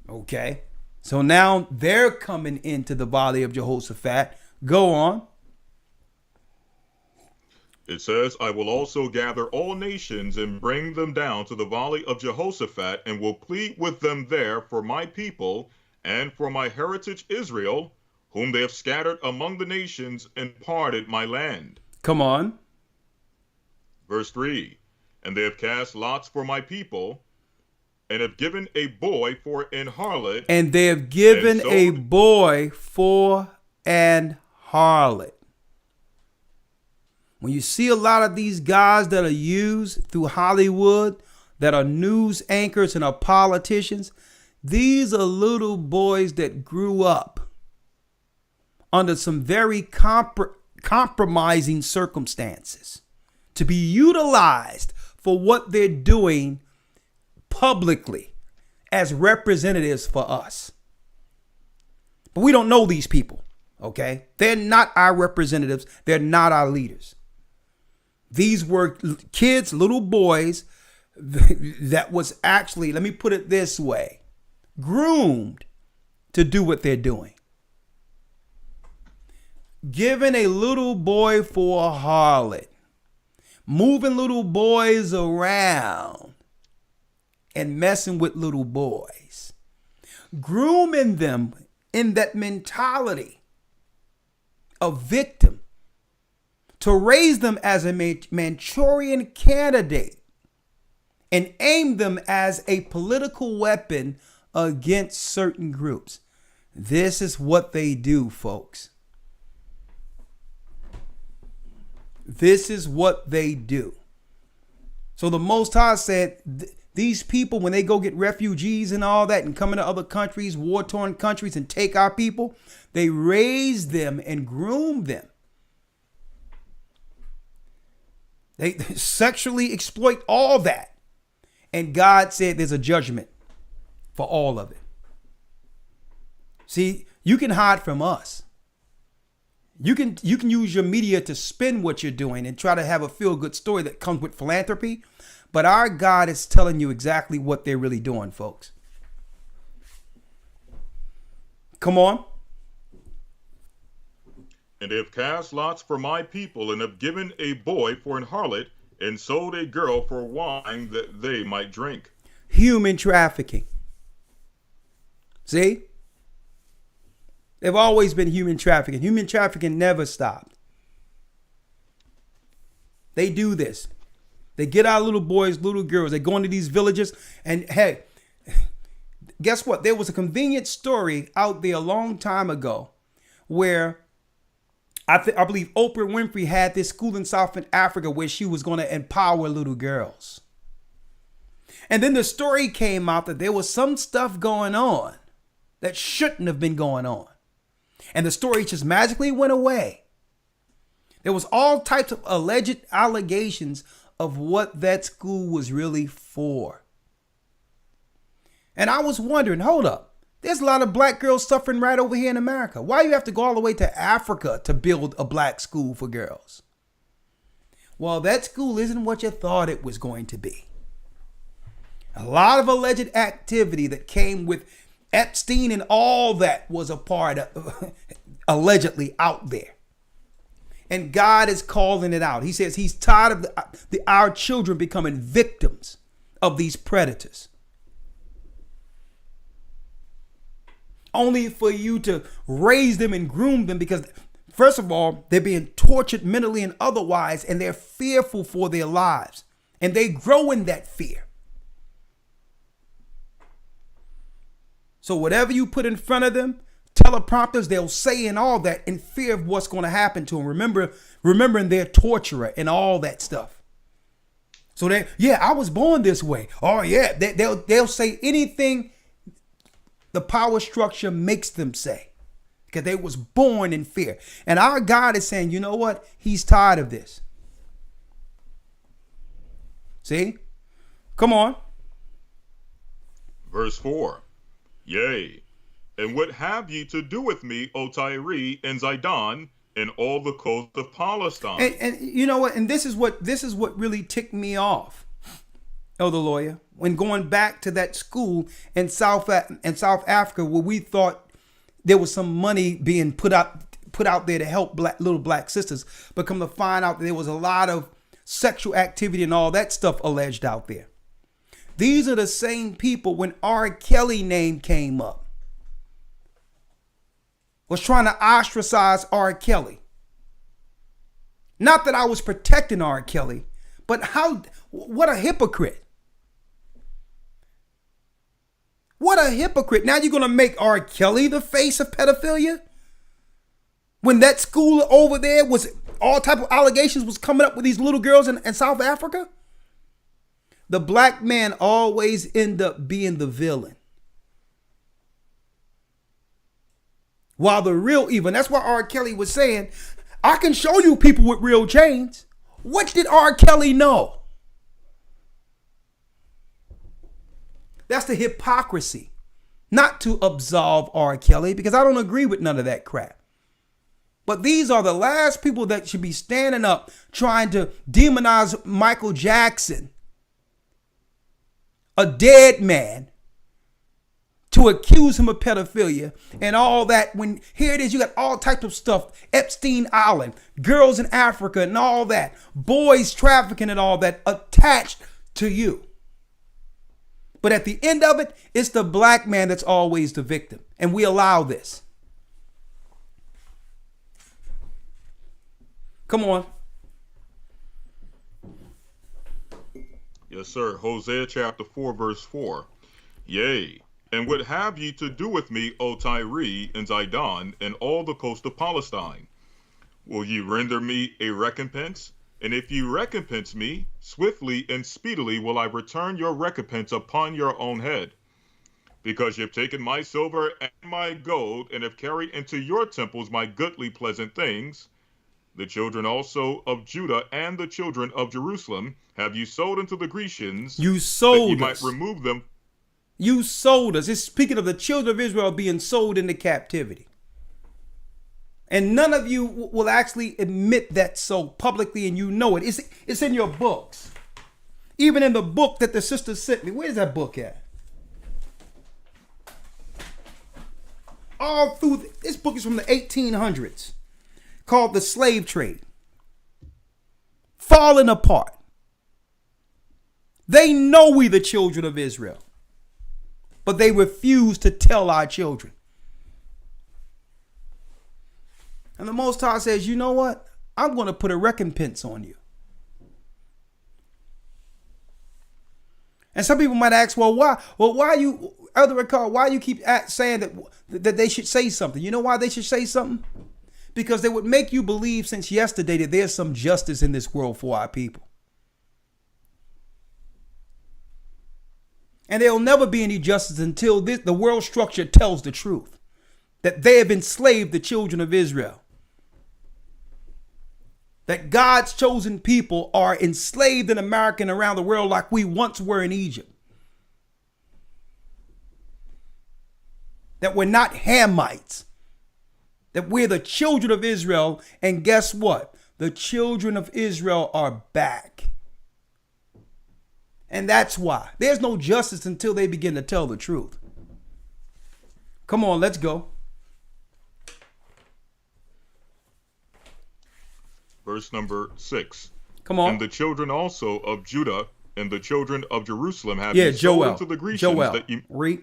S1: Okay. So now they're coming into the Valley of Jehoshaphat. Go on.
S3: It says, I will also gather all nations and bring them down to the Valley of Jehoshaphat and will plead with them there for my people and for my heritage Israel, whom they have scattered among the nations and parted my land.
S1: Come on.
S3: Verse 3, and they have cast lots for my people and have given a boy for an harlot.
S1: And they have given a boy for an harlot. When you see a lot of these guys that are used through Hollywood, that are news anchors and are politicians, these are little boys that grew up under some very compromising circumstances to be utilized for what they're doing publicly as representatives for us. But we don't know these people, okay? They're not our representatives. They're not our leaders. These were kids, little boys that was actually, let me put it this way, groomed to do what they're doing. Giving a little boy for a harlot, moving little boys around and messing with little boys, grooming them in that mentality of victim to raise them as a Manchurian candidate and aim them as a political weapon against certain groups. This is what they do, folks. This is what they do. So the Most High said, these people, when they go get refugees and all that and come into other countries, war-torn countries, and take our people, they raise them and groom them. They sexually exploit all that. And God said there's a judgment for all of it. See, you can hide from us. You can use your media to spin what you're doing and try to have a feel-good story that comes with philanthropy. But our God is telling you exactly what they're really doing, folks. Come on.
S3: And they have cast lots for my people and have given a boy for an harlot and sold a girl for wine that they might drink.
S1: Human trafficking. See? They've always been human trafficking. Human trafficking never stopped. They do this. They get our little boys, little girls. They go into these villages. And hey, guess what? There was a convenient story out there a long time ago where I believe Oprah Winfrey had this school in South Africa where she was going to empower little girls. And then the story came out that there was some stuff going on that shouldn't have been going on. And the story just magically went away. There was all types of alleged allegations of what that school was really for. And I was wondering, hold up. There's a lot of black girls suffering right over here in America. Why do you have to go all the way to Africa to build a black school for girls? Well, that school isn't what you thought it was going to be. A lot of alleged activity that came with Epstein and all that was a part of allegedly out there. And God is calling it out. He says he's tired of our children becoming victims of these predators. Only for you to raise them and groom them, because first of all, they're being tortured mentally and otherwise, and they're fearful for their lives. And they grow in that fear. So whatever you put in front of them, teleprompters, they'll say and all that in fear of what's going to happen to them. Remembering their torturer and all that stuff. So I was born this way. Oh yeah, they'll say anything the power structure makes them say, because they was born in fear. And our God is saying, you know what? He's tired of this. See? Come on.
S3: Verse 4. Yea, and what have ye to do with me, O Tyre and Zidon, and all the coast of Palestine?
S1: And you know what? And this is what really ticked me off, Elder Lawyer, when going back to that school in South Africa, where we thought there was some money being put out there to help little black sisters, but come to find out that there was a lot of sexual activity and all that stuff alleged out there. These are the same people when R. Kelly name came up, was trying to ostracize R. Kelly. Not that I was protecting R. Kelly, but what a hypocrite. What a hypocrite. Now you're going to make R. Kelly the face of pedophilia? When that school over there was all type of allegations was coming up with these little girls in South Africa? The black man always end up being the villain. While the real evil, and that's why R. Kelly was saying, I can show you people with real chains. What did R. Kelly know? That's the hypocrisy. Not to absolve R. Kelly, because I don't agree with none of that crap. But these are the last people that should be standing up trying to demonize Michael Jackson, a dead man, to accuse him of pedophilia and all that. When here it is, you got all types of stuff, Epstein Island, girls in Africa and all that, boys trafficking and all that attached to you. But at the end of it, it's the black man that's always the victim. And we allow this. Come on.
S3: Yes, sir. Hosea chapter 4, verse 4. Yea, and what have ye to do with me, O Tyre and Zidon, and all the coast of Palestine? Will ye render me a recompense? And if ye recompense me, swiftly and speedily will I return your recompense upon your own head. Because ye have taken my silver and my gold, and have carried into your temples my goodly pleasant things. The children also of Judah and the children of Jerusalem have you sold unto the Grecians.
S1: You sold
S3: that ye
S1: us.
S3: might remove them.
S1: You sold us. It's speaking of the children of Israel being sold into captivity. And none of you will actually admit that so publicly, and you know it. It's in your books. Even in the book that the sister sent me. Where's that book at? All through, this book is from the 1800s, called The Slave Trade. Falling apart. They know we the children of Israel, but they refuse to tell our children. And the Most High says, you know what? I'm going to put a recompense on you. And some people might ask, well, why? Well, why you, Elder Ricard, why you keep saying that they should say something? You know why they should say something? Because they would make you believe since yesterday that there's some justice in this world for our people. And there'll never be any justice until the world structure tells the truth. That they have enslaved the children of Israel. That God's chosen people are enslaved in America and around the world like we once were in Egypt. That we're not Hamites. That we're the children of Israel. And guess what? The children of Israel are back. And that's why. There's no justice until they begin to tell the truth. Come on, let's go.
S3: verse number 6.
S1: Come on.
S3: And the children also of Judah and the children of Jerusalem have
S1: Yeah,
S3: ye sold
S1: Joel.
S3: unto the Grecians
S1: Joel.
S3: that ye...
S1: Read.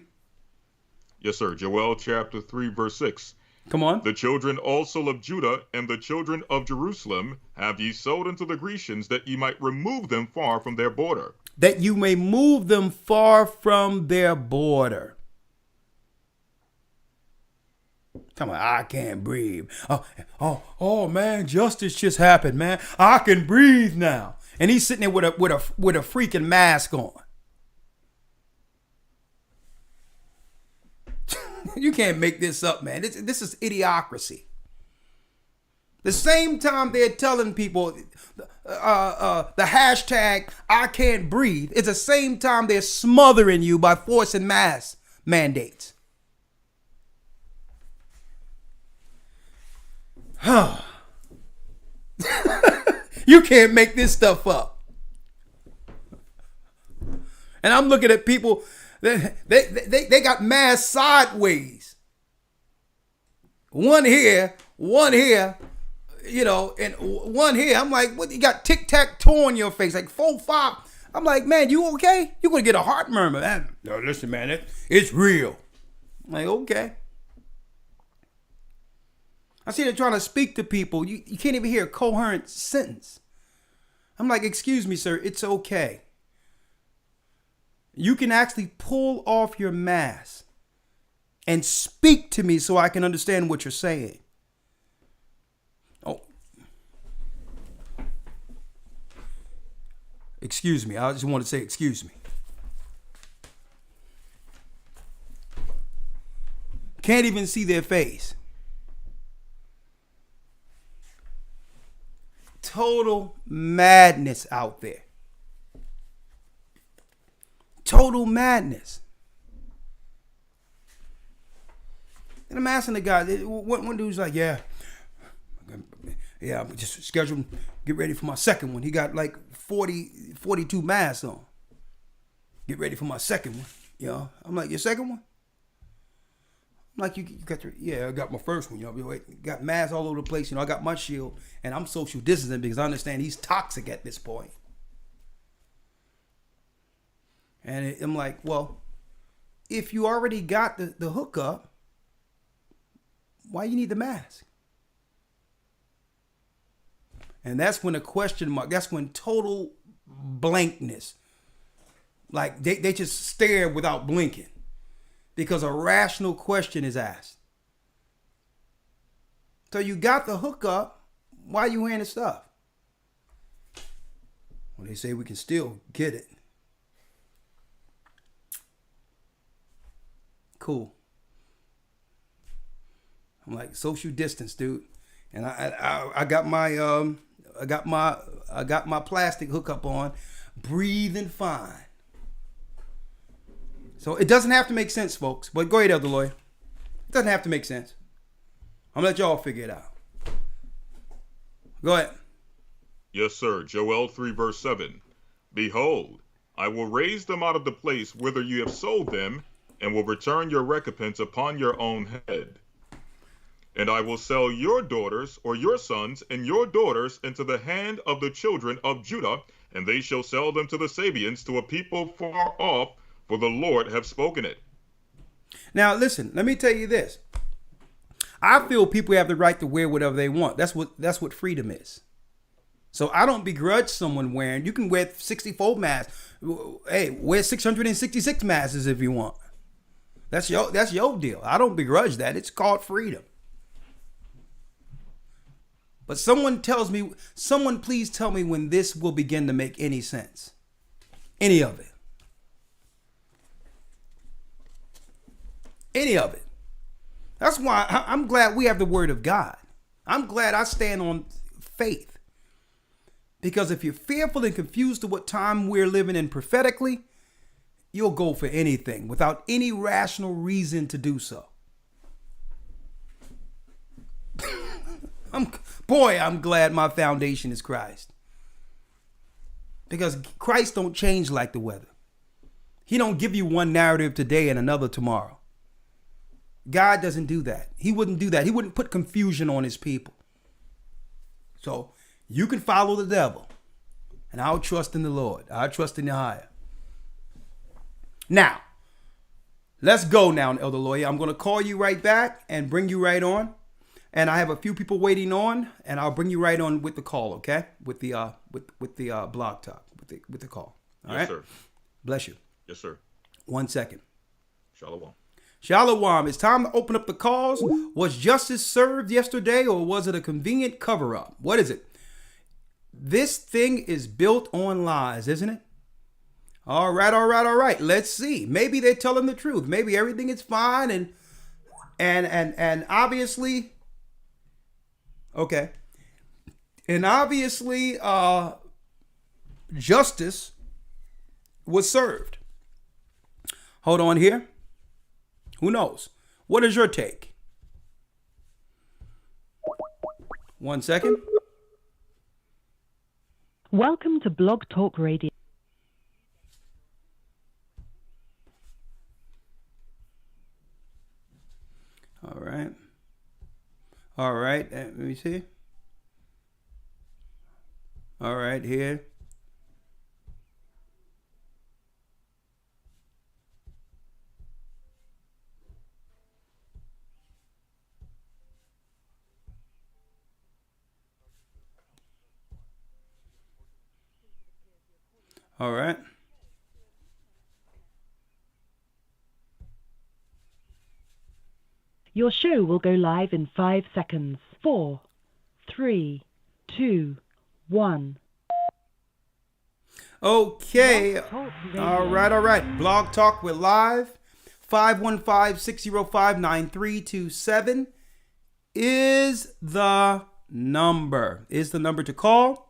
S3: Yes, sir. Joel chapter 3, verse 6.
S1: Come on.
S3: The children also of Judah and the children of Jerusalem have ye sold unto the Grecians that ye might remove them far from their border.
S1: That you may move them far from their border. Come on, I can't breathe. Oh, man, justice just happened, man. I can breathe now. And he's sitting there with a freaking mask on. You can't make this up, man. This is idiocracy. The same time they're telling people the hashtag I can't breathe, it's the same time they're smothering you by forcing mask mandates. You can't make this stuff up. And I'm looking at people, they got masks sideways. One here, you know, and one here. I'm like, what? You got tic-tac-toe on your face, like 4, 5. I'm like, man, you okay? You're going to get a heart murmur. Man, no, listen, man, it's real. I'm like, okay. I see they're trying to speak to people. You can't even hear a coherent sentence. I'm like, excuse me, sir, it's okay. You can actually pull off your mask and speak to me so I can understand what you're saying. Oh. Excuse me. I just want to say excuse me. Can't even see their face. Total madness out there. Total madness. And I'm asking the guy, one dude's like, yeah, I'm just scheduled, get ready for my second one. He got like 42 masks on. Get ready for my second one. You know, I'm like, your second one? I'm like, you got your, yeah, I got my first one. You know, got masks all over the place. You know, I got my shield and I'm social distancing because I understand he's toxic at this point. And I'm like, well, if you already got the hookup, why you need the mask? And that's when a question mark, that's when total blankness, like they just stare without blinking because a rational question is asked. So you got the hookup, why you wearing the stuff? Well, they say we can still get it. Cool. I'm like, social distance, dude. And I got my plastic hookup on, breathing fine. So it doesn't have to make sense, folks. But go ahead, Elder Lawyer. It doesn't have to make sense. I'm gonna let y'all figure it out. Go ahead.
S3: Yes, sir. Joel 3, verse 7. Behold, I will raise them out of the place whither you have sold them, and will return your recompense upon your own head. And I will sell your daughters or your sons and your daughters into the hand of the children of Judah, and they shall sell them to the Sabeans, to a people far off, for the Lord have spoken it.
S1: Now listen, let me tell you this. I feel people have the right to wear whatever they want. That's what freedom is. So I don't begrudge someone wearing. You can wear 64 masks. Hey, wear 666 masks if you want. That's your deal. I don't begrudge that. It's called freedom. But someone please tell me when this will begin to make any sense. Any of it. Any of it. That's why I'm glad we have the word of God. I'm glad I stand on faith. Because if you're fearful and confused to what time we're living in prophetically, you'll go for anything without any rational reason to do so. I'm glad my foundation is Christ. Because Christ don't change like the weather. He don't give you one narrative today and another tomorrow. God doesn't do that. He wouldn't do that. He wouldn't put confusion on his people. So You can follow the devil, and I'll trust in the Lord. I'll trust in the higher. Now, let's go now, Elder Lawyer. I'm going to call you right back and bring you right on. And I have a few people waiting on, and I'll bring you right on with the call, okay? With the blog talk, with the call. All right?
S3: Yes, sir.
S1: Bless you.
S3: Yes, sir.
S1: 1 second.
S3: Shalom.
S1: Shalom. It's time to open up the calls. Was justice served yesterday, or was it a convenient cover-up? What is it? This thing is built on lies, isn't it? All right. Let's see. Maybe they're telling the truth. Maybe everything is fine and obviously, okay. And obviously, justice was served. Hold on here. Who knows? What is your take? 1 second.
S6: Welcome to Blog Talk Radio.
S1: All right. Let me see. All right, here. All right.
S6: Your show will go live in 5 seconds. 4, 3, 2, 1.
S1: Okay. All right. Blog Talk, we're live. 515-605-9327 is the number. To call.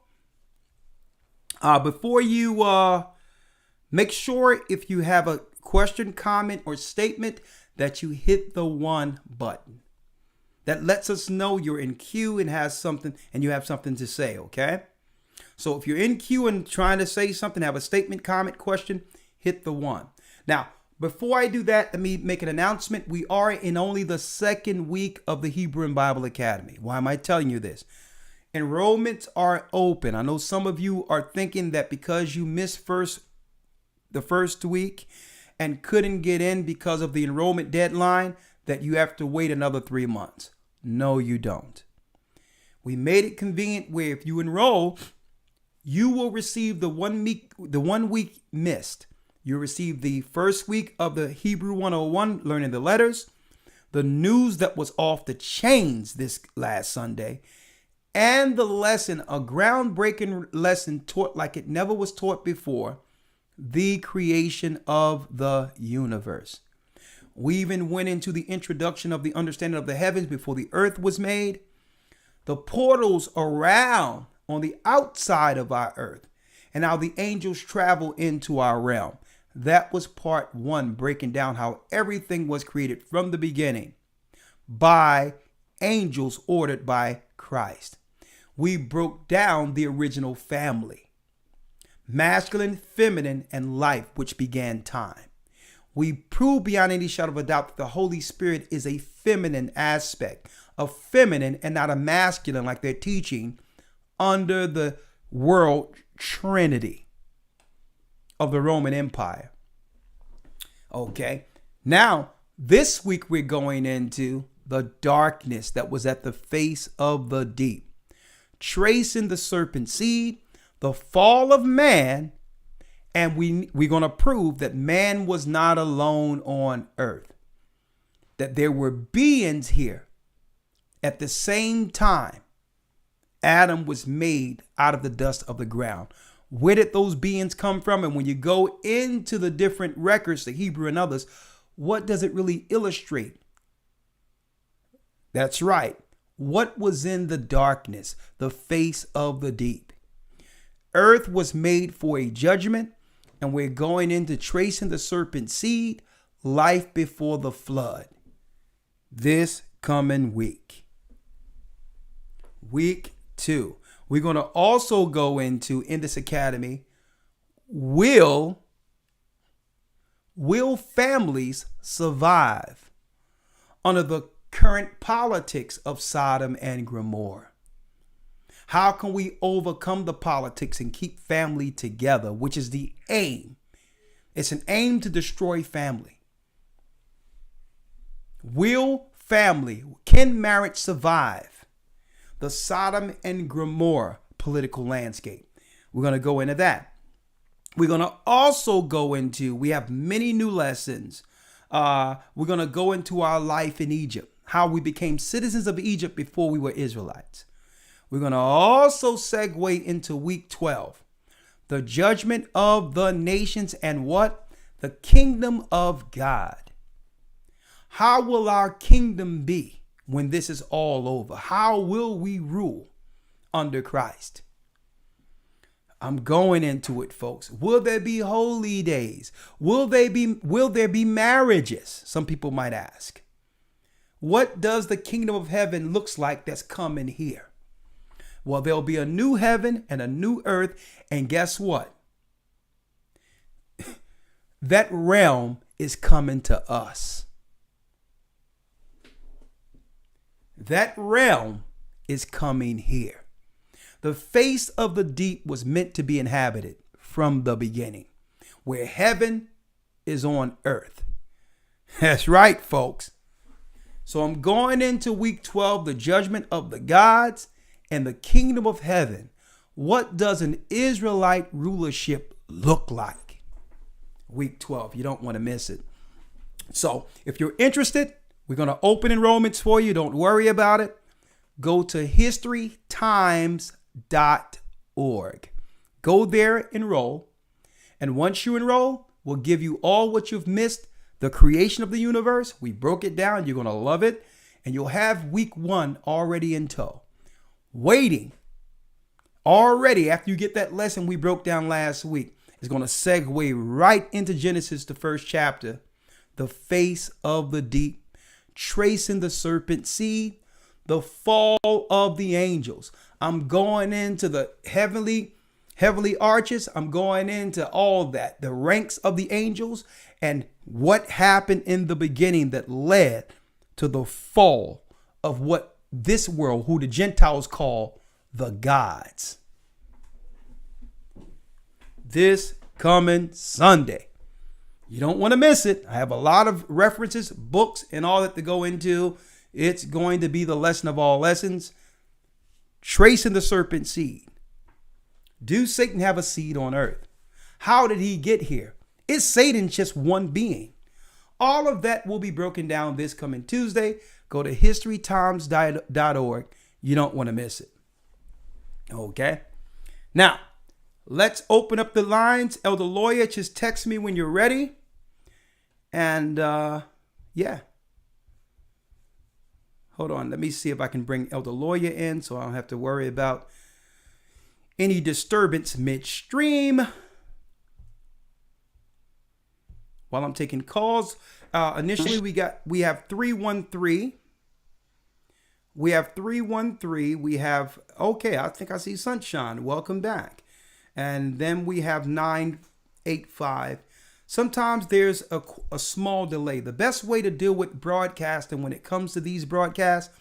S1: Before you make sure if you have a question, comment, or statement that you hit the 1 button. That lets us know you're in queue and you have something to say, okay? So if you're in queue and trying to say something, have a statement, comment, question, hit the 1. Now, before I do that, let me make an announcement. We are in only the second week of the Hebrew and Bible Academy. Why am I telling you this? Enrollments are open. I know some of you are thinking that because you missed the first week and couldn't get in because of the enrollment deadline, that you have to wait another 3 months. No, you don't. We made it convenient where if you enroll, you will receive the 1 week missed. You'll receive the first week of the Hebrew 101, learning the letters, the news that was off the chains this last Sunday, and the lesson, a groundbreaking lesson taught like it never was taught before, the creation of the universe. We even went into the introduction of the understanding of the heavens before the earth was made, the portals around on the outside of our earth, and how the angels travel into our realm. That was part 1, breaking down how everything was created from the beginning by angels ordered by Christ. We broke down the original family. Masculine, feminine, and life, which began time. We prove beyond any shadow of a doubt that the Holy Spirit is a feminine aspect, a feminine and not a masculine like they're teaching under the world trinity of the Roman Empire. Okay, now this week we're going into the darkness that was at the face of the deep, tracing the serpent seed, the fall of man, and we're going to prove that man was not alone on earth, that there were beings here at the same time Adam was made out of the dust of the ground. Where did those beings come from? And when you go into the different records, the Hebrew and others, what does it really illustrate? That's right. What was in the darkness, the face of the deep? Earth was made for a judgment, and we're going into tracing the serpent seed, life before the flood. This coming week. Week 2. We're going to also go into, in this academy, will families survive under the current politics of Sodom and Gomorrah? How can we overcome the politics and keep family together, which is the aim? It's an aim to destroy family. Can marriage survive the Sodom and Gomorrah political landscape? We're going to go into that. We're going to also go into, we have many new lessons. We're going to go into our life in Egypt, how we became citizens of Egypt before we were Israelites. We're going to also segue into week 12, the judgment of the nations and what? The kingdom of God. How will our kingdom be when this is all over? How will we rule under Christ? I'm going into it, folks. Will there be holy days? Will there be marriages? Some people might ask. What does the kingdom of heaven looks like that's coming here? Well, there'll be a new heaven and a new earth. And guess what? That realm is coming to us. That realm is coming here. The face of the deep was meant to be inhabited from the beginning, where heaven is on earth. That's right, folks. So I'm going into week 12, the judgment of the gods and the kingdom of heaven. What does an Israelite rulership look like? Week 12. You don't want to miss it. So if you're interested, we're going to open enrollments for you. Don't worry about it. Go to historytimes.org. Go there, enroll. And once you enroll, we'll give you all what you've missed. The creation of the universe. We broke it down. You're going to love it. And you'll have week 1 already in tow. Waiting. Already after you get that lesson we broke down last week, is going to segue right into Genesis, the first chapter. The face of the deep. Tracing the serpent seed, the fall of the angels. I'm going into the heavenly arches. I'm going into all that, the ranks of the angels and what happened in the beginning that led to the fall of what this world, who the Gentiles call the gods. This coming Sunday. You don't want to miss it. I have a lot of references, books, and all that to go into. It's going to be the lesson of all lessons. Tracing the serpent seed. Do Satan have a seed on earth? How did he get here? Is Satan just one being? All of that will be broken down this coming Tuesday. Go to historytimes.org. You don't want to miss it. Okay. Now, let's open up the lines. Elder Lawyer, just text me when you're ready. And yeah. Hold on. Let me see if I can bring Elder Lawyer in so I don't have to worry about any disturbance midstream. While I'm taking calls, initially we have 313. We have 313. We have, okay, I think I see Sunshine. Welcome back. And then we have 985. Sometimes there's a small delay. The best way to deal with broadcasting when it comes to these broadcasts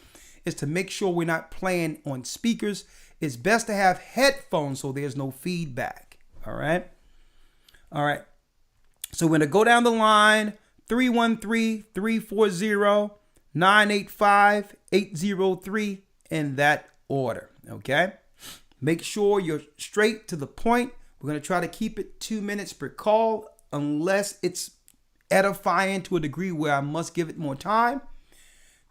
S1: is to make sure we're not playing on speakers. It's best to have headphones so there's no feedback. All right. All right. So we're going to go down the line. 313-340-985-803 in that order. Okay. Make sure you're straight to the point. We're going to try to keep it 2 minutes per call unless it's edifying to a degree where I must give it more time.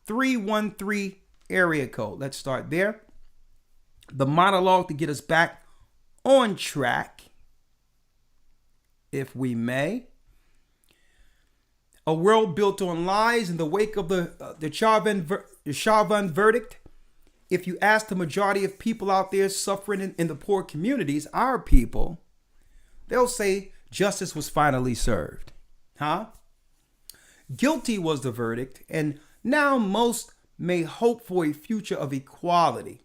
S1: 313 area code. Let's start there. The monologue to get us back on track, if we may. A world built on lies in the wake of the Chauvin verdict. If you ask the majority of people out there suffering in the poor communities, our people, they'll say justice was finally served. Huh? Guilty was the verdict, and now most may hope for a future of equality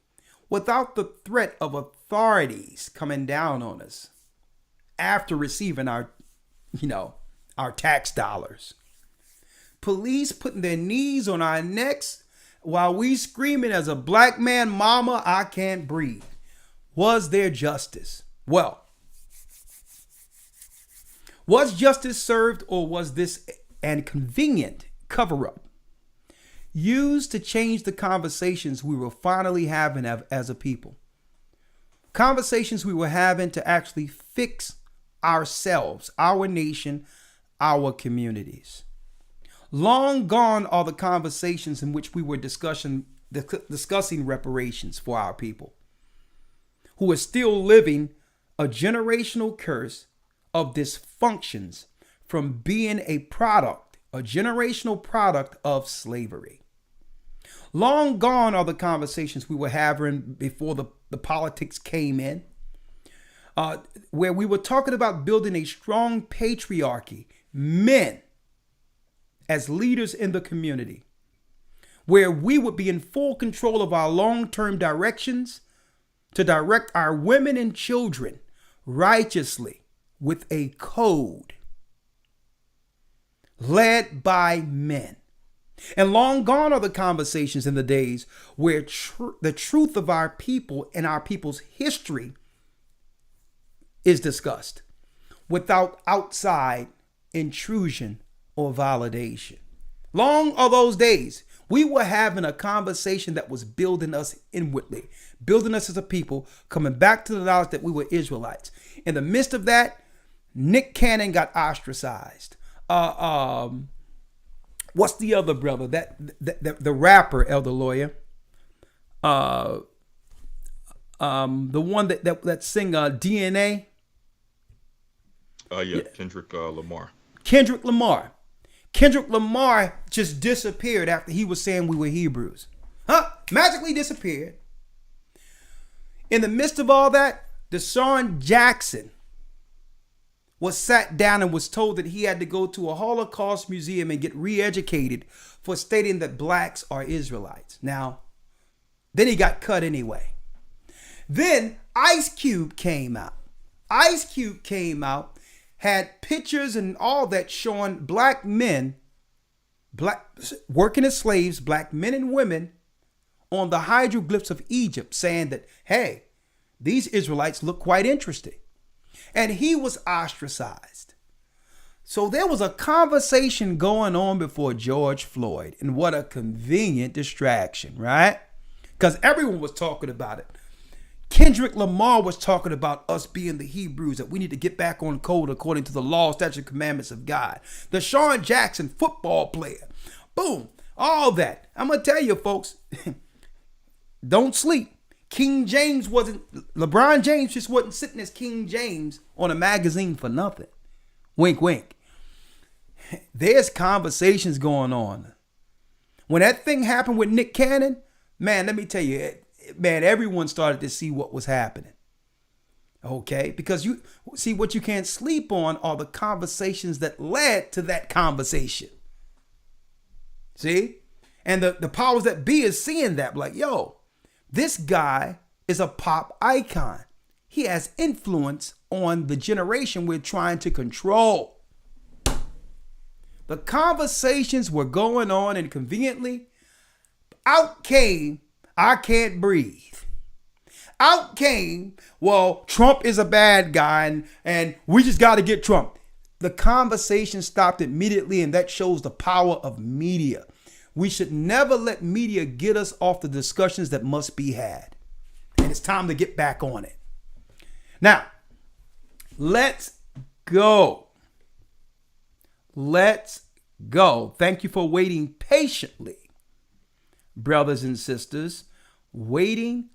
S1: without the threat of authorities coming down on us after receiving our tax dollars. Police putting their knees on our necks while we screaming as a black man, mama, I can't breathe. Was there justice? Well, was justice served, or was this an convenient cover-up used to change the conversations we were finally having as a people? Conversations we were having to actually fix ourselves, our nation, our communities. Long gone are the conversations in which we were discussing reparations for our people, who are still living a generational curse of dysfunctions from being a generational product of slavery. Long gone are the conversations we were having before the politics came in, where we were talking about building a strong patriarchy, men as leaders in the community, where we would be in full control of our long-term directions to direct our women and children righteously with a code led by men. And long gone are the conversations in the days where the truth of our people and our people's history is discussed without outside intrusion or validation. Long are those days. We were having a conversation that was building us inwardly, building us as a people, coming back to the knowledge that we were Israelites. In the midst of that, Nick Cannon got ostracized. What's the other brother? The rapper, Elder Lawyer. The one that sing DNA.
S3: Kendrick Lamar.
S1: Kendrick Lamar. Kendrick Lamar just disappeared after he was saying we were Hebrews. Magically disappeared. In the midst of all that, Deshaun Jackson was sat down and was told that he had to go to a Holocaust museum and get re-educated for stating that blacks are Israelites. Now, then he got cut anyway. Then Ice Cube came out. Had pictures and all that showing black men, working as slaves, black men and women, on the hieroglyphs of Egypt, saying that, hey, these Israelites look quite interesting. And he was ostracized. So there was a conversation going on before George Floyd, and what a convenient distraction, right? Because everyone was talking about it. Kendrick Lamar was talking about us being the Hebrews, that we need to get back on code according to the law, statutes, and commandments of God. Deshaun Jackson, football player. Boom. All that. I'm going to tell you, folks, don't sleep. LeBron James just wasn't sitting as King James on a magazine for nothing. Wink, wink. There's conversations going on. When that thing happened with Nick Cannon, man, let me tell you, man, everyone started to see what was happening. Okay? Because you see, what you can't sleep on are the conversations that led to that conversation. See? And the powers that be is seeing that, like, yo, this guy is a pop icon. He has influence on the generation we're trying to control. The conversations were going on, and conveniently, out came I Can't Breathe. Out came, well, Trump is a bad guy and we just got to get Trump. The conversation stopped immediately, and that shows the power of media. We should never let media get us off the discussions that must be had. And it's time to get back on it. Now, let's go. Let's go. Thank you for waiting patiently, brothers and sisters, waiting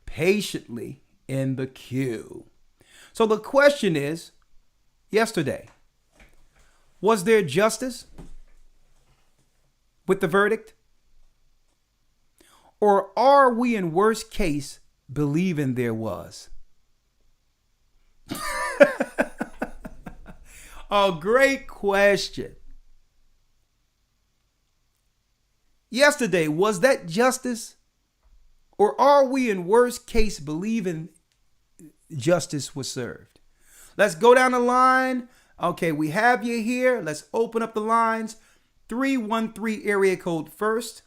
S1: patiently in the queue. So the question is, yesterday, was there justice with the verdict? Or are we, in worst case, believing there was? A great question. Yesterday, was that justice? Or are we, in worst case, believing justice was served? Let's go down the line. Okay, we have you here. Let's open up the lines. 313 area code first.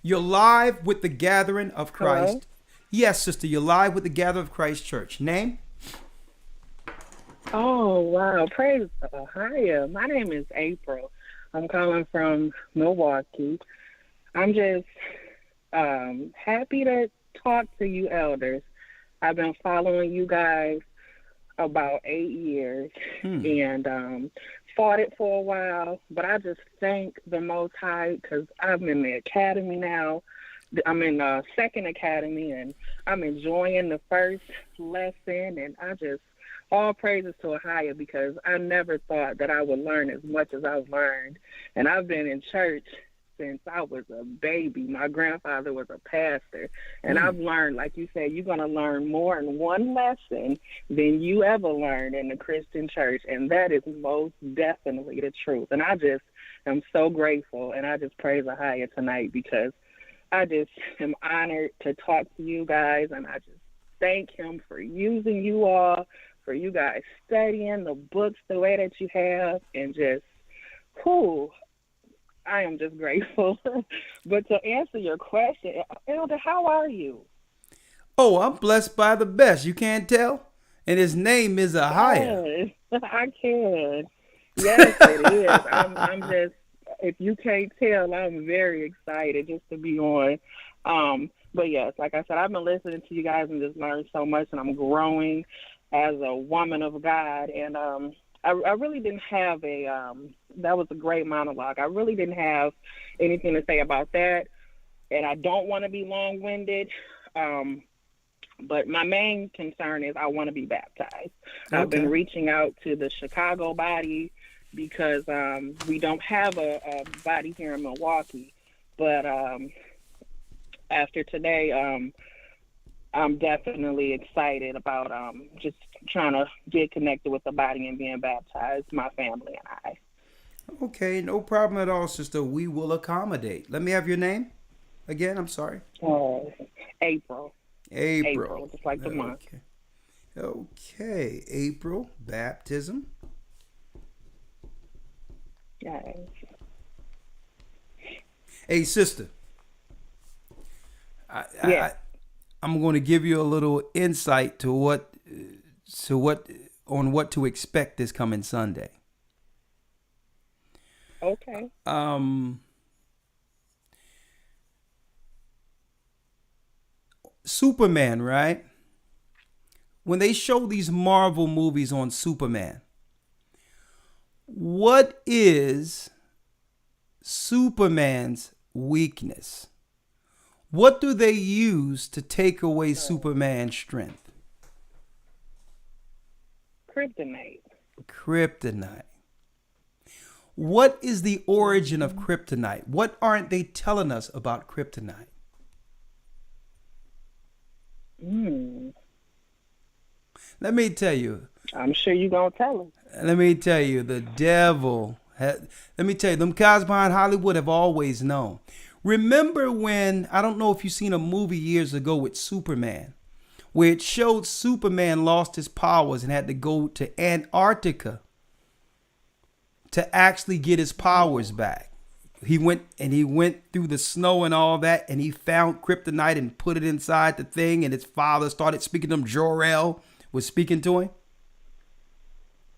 S1: You're live with the Gathering of Christ. Yes, sister, you're live with the Gather of Christ Church. Name?
S7: Oh, wow. Praise Hiya. My name is April. I'm calling from Milwaukee. I'm just happy to talk to you elders. I've been following you guys about 8 years and fought it for a while, but I just thank the Most High because I'm in the academy now. I'm in the second academy, and I'm enjoying the first lesson, and all praises to Ahia because I never thought that I would learn as much as I've learned. And I've been in church since I was a baby. My grandfather was a pastor. And I've learned, like you said, you're going to learn more in one lesson than you ever learned in the Christian church. And that is most definitely the truth. And I just am so grateful. And I just praise Ahia tonight because I just am honored to talk to you guys. And I just thank him for using you all, for you guys studying the books the way that you have, and just, I am just grateful. But to answer your question, Elder, how are you?
S1: Oh, I'm blessed by the best. You can't tell? And his name is Ahia.
S7: Yes, I can. Yes, it is. I'm just, if you can't tell, I'm very excited just to be on. But yes, like I said, I've been listening to you guys and just learned so much, and I'm growing as a woman of God. And I really didn't have that was a great monologue. I really didn't have anything to say about that. And I don't want to be long-winded. But my main concern is I want to be baptized. Okay. I've been reaching out to the Chicago body because we don't have a body here in Milwaukee. But after today, I'm definitely excited about just trying to get connected with the body and being baptized, my family and I.
S1: Okay, no problem at all, sister. We will accommodate. Let me have your name again. I'm sorry.
S7: April.
S1: April,
S7: just like the month.
S1: Okay, April, baptism.
S7: Yes.
S1: Hey, sister. I'm going to give you a little insight to what to expect this coming Sunday.
S7: Okay.
S1: Superman, right? When they show these Marvel movies on Superman, what is Superman's weakness? What do they use to take away Superman's strength?
S7: Kryptonite.
S1: Kryptonite. What is the origin of kryptonite? What aren't they telling us about kryptonite? Let me tell you.
S7: I'm sure you're going to tell him.
S1: Let me tell you, the devil. Let me tell you, them guys behind Hollywood have always known. Remember when, I don't know if you've seen a movie years ago with Superman, where it showed Superman lost his powers and had to go to Antarctica to actually get his powers back. He went through the snow and all that, and he found kryptonite and put it inside the thing, and his father started speaking to him. Jor-El was speaking to him.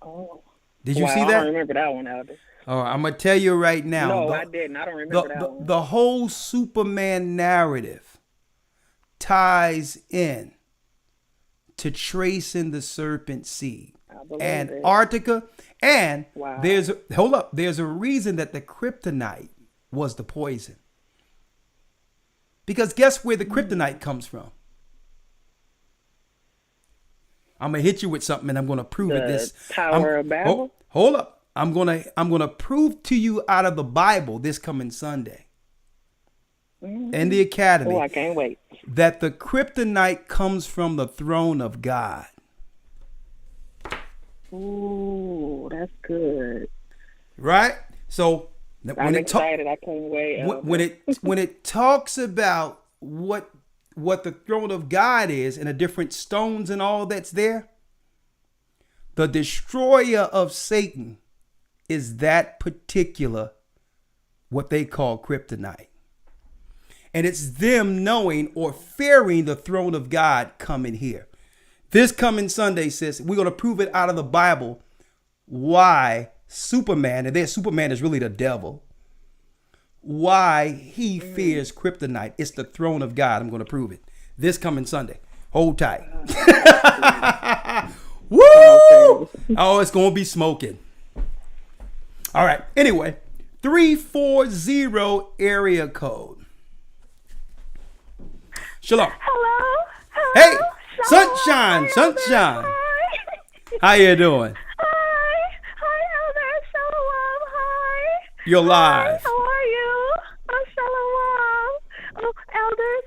S7: Oh.
S1: Did you see that?
S7: I don't remember that one, Elder.
S1: All right, I'm going to tell you right now.
S7: No, I didn't. I don't remember that one.
S1: The whole Superman narrative ties in to tracing the serpent seed. Antarctica. And there's a reason that the kryptonite was the poison. Because guess where the kryptonite comes from? I'm going to hit you with something and I'm going to prove it. This
S7: Tower of Babel?
S1: Hold up. I'm gonna prove to you out of the Bible this coming Sunday in the academy.
S7: Oh, I can't wait.
S1: That the kryptonite comes from the throne of God.
S7: Ooh, that's good.
S1: Right? So
S7: I'm excited. I can't wait.
S1: When it talks about what the throne of God is and the different stones and all that's there, the destroyer of Satan is that particular, what they call kryptonite. And it's them knowing or fearing the throne of God coming here. This coming Sunday, sis, we're going to prove it out of the Bible why Superman, and then Superman is really the devil, why he fears kryptonite. It's the throne of God. I'm going to prove it this coming Sunday. Hold tight. Woo! Oh, it's going to be smoking. All right. Anyway, 340 area code. Shalom.
S8: Hello.
S1: Hey,
S8: Shalom.
S1: sunshine,
S8: Hi,
S1: sunshine.
S8: Elder. Hi.
S1: How you doing?
S8: Hi, Elder. Shalom. Hi.
S1: You're live.
S8: Hi, how are you? Oh, shalom. Oh, elders.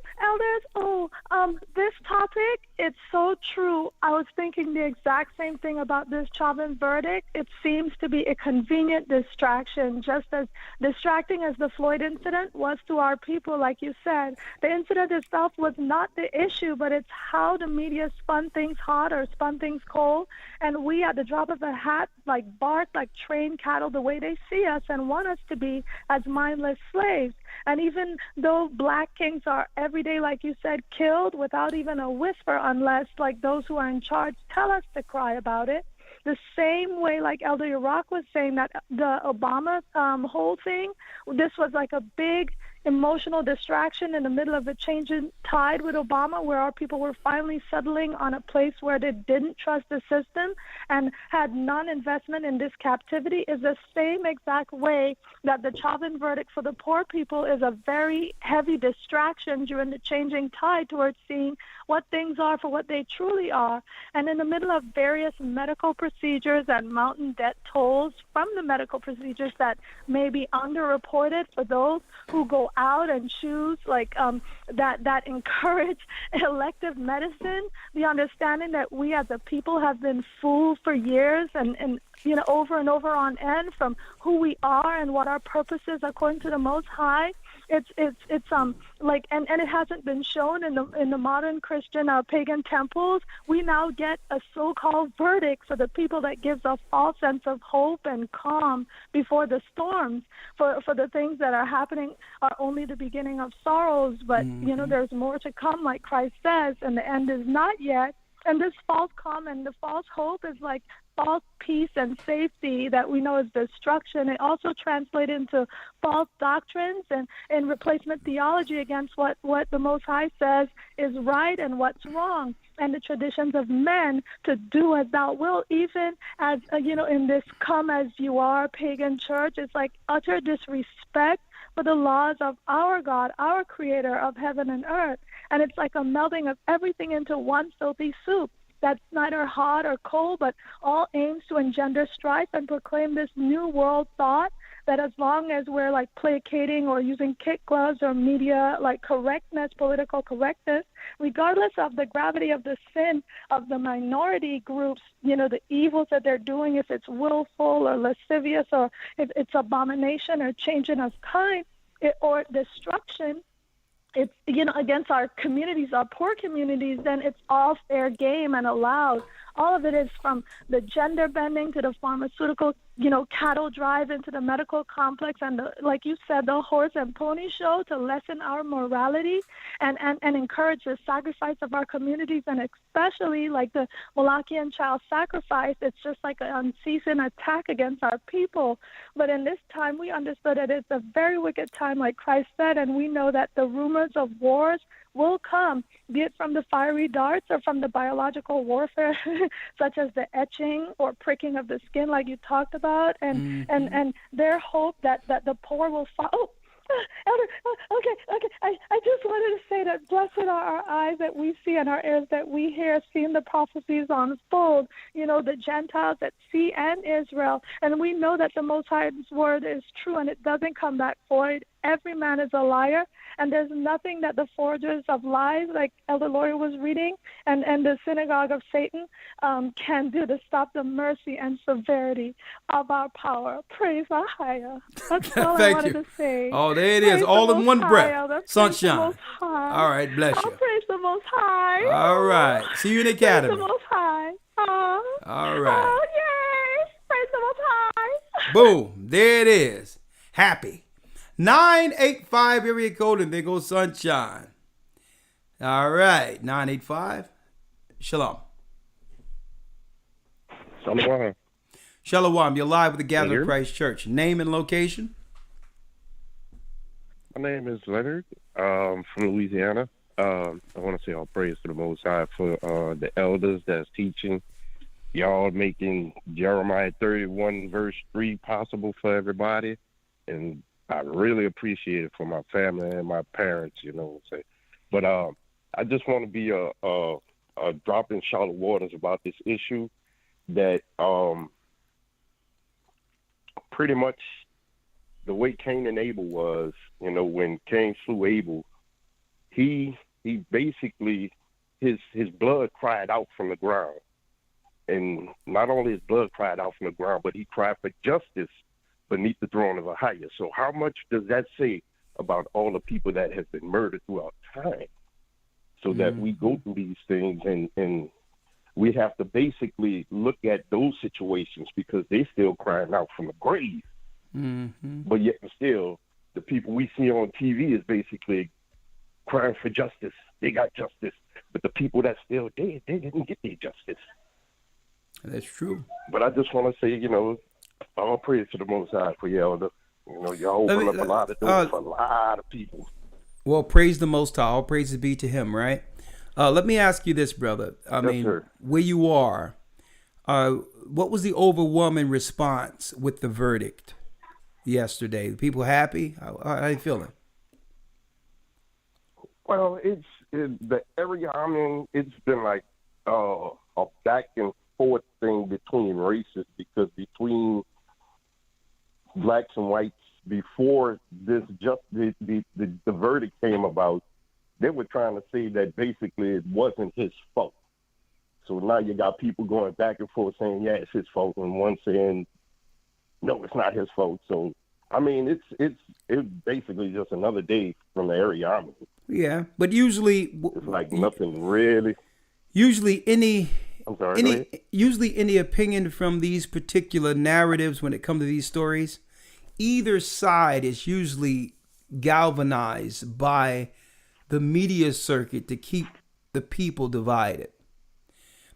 S8: This topic, it's so true. I was thinking the exact same thing about this Chauvin verdict. It seems to be a convenient distraction, just as distracting as the Floyd incident was to our people, like you said. The incident itself was not the issue, but it's how the media spun things hot or spun things cold, and we, at the drop of a hat, like bark like trained cattle the way they see us and want us to be as mindless slaves. And even though black kings are every day, like you said, killed without even a whisper, unless like those who are in charge tell us to cry about it, the same way like Elder Iraq was saying that the Obama whole thing, this was like a big emotional distraction in the middle of a changing tide with Obama, where our people were finally settling on a place where they didn't trust the system and had non-investment in this captivity, is the same exact way that the Chauvin verdict for the poor people is a very heavy distraction during the changing tide towards seeing what things are for what they truly are. And in the middle of various medical procedures and mountain debt tolls from the medical procedures that may be underreported for those who go out and choose that encourage elective medicine, the understanding that we as a people have been fooled for years and over and over on end from who we are and what our purpose is according to the Most High. It's and it hasn't been shown in the modern Christian pagan temples. We now get a so-called verdict for the people that gives a false sense of hope and calm before the storms. For the things that are happening are only the beginning of sorrows, but there's more to come, like Christ says, and the end is not yet. And this false calm and the false hope is like false peace and safety that we know is destruction. It also translates into false doctrines and replacement theology against what the Most High says is right and what's wrong, and the traditions of men to do as thou wilt, even as, in this come as you are pagan church. It's like utter disrespect for the laws of our God, our creator of heaven and earth. And it's like a melding of everything into one filthy soup that's neither hot or cold, but all aims to engender strife and proclaim this new world thought that as long as we're like placating or using kid gloves or media like correctness, political correctness, regardless of the gravity of the sin of the minority groups, the evils that they're doing, if it's willful or lascivious or if it's abomination or changing of kind or destruction, it's, against our communities, our poor communities, then it's all fair game and allowed. All of it is from the gender bending to the pharmaceutical, cattle drive into the medical complex and, like you said, the horse and pony show to lessen our morality and encourage the sacrifice of our communities, and especially like the Malachian child sacrifice. It's just like an unceasing attack against our people. But in this time, we understood that it's a very wicked time, like Christ said, and we know that the rumors of wars will come, be it from the fiery darts or from the biological warfare, such as the etching or pricking of the skin, like you talked about, and their hope that the poor will fall. Oh, Elder, okay. I just wanted to say that blessed are our eyes that we see and our ears that we hear, seeing the prophecies unfold, the Gentiles that see and Israel. And we know that the Most High's word is true and it doesn't come back void. Every man is a liar, and there's nothing that the forgers of lies, like Elder Lori was reading, and the synagogue of Satan can do to stop the mercy and severity of our power. Praise Ahia. That's all I wanted to say.
S1: Oh, there it is, all in one breath. Sunshine. All right, bless you.
S8: Praise the Most High.
S1: All right. See you in the academy.
S8: Praise the Most High.
S1: All right.
S8: Oh, yay. Praise the Most High.
S1: Boom. There it is. Happy. 985 area code, and there goes Sunshine. All right, 985. Shalom.
S9: Shalom.
S1: Shalom. You're live with the Gathering of Christ Church. Name and location?
S9: My name is Leonard from Louisiana. I want to say all praise to the Most High for the elders that's teaching. Y'all making Jeremiah 31 verse 3 possible for everybody. And I really appreciate it for my family and my parents, you know what I'm saying. But I just want to be a drop in shallow waters about this issue that pretty much the way Cain and Abel was, you know, when Cain slew Abel, he basically, his blood cried out from the ground. And not only his blood cried out from the ground, but he cried for justice beneath the throne of Ahijah. So how much does that say about all the people that have been murdered throughout time? So that we go through these things and we have to basically look at those situations because they're still crying out from the grave. But yet still, the people we see on TV is basically crying for justice. They got justice. But the people that's still dead, they didn't get their justice.
S1: That's true.
S9: But I just want to say, you know, all praise to the Most High for your elder. You know, y'all open up a lot of doors for a lot of people.
S1: Well, praise the Most High. All praises be to him, right? Let me ask you this, brother. Where you are, what was the overwhelming response with the verdict yesterday? People happy? How are you feeling?
S9: Well, the area I'm in, it's been like a back and forth thing between races, because between blacks and whites, before this the verdict came about, they were trying to say that basically it wasn't his fault. So now you got people going back and forth saying, yeah, it's his fault, and one saying, no, it's not his fault. So, I mean, it's basically just another day from the area I'm in.
S1: Yeah, but usually...
S9: It's like nothing really...
S1: Usually any opinion from these particular narratives when it comes to these stories, either side is usually galvanized by the media circuit to keep the people divided.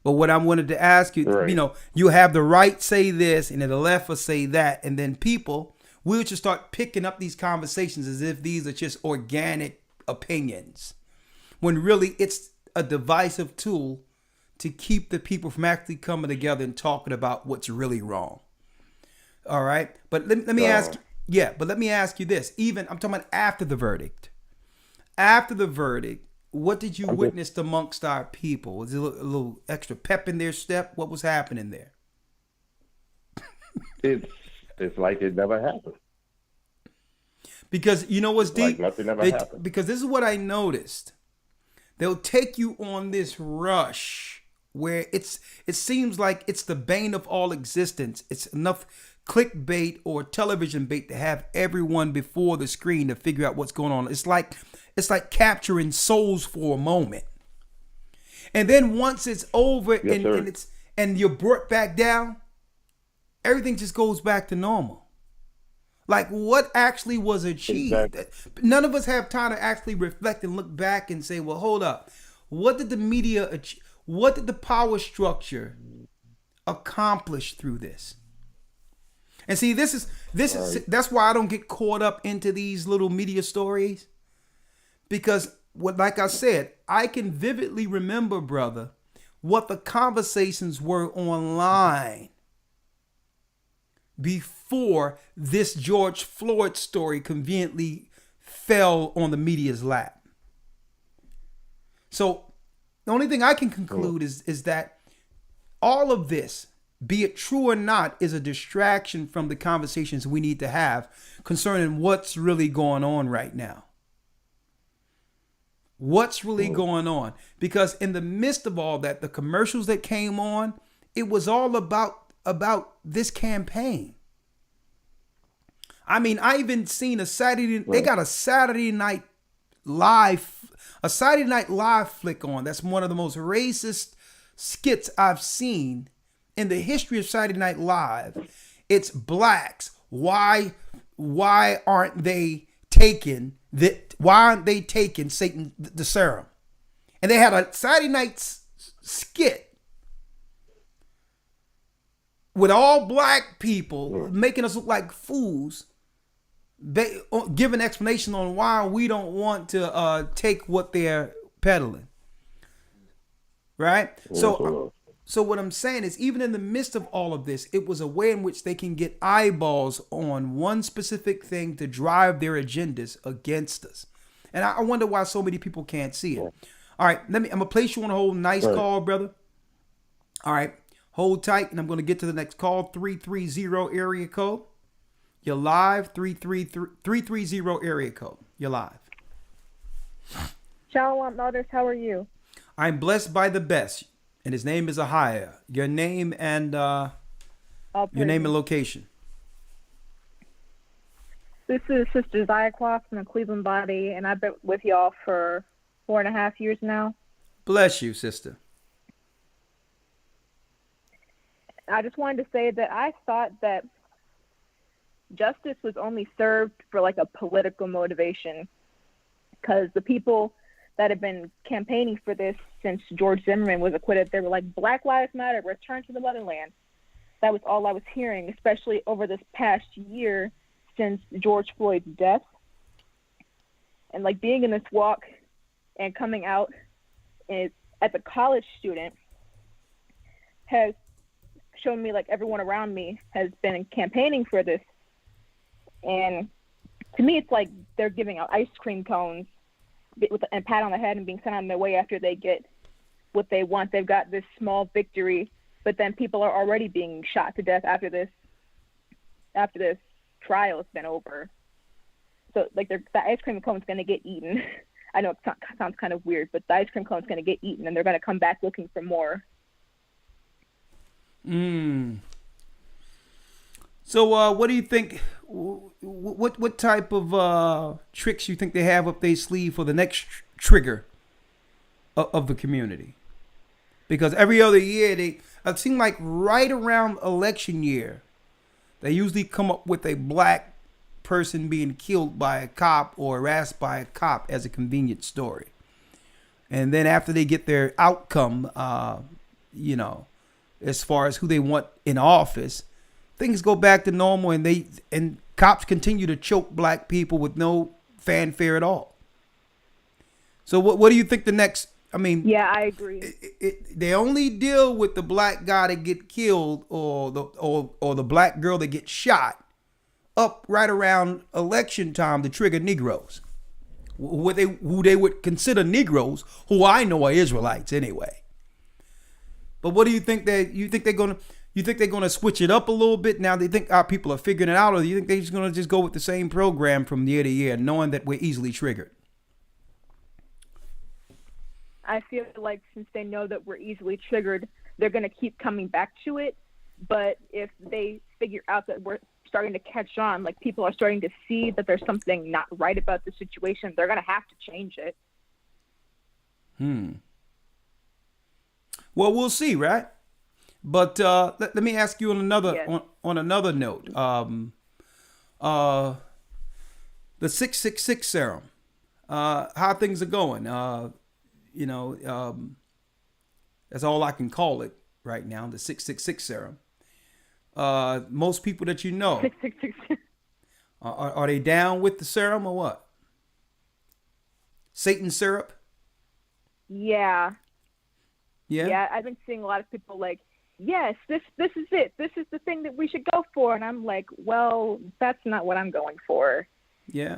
S1: But what I wanted to ask you, you know, you have the right say this and then the left will say that, and then people will just start picking up these conversations as if these are just organic opinions, when really it's a divisive tool to keep the people from actually coming together and talking about what's really wrong. All right. But let me ask you this. Even I'm talking about after the verdict. After the verdict, what did you witness amongst our people? Was there a little extra pep in their step? What was happening there?
S9: It's like it never happened.
S1: Because you know what's deep?
S9: Like nothing ever happened.
S1: Because this is what I noticed. They'll take you on this rush where it seems like it's the bane of all existence. It's enough clickbait or television bait to have everyone before the screen to figure out what's going on. It's like capturing souls for a moment. And then once it's over and you're brought back down, everything just goes back to normal. Like what actually was achieved. Exactly. None of us have time to actually reflect and look back and say, well, hold up. What did the media achieve? What did the power structure accomplish through this? And see, this is that's why I don't get caught up into these little media stories. Because like I said, I can vividly remember, brother, what the conversations were online before this George Floyd story conveniently fell on the media's lap. So the only thing I can conclude is that all of this, be it true or not, is a distraction from the conversations we need to have concerning what's really going on right now. What's really going on? Because in the midst of all that, the commercials that came on, it was all about this campaign. I mean, I even seen they got a Saturday Night Live flick on. That's one of the most racist skits I've seen in the history of Saturday Night Live. It's blacks. Why aren't they taking Satan the serum? And they had a Saturday night skit with all black people making us look like fools, giving explanation on why we don't want to take what they're peddling. Right? So what I'm saying is, even in the midst of all of this, it was a way in which they can get eyeballs on one specific thing to drive their agendas against us. And I wonder why so many people can't see it. All right, I'm gonna place you on a hold. Nice call, brother. All right, hold tight, and I'm gonna get to the next call. 330 area code. You're live. 330 area code. You're live.
S8: Shalom, elders. How are you?
S1: I'm blessed by the best, and his name is Ahia. Your name and location.
S8: This is Sister Ziacloth from the Cleveland Body, and I've been with y'all for 4.5 years now.
S1: Bless you, sister.
S8: I just wanted to say that I thought that justice was only served for like a political motivation, because the people that have been campaigning for this since George Zimmerman was acquitted, they were like, Black Lives Matter, return to the motherland. That was all I was hearing, especially over this past year since George Floyd's death. And like being in this walk and coming out as a college student has shown me like everyone around me has been campaigning for this. And to me, it's like they're giving out ice cream cones with a pat on the head and being sent on their way after they get what they want. They've got this small victory, but then people are already being shot to death after this trial has been over. So like the ice cream cone is going to get eaten. I know it sounds kind of weird, but the ice cream cone is going to get eaten, and they're going to come back looking for more.
S1: So what do you think? What type of tricks you think they have up their sleeve for the next trigger of the community? Because every other year it seems like right around election year, they usually come up with a black person being killed by a cop or harassed by a cop as a convenient story. And then after they get their outcome, as far as who they want in office, things go back to normal, and cops continue to choke black people with no fanfare at all. So what do you think the next? I mean,
S8: yeah, I agree.
S1: They only deal with the black guy that get killed or the black girl that gets shot up right around election time to trigger Negroes, who they would consider Negroes, who I know are Israelites anyway. But what do you think you think they're gonna switch it up a little bit now? They think our people are figuring it out, or do you think they're just gonna go with the same program from year to year, knowing that we're easily triggered?
S8: I feel like since they know that we're easily triggered, they're going to keep coming back to it. But if they figure out that we're starting to catch on, like people are starting to see that there's something not right about the situation, they're going to have to change it.
S1: Well, we'll see, right? But let me ask you on another note. The 666 serum, how things are going. That's all I can call it right now, the 666 serum. Most people that you know,
S8: 666.
S1: Are they down with the serum or what? Satan syrup?
S8: Yeah.
S1: Yeah?
S8: Yeah, I've been seeing a lot of people like, yes, this is it. This is the thing that we should go for. And I'm like, well, that's not what I'm going for.
S1: Yeah.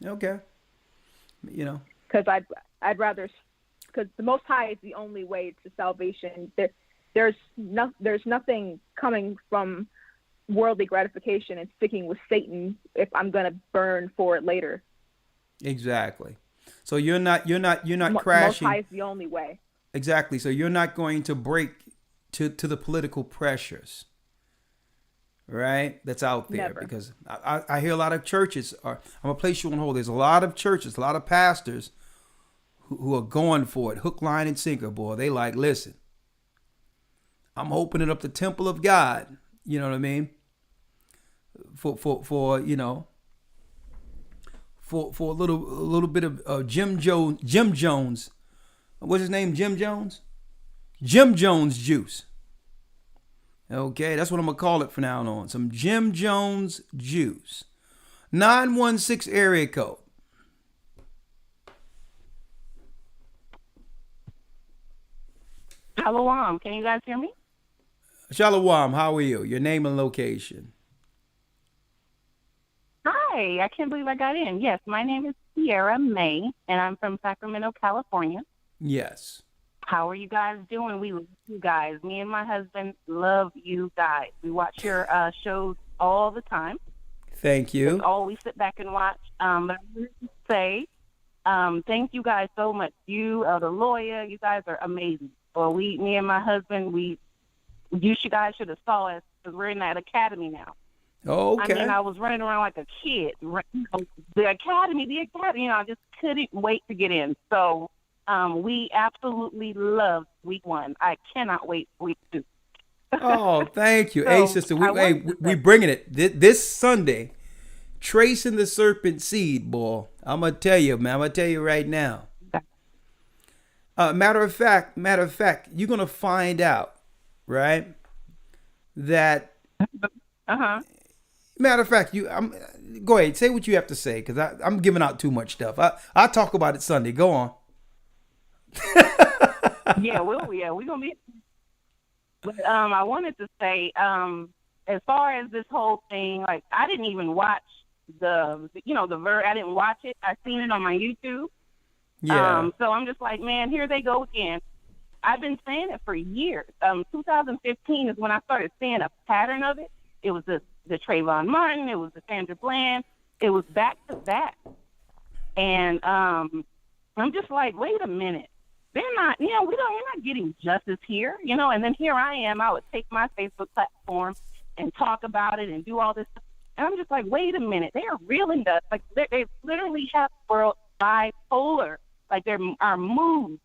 S1: Okay.
S8: Because I'd rather, because the Most High is the only way to salvation. There's nothing coming from worldly gratification and sticking with Satan if I'm going to burn for it later.
S1: Exactly. So you're not crashing.
S8: Most High is the only way.
S1: Exactly. So you're not going to break to the political pressures, right? That's out there.
S8: Never.
S1: Because I hear a lot of churches I'm gonna place you on hold. There's a lot of churches, a lot of pastors who are going for it, hook, line, and sinker. Boy, they like, listen, I'm opening up the temple of God. You know what I mean? For for a little bit of Jim Jones. What's his name? Jim Jones? Jim Jones juice. Okay, that's what I'm gonna call it from now on. Some Jim Jones juice. 916 area code.
S10: Shalom. Can you guys hear me?
S1: Shalom, how are you? Your name and location.
S10: Hi, I can't believe I got in. Yes, my name is Sierra May, and I'm from Sacramento, California.
S1: Yes.
S10: How are you guys doing? We love you guys. Me and my husband love you guys. We watch your shows all the time.
S1: Thank you.
S10: We sit back and watch. But I wanted to say thank you guys so much. You, the lawyer, you guys are amazing. Well, me and my husband, you guys should have saw us because we're in that academy now.
S1: Okay.
S10: I mean, I was running around like a kid. The academy, I just couldn't wait to get in. So we absolutely love week 1. I cannot wait for week 2.
S1: Oh, thank you.
S10: So,
S1: hey, sister, we bringing it. This Sunday, Tracing the Serpent Seed, boy. I'm going to tell you, man. I'm going to tell you right now. Matter of fact, you're going to find out, right, that...
S10: Uh-huh.
S1: Matter of fact, go ahead, say what you have to say, because I'm giving out too much stuff. I'll talk about it Sunday. Go on.
S10: we're gonna be. But I wanted to say, as far as this whole thing, like I didn't even watch the I didn't watch it. I seen it on my YouTube.
S1: Yeah.
S10: So I'm just like, man, here they go again. I've been saying it for years. 2015 is when I started seeing a pattern of it. It was the Trayvon Martin. It was the Sandra Bland. It was back to back. And I'm just like, wait a minute. They're not, we're not getting justice here, And then here I am. I would take my Facebook platform and talk about it and do all this. And I'm just like, wait a minute. They are reeling us. Like they literally have world bipolar. Like our moods.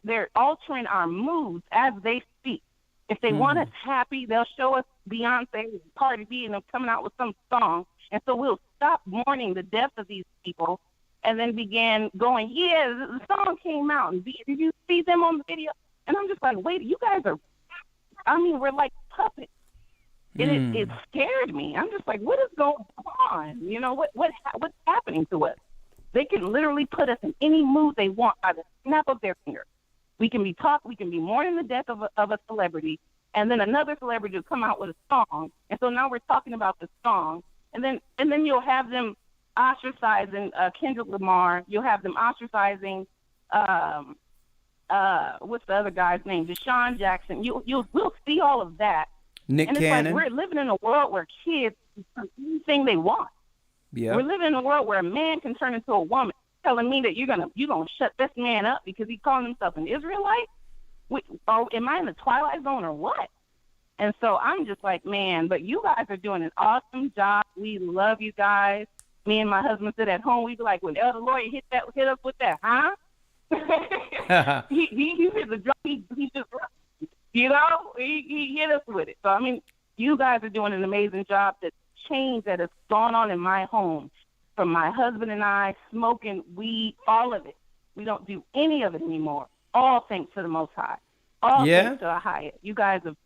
S10: They're altering our moods as they speak. If they want us happy, they'll show us Beyonce, Cardi B, and them coming out with some song. And so we'll stop mourning the death of these people and then began going, the song came out. And did you see them on the video? And I'm just like, wait, you guys we're like puppets. And it scared me. I'm just like, what is going on? What's happening to us? They can literally put us in any mood they want by the snap of their finger. We can be mourning the death of a celebrity, and then another celebrity will come out with a song, and so now we're talking about the song, and then you'll have them ostracizing Kendrick Lamar. You'll have them ostracizing what's the other guy's name? Deshaun Jackson. We'll see all of that.
S1: Nick
S10: and
S1: Cannon.
S10: It's like we're living in a world where kids can do anything they want.
S1: Yeah.
S10: We're living in a world where a man can turn into a woman. Telling me that you're gonna shut this man up because he's calling himself an Israelite? Or am I in the Twilight Zone or what? And so I'm just like, man, but you guys are doing an awesome job. We love you guys. Me and my husband sit at home. We be like, when Elder Lawyer hit us with that, huh? he hit the drum. He just, he hit us with it. So I mean, you guys are doing an amazing job. The change that has gone on in my home. From my husband and I smoking weed, all of it. We don't do any of it anymore. All thanks to the Most High. All thanks to Ahia. You guys have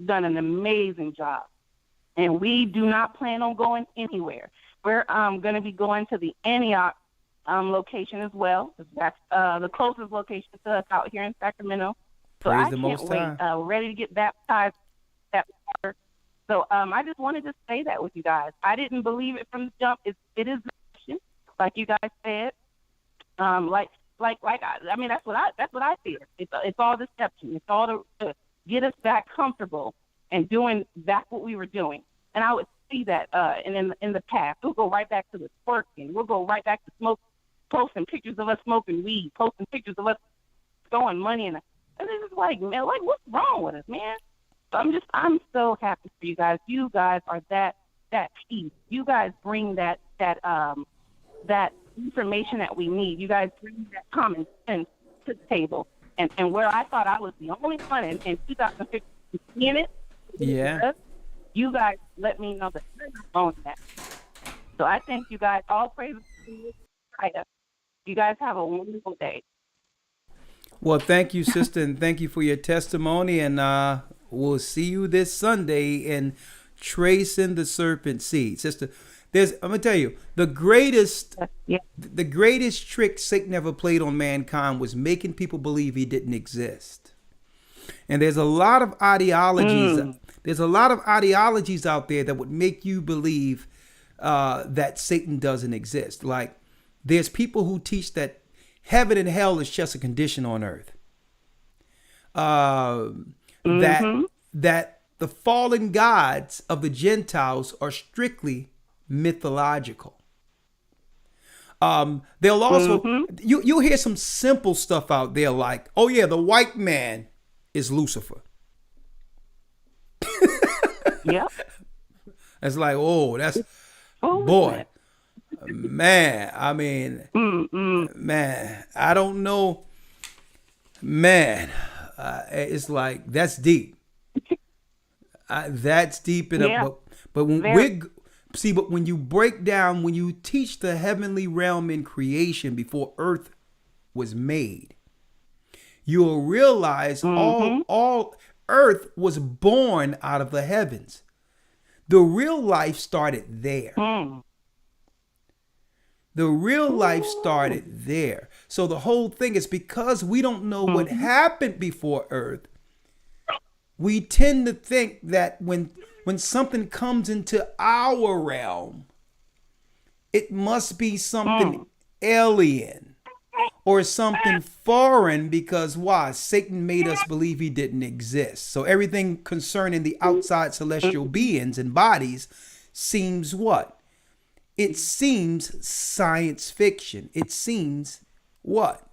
S10: done an amazing job, and we do not plan on going anywhere. We're going to be going to the Antioch location as well. That's the closest location to us out here in Sacramento. So
S1: Praise
S10: I
S1: the
S10: can't
S1: Most
S10: wait.
S1: High.
S10: We're ready to get baptized. That water. So I just wanted to say that with you guys. I didn't believe it from the jump. It is deception, like you guys said. I mean, that's what I fear. It's all deception. It's all to get us back comfortable and doing back what we were doing. And I would see that in the past. We'll go right back to the twerking. We'll go right back to posting pictures of us smoking weed, posting pictures of us throwing money in. And it's just like, man, like what's wrong with us, man? I'm so happy for you guys. You guys are that piece. You guys bring that information that we need. You guys bring that common sense to the table. And where I thought I was the only one in 2015 in it,
S1: yeah,
S10: you guys let me know that you're not on that. So I thank you guys. All praise to you. You guys have a wonderful day.
S1: Well, thank you, sister, and thank you for your testimony. And we'll see you this Sunday in Tracing the Serpent Seed. Sister, I'm gonna tell you, the greatest trick Satan ever played on mankind was making people believe he didn't exist. And there's a lot of ideologies. There's a lot of ideologies out there that would make you believe that Satan doesn't exist. Like, there's people who teach that heaven and hell is just a condition on earth. That the fallen gods of the Gentiles are strictly mythological. They'll also you'll hear some simple stuff out there like, oh yeah, the white man is Lucifer.
S10: Yeah.
S1: It's like, oh, that's boy. Man, I mean, man, I don't know. Man, it's like, that's deep. That's deep enough. But when but when you break down, when you teach the heavenly realm in creation before earth was made, you'll realize all earth was born out of the heavens. The real life started there. The real life started there. So the whole thing is, because we don't know what happened before earth, we tend to think that when something comes into our realm, it must be something alien or something foreign, because why? Satan made us believe he didn't exist. So everything concerning the outside celestial beings and bodies seems what? It seems science fiction. It seems what?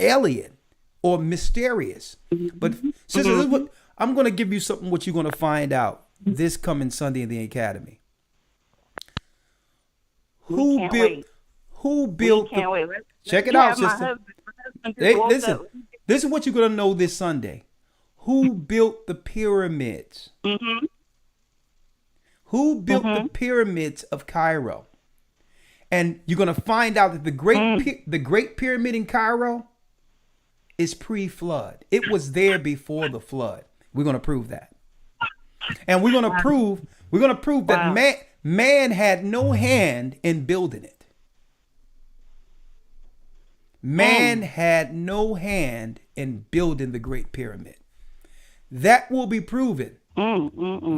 S1: Alien or mysterious. But sister, this is what I'm going to give you something what you're going to find out this coming Sunday in the Academy. Who built check it out, sister. Listen, this is what you're going to know this Sunday. Who built the pyramids? Who built the pyramids of Cairo? And you're going to find out that the Great Pyramid in Cairo is pre-flood. It was there before the flood. We're going to prove that. And we're going to prove that man had no hand in building it. Man had no hand in building the Great Pyramid. That will be proven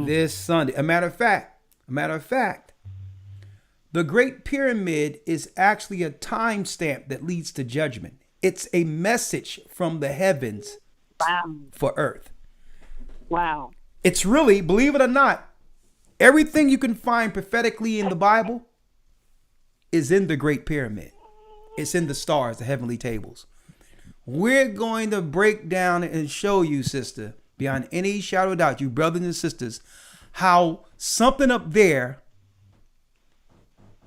S1: this Sunday. A matter of fact, the Great Pyramid is actually a timestamp that leads to judgment. It's a message from the heavens for earth.
S10: Wow.
S1: It's really, believe it or not, everything you can find prophetically in the Bible is in the Great Pyramid. It's in the stars, the heavenly tables. We're going to break down and show you, sister, beyond any shadow of doubt, you brothers and sisters, how something up there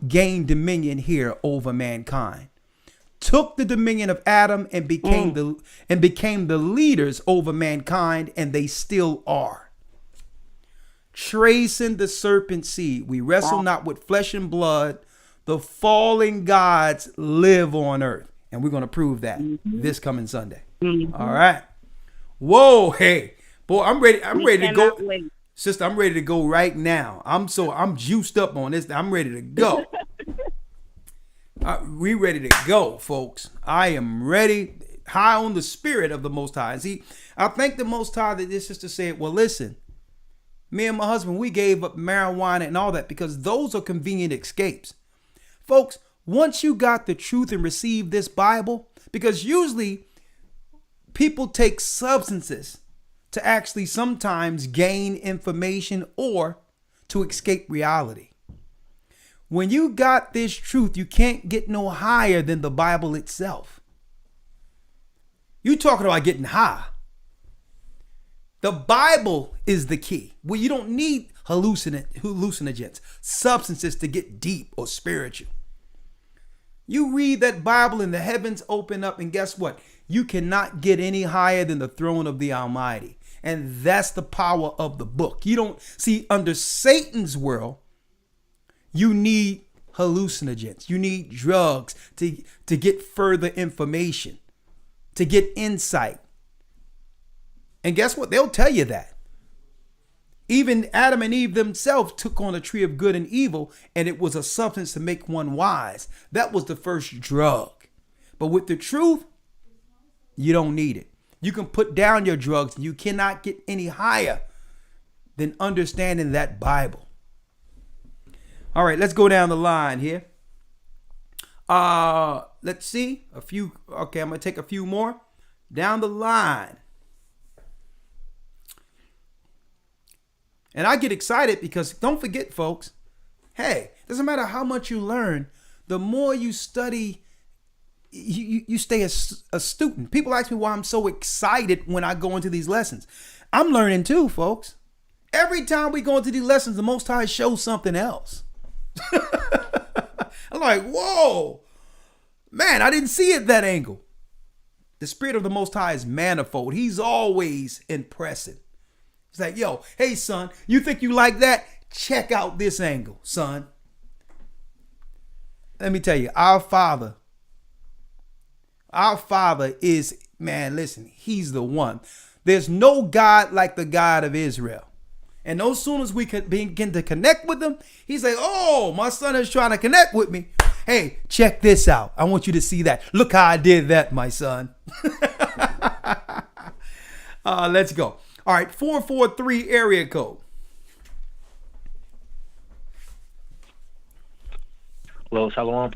S1: gained dominion here over mankind. Took the dominion of Adam and became the leaders over mankind, and they still are. Tracing the serpent seed. We wrestle not with flesh and blood. The fallen gods live on earth. And we're going to prove that this coming Sunday. All right. Whoa, hey. Boy, I'm ready to go. Wait. Sister, I'm ready to go right now. I'm juiced up on this. I'm ready to go. We ready to go, folks. I am ready, high on the spirit of the Most High. See, I thank the Most High that this sister said, well, listen, me and my husband, we gave up marijuana and all that because those are convenient escapes. Folks, once you got the truth and received this Bible, because usually people take substances to actually sometimes gain information or to escape reality. When you got this truth, you can't get no higher than the Bible itself. You talking about getting high. The Bible is the key. Well, you don't need hallucinogens, substances to get deep or spiritual. You read that Bible and the heavens open up, and guess what? You cannot get any higher than the throne of the Almighty. And that's the power of the book. You don't see, under Satan's world, You need hallucinogens. You need drugs to get further information, to get insight. And guess what? They'll tell you that. Even Adam and Eve themselves took on a tree of good and evil, and it was a substance to make one wise. That was the first drug. But with the truth, you don't need it. You can put down your drugs, and you cannot get any higher than understanding that Bible. All right, let's go down the line here. Let's see a few. Okay, I'm gonna take a few more down the line. And I get excited because don't forget, folks, hey, doesn't matter how much you learn, the more you study, you stay a student. People ask me why I'm so excited when I go into these lessons. I'm learning too, folks. Every time we go into these lessons, the Most High shows something else. I'm like, whoa, man, I didn't see it that angle. The Spirit of the Most High is manifold. He's always impressive. It's like, yo, hey, son, you think you like that? Check out this angle, son. Let me tell you, our Father is, man, listen, he's the one. There's no God like the God of Israel. And as soon as we could begin to connect with him, he's like, oh, my son is trying to connect with me. Hey, check this out. I want you to see that. Look how I did that, my son. Let's go. All right, 443 area code.
S11: Hello, Shalom.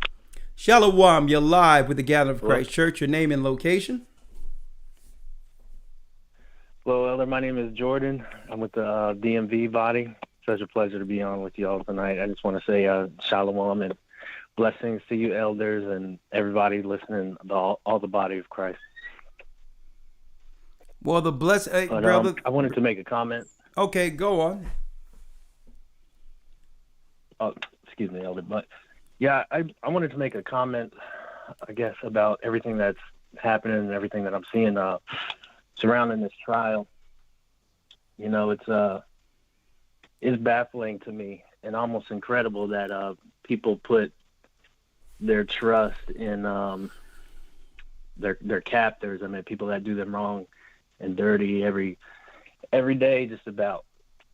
S1: Shalom, you're live with the Gathering of Christ Church. Your name and location?
S11: Hello, Elder. My name is Jordan. I'm with the DMV body. Such a pleasure to be on with you all tonight. I just want to say Shalom and blessings to you, elders, and everybody listening, all the body of Christ.
S1: Well, the blessed brother.
S11: I wanted to make a comment.
S1: Okay, go on.
S11: Oh, excuse me, Elder. But yeah, I wanted to make a comment, I guess, about everything that's happening and everything that I'm seeing surrounding this trial. You know, it's baffling to me and almost incredible that people put their trust in their captors. I mean, people that do them wrong and dirty every day, just about.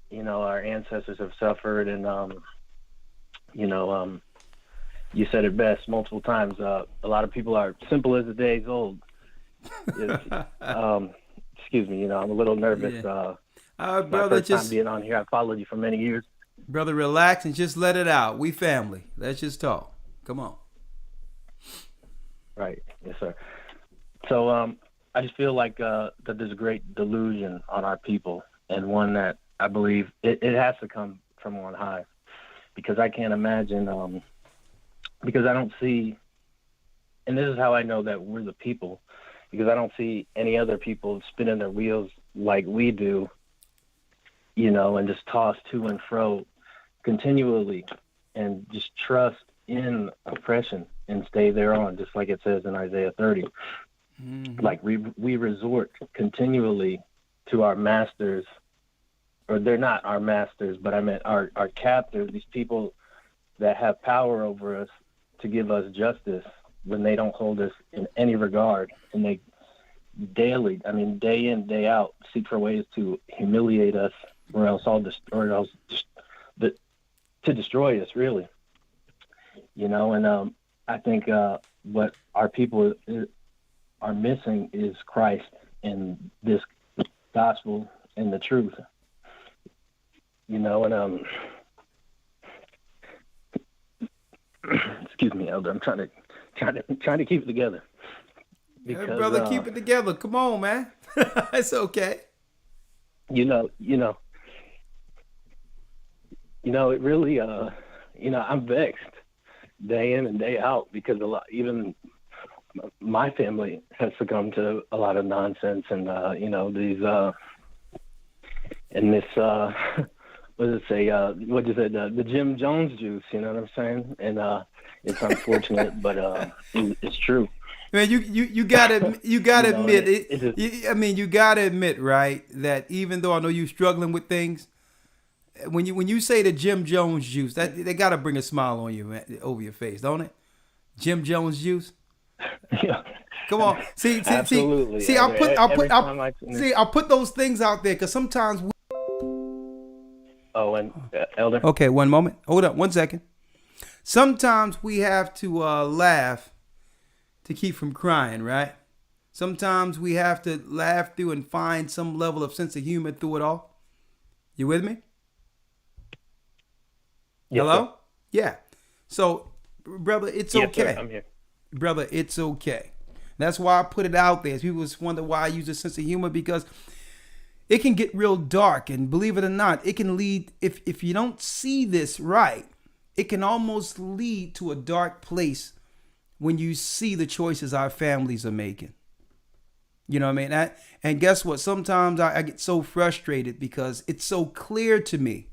S11: You know, our ancestors have suffered, and you said it best multiple times. A lot of people are simple as the day's old. Excuse me, I'm a little nervous.
S1: Yeah.
S11: My
S1: brother,
S11: first time being on here. I followed you for many years.
S1: Brother, relax and just let it out. We family. Let's just talk. Come on.
S11: Right. Yes, sir. So I just feel like that there's a great delusion on our people, and one that I believe it has to come from on high, because I can't imagine, because I don't see, and this is how I know that we're the people, because I don't see any other people spinning their wheels like we do, and just toss to and fro continually and just trust in oppression and stay thereon, just like it says in Isaiah 30. Mm-hmm. Like we resort continually to our masters, or they're not our masters, but I meant our captors, these people that have power over us to give us justice when they don't hold us in any regard. And they daily, day in, day out, seek for ways to humiliate us to destroy us, really. And I think what our people are missing is Christ and this gospel and the truth. Excuse me, Elder. I'm trying to keep it together.
S1: Because, hey, brother, keep it together. Come on, man. It's okay.
S11: It really, I'm vexed day in and day out, because even my family has succumbed to a lot of nonsense and, the Jim Jones juice, you know what I'm saying? And it's unfortunate, but it's true.
S1: Man, you gotta admit it. You gotta admit, right, that even though I know you're struggling with things, when you say the Jim Jones juice, that they got to bring a smile on you, man, over your face, don't it? Jim Jones juice.
S11: Yeah.
S1: Come on, see,
S11: Absolutely.
S1: I'll put those things out there because sometimes.
S11: Oh, and Elder.
S1: Okay, one moment. Hold up, 1 second. Sometimes we have to laugh to keep from crying, right? Sometimes we have to laugh through and find some level of sense of humor through it all. You with me?
S11: Yes,
S1: Hello?
S11: sir.
S1: Yeah. So, brother, it's
S11: Yes,
S1: okay.
S11: sir, I'm here.
S1: Brother, it's okay. That's why I put it out there. People wonder why I use a sense of humor, because it can get real dark, and believe it or not, it can lead, if you don't see this right, it can almost lead to a dark place when you see the choices our families are making. You know what I mean? And guess what? Sometimes I get so frustrated because it's so clear to me.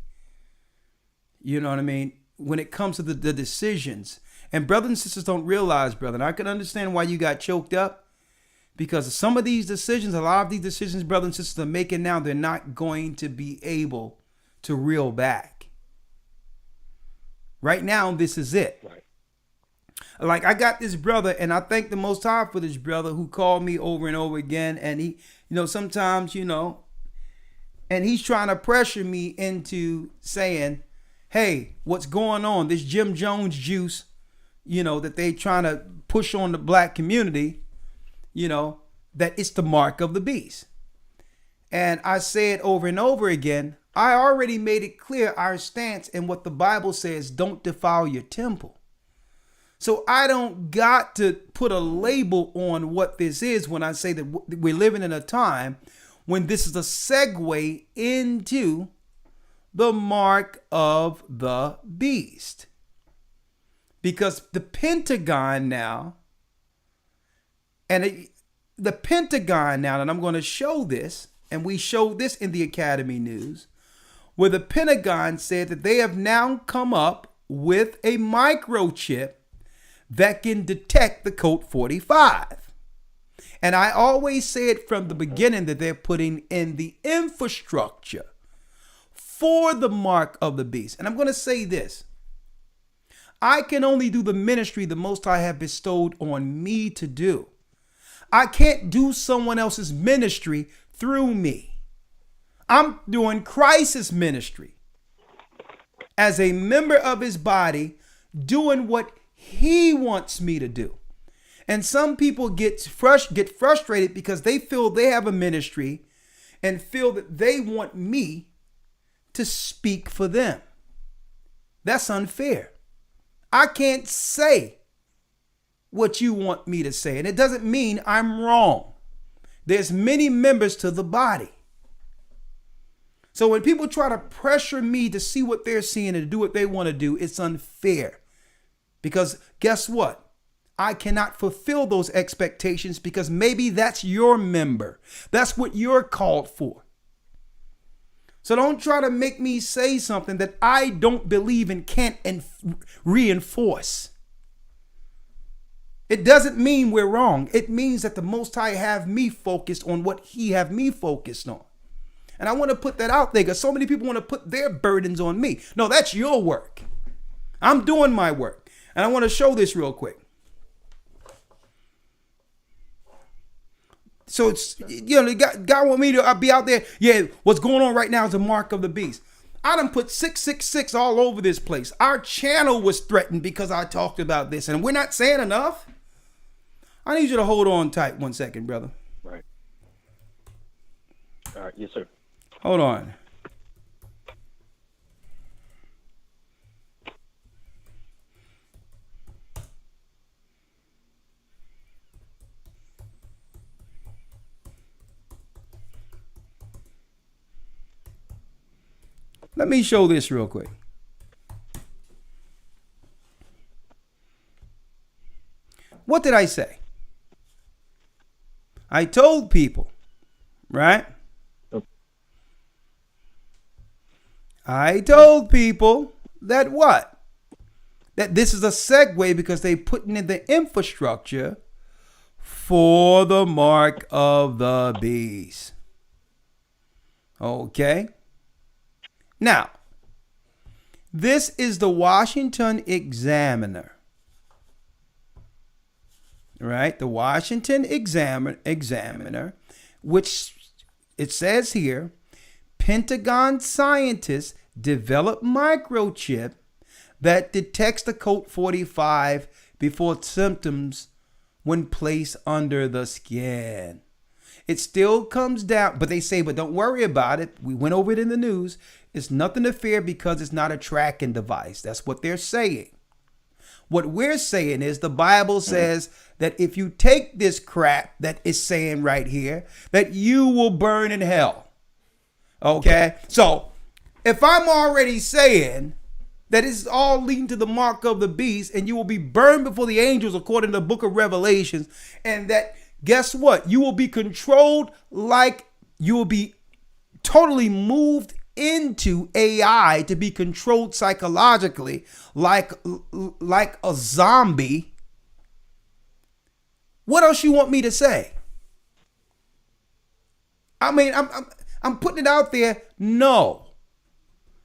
S1: You know what I mean? When it comes to the decisions. And brothers and sisters don't realize, brother, and I can understand why you got choked up, because some of these decisions, a lot of these decisions brothers and sisters are making now, they're not going to be able to reel back. Right now, this is it.
S11: Right.
S1: Like, I got this brother, and I thank the Most High for this brother who called me over and over again. And he, sometimes, and he's trying to pressure me into saying, hey, what's going on? This Jim Jones juice, that they trying to push on the black community, that it's the mark of the beast. And I say it over and over again. I already made it clear our stance and what the Bible says, don't defile your temple. So I don't got to put a label on what this is when I say that we're living in a time when this is a segue into the mark of the beast. Because the Pentagon now, and I'm going to show this, and we showed this in the Academy News, where the Pentagon said that they have now come up with a microchip that can detect the code 45. And I always said from the beginning that they're putting in the infrastructure for the mark of the beast. And I'm going to say this. I can only do the ministry the Most High have bestowed on me to do. I can't do someone else's ministry through me. I'm doing Christ's ministry as a member of his body, doing what he wants me to do. And some people get frustrated because they feel they have a ministry and feel that they want me to speak for them. That's unfair. I can't say what you want me to say, and it doesn't mean I'm wrong. There's many members to the body. So when people try to pressure me to see what they're seeing and to do what they want to do, it's unfair. Because guess what? I cannot fulfill those expectations because maybe that's your member. That's what you're called for. So don't try to make me say something that I don't believe and can't reinforce. It doesn't mean we're wrong. It means that the Most High have me focused on what he have me focused on. And I want to put that out there because so many people want to put their burdens on me. No, that's your work. I'm doing my work. And I want to show this real quick. So it's, God want me to be out there. Yeah, what's going on right now is the mark of the beast. I done put 666 all over this place. Our channel was threatened because I talked about this. And we're not saying enough. I need you to hold on tight 1 second, brother.
S11: Right. All right. Yes, sir.
S1: Hold on. Let me show this real quick. What did I say? I told people, right? I told people that what? That this is a segue because they putting in the infrastructure for the mark of the beast. Okay. Now, This is the Washington Examiner. Right? The Washington Examiner, which it says here, Pentagon scientists develop microchip that detects the Colt 45 before symptoms when placed under the skin. It still comes down, but they say, but don't worry about it. We went over it in the news. It's nothing to fear because it's not a tracking device. That's what they're saying. What we're saying is the Bible says that if you take this crap that is saying right here, that you will burn in hell. Okay? So if I'm already saying that it's all leading to the mark of the beast and you will be burned before the angels according to the book of Revelations, and that guess what? You will be controlled, like you will be totally moved into AI to be controlled psychologically like a zombie. What else you want me to say? I mean, I'm putting it out there. No.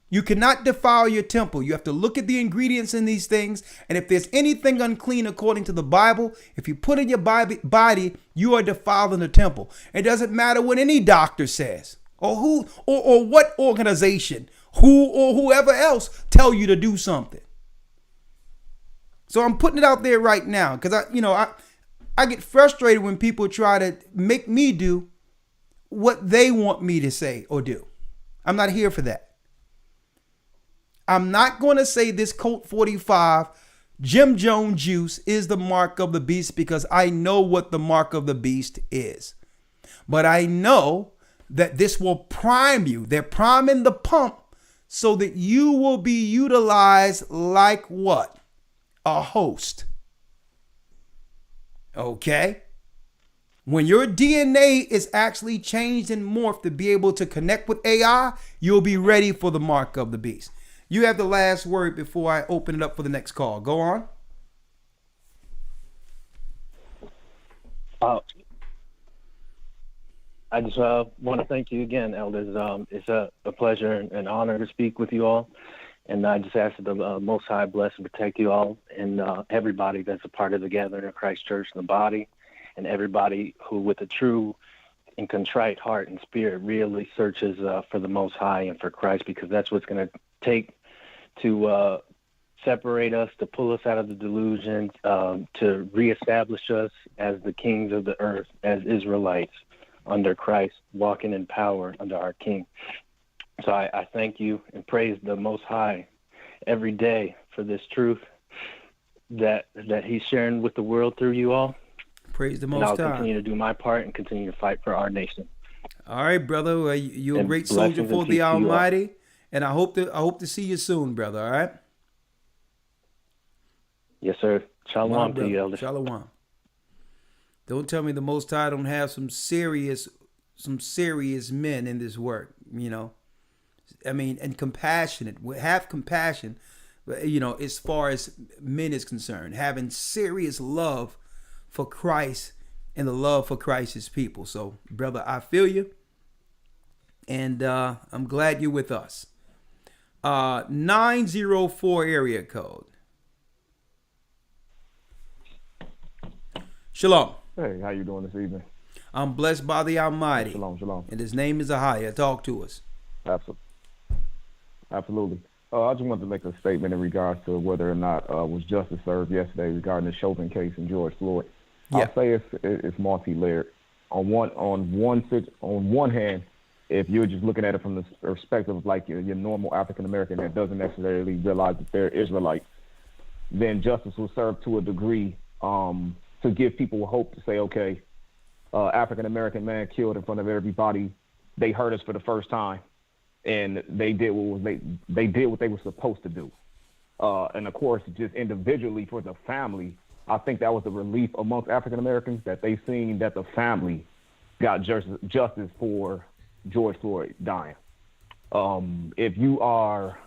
S1: You cannot defile your temple. You have to look at the ingredients in these things. And if there's anything unclean according to the Bible, if you put in your body, you are defiling the temple. It doesn't matter what any doctor says or who or what organization, who or whoever else tell you to do something. So I'm putting it out there right now because I get frustrated when people try to make me do what they want me to say or do. I'm not here for that. I'm not going to say this Colt 45 Jim Jones juice is the mark of the beast because I know what the mark of the beast is. But I know that this will prime you. They're priming the pump so that you will be utilized like what? A host. Okay? When your DNA is actually changed and morphed to be able to connect with AI, you'll be ready for the mark of the beast. You have the last word before I open it up for the next call. Go on.
S11: I just want to thank you again, elders. It's a pleasure and honor to speak with you all. And I just ask that the Most High bless and protect you all and everybody that's a part of the Gathering of Christ Church in the body, and everybody who with a true and contrite heart and spirit really searches for the Most High and for Christ, because that's what's going to take to separate us, to pull us out of the delusion, to reestablish us as the kings of the earth, as Israelites under Christ, walking in power under our King. So I thank you and praise the Most High every day for this truth that he's sharing with the world through you all.
S1: Praise the Most
S11: High.
S1: High.
S11: And I'll continue to do my part and continue to fight for our nation.
S1: All right, brother. You're a great soldier for the Almighty. And I hope to see you soon, brother. All right.
S11: Yes, sir. Shalom to you, elder.
S1: Shalom. Don't tell me the Most High don't have some serious men in this work. I mean, and compassionate. Have compassion. As far as men is concerned, having serious love for Christ and the love for Christ's people. So, brother, I feel you, and I'm glad you're with us. 904 area code. Shalom.
S12: Hey, how you doing this evening?
S1: I'm blessed by the Almighty.
S12: Shalom, shalom.
S1: And his name is Ahaya. Talk to us.
S12: Absolutely. I just wanted to make a statement in regards to whether or not was justice served yesterday regarding the Chauvin case and George Floyd.
S1: Yeah.
S12: I'll say it's multi-layered. On one hand, if you're just looking at it from the perspective of like your normal African American that doesn't necessarily realize that they're Israelites, then justice was served to a degree to give people hope to say, okay, African American man killed in front of everybody. They hurt us for the first time, and they did what they were supposed to do. And of course, just individually for the family, I think that was a relief amongst African Americans that they seen that the family got justice for George Floyd dying. If you are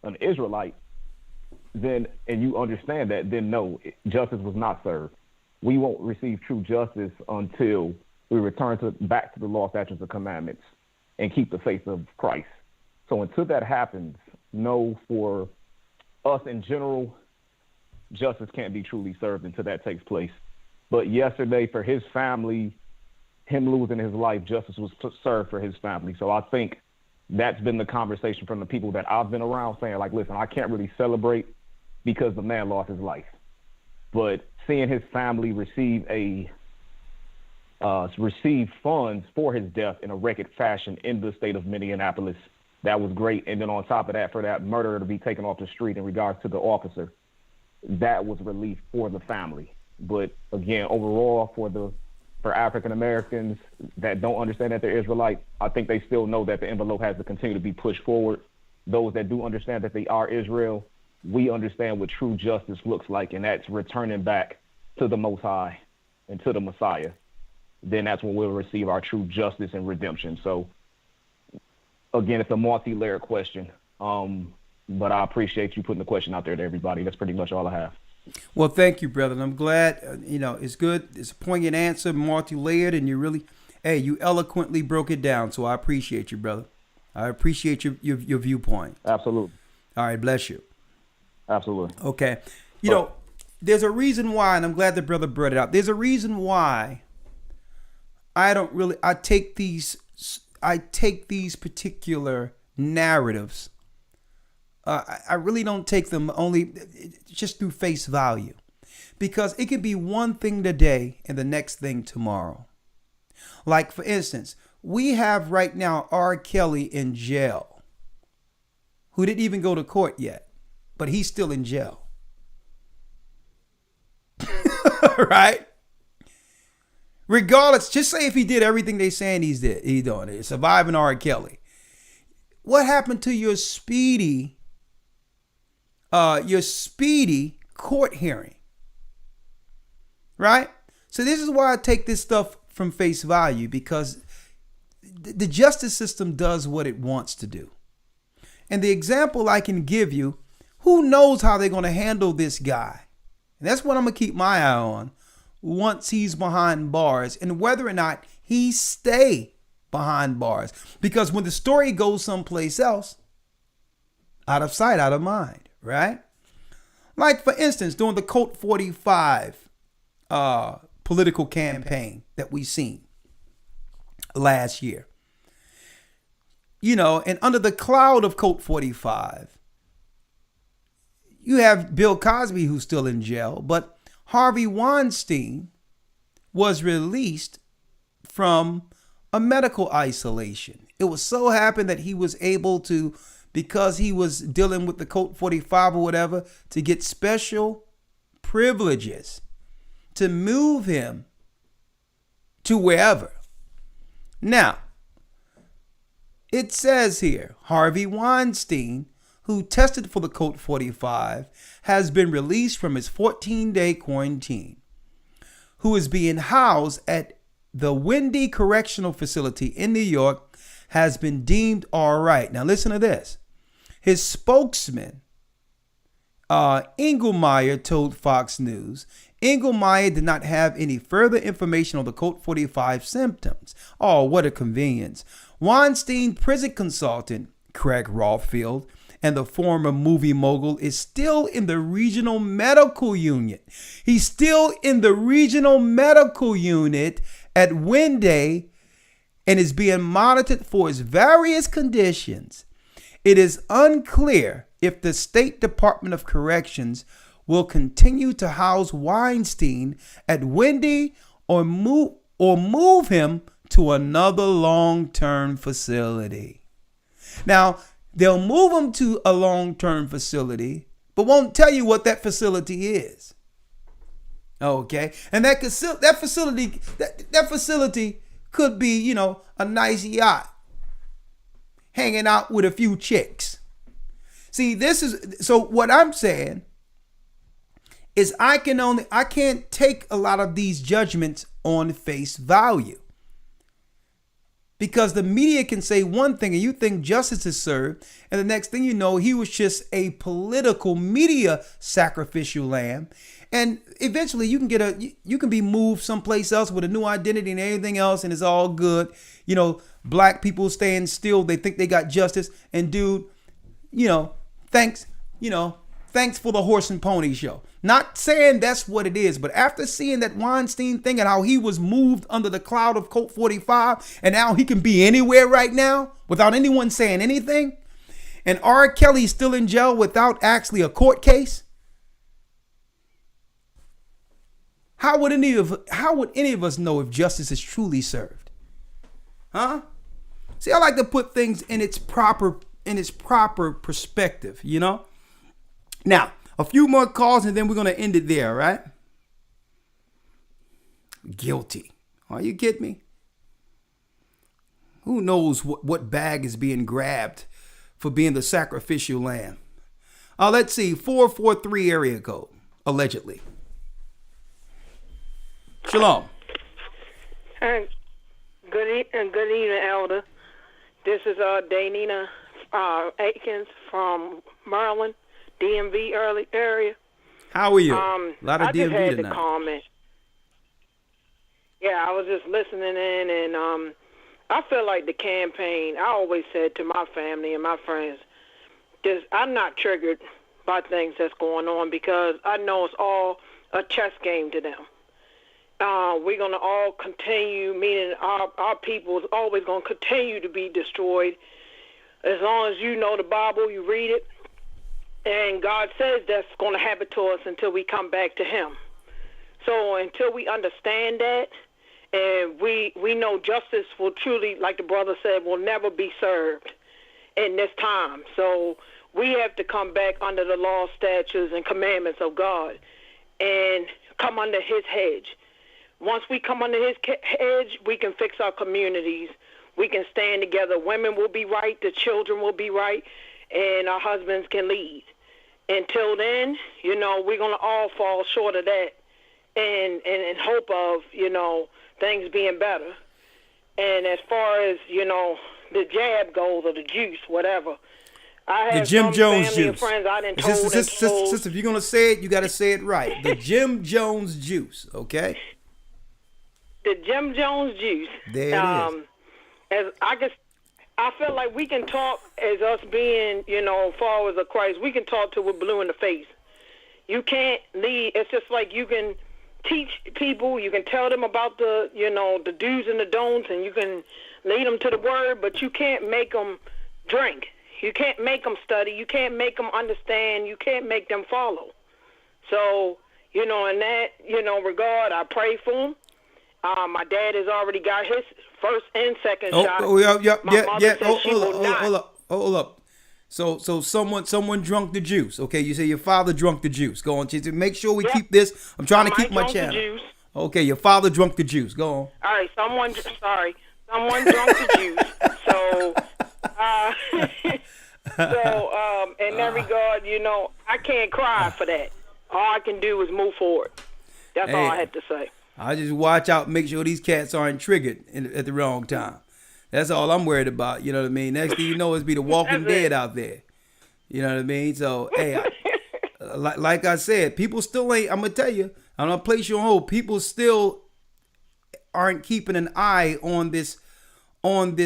S12: an Israelite, then and you understand that, then no, justice was not served. We won't receive true justice until we return back to the law, statutes, and commandments and keep the faith of Christ. So until that happens, know for us in general, justice can't be truly served until that takes place. But yesterday, for his family, him losing his life, justice was served for his family. So I think that's been the conversation from the people that I've been around, saying, like, listen, I can't really celebrate because the man lost his life. But seeing his family receive funds for his death in a record fashion in the state of Minneapolis, that was great. And then on top of that, for that murderer to be taken off the street in regards to the officer, that was relief for the family. But again, overall, for African Americans that don't understand that they're Israelite, I think they still know that the envelope has to continue to be pushed forward. Those that do understand that they are Israel, we understand what true justice looks like, and that's returning back to the Most High and to the Messiah. Then that's when we'll receive our true justice and redemption. So again, it's a multi-layered question, but I appreciate you putting the question out there to everybody. That's pretty much all I have.
S1: Well, thank you, brother. And I'm glad, it's good. It's a poignant answer, multi-layered, and you eloquently broke it down. So I appreciate you, brother. I appreciate your viewpoint.
S12: Absolutely.
S1: All right, bless you.
S12: Absolutely.
S1: Okay. There's a reason why, and I'm glad the brother brought it out. There's a reason why I take these particular narratives. I really don't take them only just through face value, because it could be one thing today and the next thing tomorrow. Like, for instance, we have right now R. Kelly in jail, who didn't even go to court yet, but he's still in jail. Right? Regardless, just say if he did everything they saying he's doing it, surviving R. Kelly. What happened to your speedy court hearing? Right? So this is why I take this stuff from face value, because the justice system does what it wants to do. And the example I can give you, who knows how they're going to handle this guy? And that's what I'm going to keep my eye on once he's behind bars, and whether or not he stay behind bars. Because when the story goes someplace else, out of sight, out of mind, right? Like, for instance, during the Code 45 political campaign that we seen last year. And under the cloud of Code 45, you have Bill Cosby, who's still in jail, but Harvey Weinstein was released from a medical isolation. It was so happened that he was able to, because he was dealing with the Code 45 or whatever, to get special privileges to move him to wherever. Now, it says here, Harvey Weinstein, who tested for the Code 45, has been released from his 14-day quarantine, who is being housed at the Windy Correctional Facility in New York, has been deemed all right. Now listen to this. His spokesman, Engelmeyer, told Fox News, Engelmeyer did not have any further information on the Code 45 symptoms. Oh, what a convenience. Weinstein prison consultant, Craig Rothfield, and the former movie mogul is still in the regional medical unit. He's still in the regional medical unit at Windy and is being monitored for his various conditions. It is unclear if the State Department of Corrections will continue to house Weinstein at Windy or move him to another long-term facility. Now, they'll move him to a long-term facility, but won't tell you what that facility is. Okay, and that facility could be, a nice yacht, hanging out with a few chicks. See, so what I'm saying is I can't take a lot of these judgments on face value. Because the media can say one thing and you think justice is served, and the next thing you know, he was just a political media sacrificial lamb. And eventually you can be moved someplace else with a new identity and everything else, and it's all good. Black people staying still, they think they got justice. And dude, thanks for the horse and pony show. Not saying that's what it is, but after seeing that Weinstein thing and how he was moved under the cloud of Colt 45, and now he can be anywhere right now without anyone saying anything, and R. Kelly's still in jail without actually a court case, how would any of us know if justice is truly served? Huh? See, I like to put things in its proper perspective, you know? Now, a few more calls and then we're going to end it there, right? Guilty. Are you kidding me? Who knows what bag is being grabbed for being the sacrificial lamb? Let's see, 443 area code, allegedly. Shalom.
S13: Good evening, Elder. This is Danina Aikens from Maryland, DMV area.
S1: How are you? A lot of
S13: I
S1: DMV
S13: just had
S1: tonight.
S13: to comment. Yeah, I was just listening in, and I feel like the campaign, I always said to my family and my friends, I'm not triggered by things that's going on because I know it's all a chess game to them. We're going to all continue, meaning our people is always going to continue to be destroyed. As long as you know the Bible, you read it, and God says that's going to happen to us until we come back to him. So until we understand that, and we know justice will truly, like the brother said, will never be served in this time. So we have to come back under the law, statutes, and commandments of God and come under his hedge. Once we come under his hedge, we can fix our communities. We can stand together. Women will be right. The children will be right. And our husbands can lead. Until then, we're going to all fall short of that and in hope of, things being better. And as far as, the jab goes or the juice, whatever, I have
S1: the Jim
S13: some
S1: Jones
S13: family
S1: juice.
S13: and friends I done told and told.
S1: Sister, if you're going to say it, you got to say it right. The Jim Jones juice, okay?
S13: The Jim Jones juice.
S1: There it is.
S13: As I feel like we can talk as us being, followers of Christ. We can talk till we're blue in the face. You can't lead. It's just like you can teach people. You can tell them about the, the do's and the don'ts, and you can lead them to the word. But you can't make them drink. You can't make them study. You can't make them understand. You can't make them follow. So, in that, regard, I pray for them. My dad has already got his first and second shot.
S1: Hold up. So someone drunk the juice. Okay, you say your father drunk the juice. Go on, make sure we keep this. I'm trying to keep my channel.
S13: Juice.
S1: Okay, your father drunk the juice. Go on.
S13: All right, someone drunk the juice. So, in that regard, I can't cry for that. All I can do is move forward. That's all I had to say.
S1: I just watch out, make sure these cats aren't triggered at the wrong time. That's all I'm worried about. You know what I mean? Next thing you know, it's be the Walking Dead out there. You know what I mean? So, hey, like I said, people still ain't. I'm gonna tell you. I'm gonna place you on hold. People still aren't keeping an eye on this. And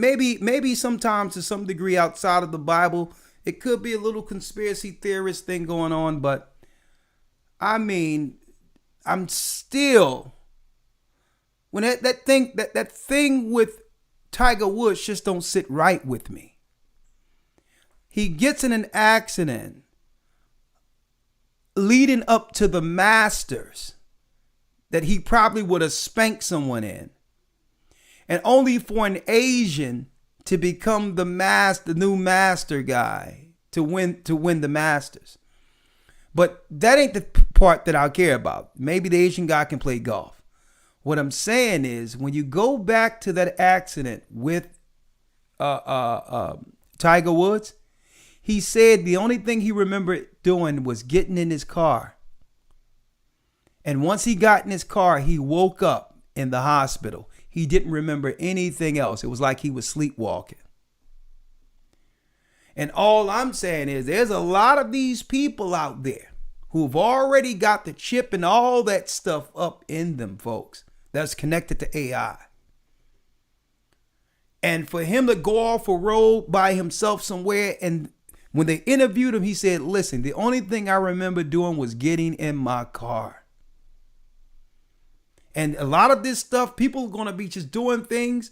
S1: maybe sometimes to some degree outside of the Bible, it could be a little conspiracy theorist thing going on. But I mean, I'm still, when that thing with Tiger Woods just don't sit right with me. He gets in an accident leading up to the Masters that he probably would have spanked someone in, and only for an Asian to become the new master guy to win the Masters. But that ain't the part that I care about. Maybe the Asian guy can play golf. What I'm saying is, when you go back to that accident with Tiger Woods, he said the only thing he remembered doing was getting in his car. And once he got in his car, he woke up in the hospital. He didn't remember anything else. It was like he was sleepwalking. And all I'm saying is, there's a lot of these people out there who've already got the chip and all that stuff up in them, folks, that's connected to AI. And for him to go off a road by himself somewhere and When they interviewed him, he said, listen, the only thing I remember doing was getting in my car. And a lot of this stuff, people are going to be just doing things,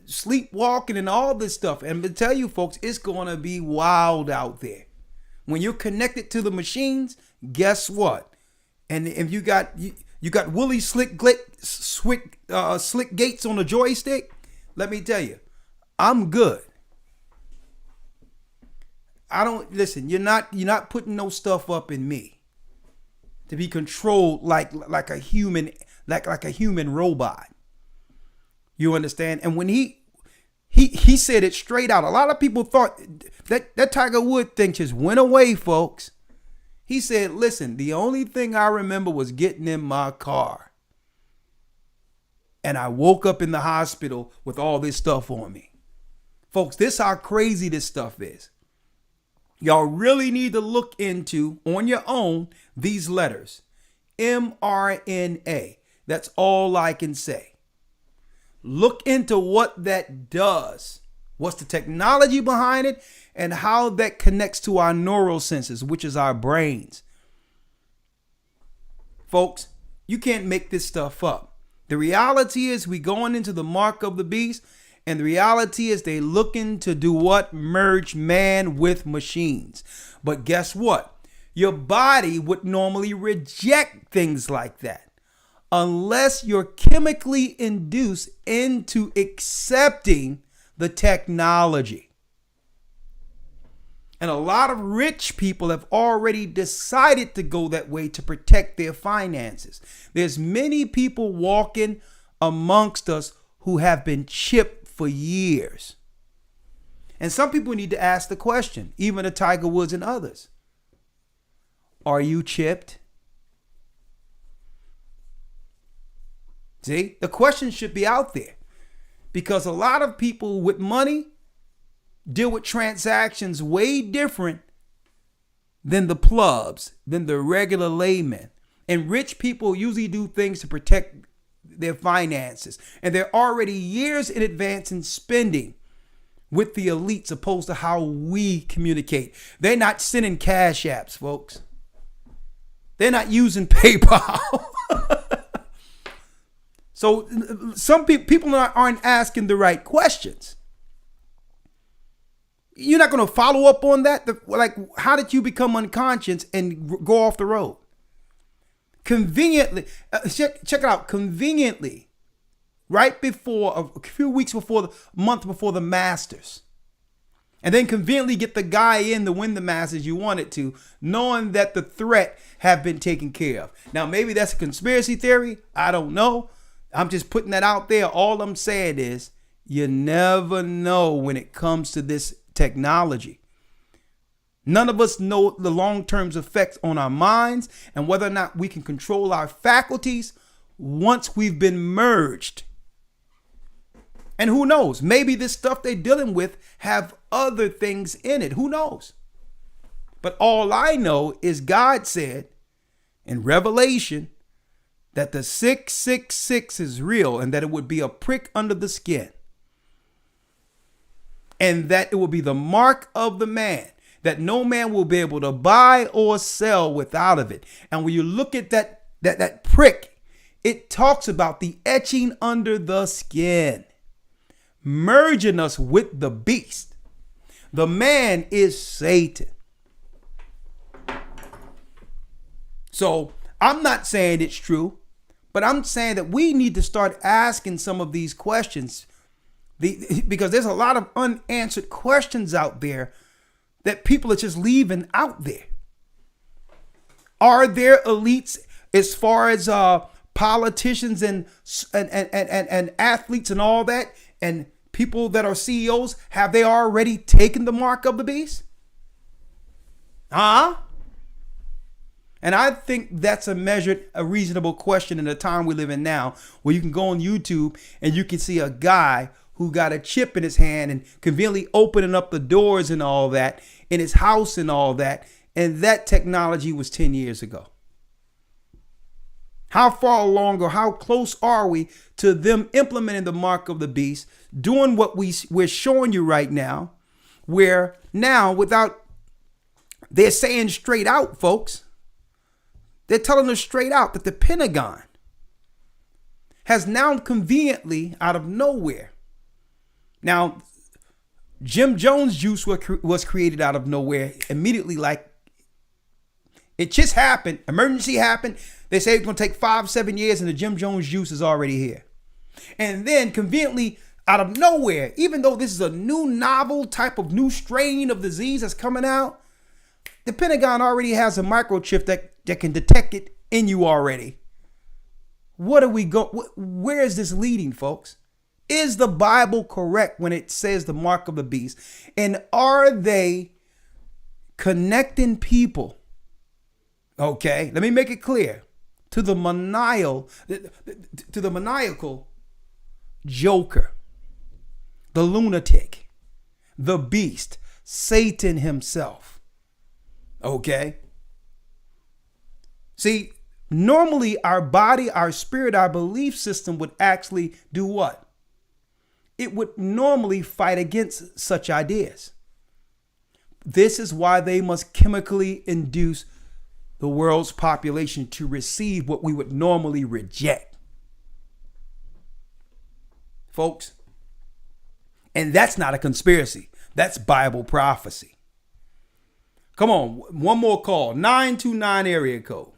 S1: sleepwalking and all this stuff. And to tell you folks, it's going to be wild out there. When you're connected to the machines, guess what? And if you got Willie Slick Gates on the joystick, let me tell you, I'm good. I don't listen. You're not putting no stuff up in me to be controlled like a human, like a human robot. You understand? And when he said it straight out. A lot of people thought that Tiger Woods thing just went away, folks. He said, listen, the only thing I remember was getting in my car. And I woke up in the hospital with all this stuff on me. Folks, this is how crazy this stuff is. Y'all really need to look into, on your own, these letters. mRNA. That's all I can say. Look into what that does. What's the technology behind it? And how that connects to our neural senses, which is our brains. Folks, you can't make this stuff up. The reality is we going into the mark of the beast. And the reality is they looking to do what? Merge man with machines. But guess what? Your body would normally reject things like that unless you're chemically induced into accepting the technology. And a lot of rich people have already decided to go that way to protect their finances. There's many people walking amongst us who have been chipped for years. And some people need to ask the question, even the Tiger Woods and others. Are you chipped? See, the question should be out there because a lot of people with money deal with transactions way different than the plebs, than the regular layman. And rich people usually do things to protect their finances. And they're already years in advance in spending with the elites opposed to how we communicate. They're not sending cash apps, folks. They're not using PayPal. So some people aren't asking the right questions. You're not going to follow up on that. Like, how did you become unconscious and go off the road? Conveniently, check it out. Conveniently, right before, a few weeks before, month before the Masters. And then conveniently get the guy in to win the Masters you wanted to, knowing that the threat have been taken care of. Now, maybe that's a conspiracy theory. I don't know. I'm just putting that out there. All I'm saying is you never know when it comes to this technology. None of us know the long-term effects on our minds and whether or not we can control our faculties once we've been merged. And who knows? Maybe this stuff they're dealing with have other things in it. Who knows? But all I know is God said in Revelation that the 666 is real and that it would be a prick under the skin. And that it will be the mark of the man, that no man will be able to buy or sell without of it. And when you look at that prick, it talks about the etching under the skin, merging us with the beast. The man is Satan. So I'm not saying it's true, but I'm saying that we need to start asking some of these questions because there's a lot of unanswered questions out there that people are just leaving out there. Are there elites as far as politicians and athletes and all that, and people that are CEOs? Have they already taken the mark of the beast? And I think that's a reasonable question in the time we live in now, where you can go on YouTube and you can see a guy who got a chip in his hand and conveniently opening up the doors and all that in his house and all that. And that technology was 10 years ago. How far along or how close are we to them implementing the mark of the beast, doing what we're showing you right now, where now without They're saying straight out, folks. They're telling us straight out that the Pentagon has now conveniently, out of nowhere. Now, Jim Jones juice was created out of nowhere immediately. Like, it just happened. Emergency happened. They say it's going to take 5-7 years, and the Jim Jones juice is already here. And then conveniently, out of nowhere, even though this is a new novel type of new strain of disease that's coming out, the Pentagon already has a microchip that can detect it in you already. Where is this leading, folks? Is the Bible correct when it says the mark of the beast? And are they connecting people? Okay, let me make it clear. To the maniacal joker, the lunatic, the beast, Satan himself. Okay? See, normally our body, our spirit, our belief system would actually do what? It would normally fight against such ideas. This is why they must chemically induce the world's population to receive what we would normally reject. Folks, and that's not a conspiracy. That's Bible prophecy. Come on, one more call. 929 area code.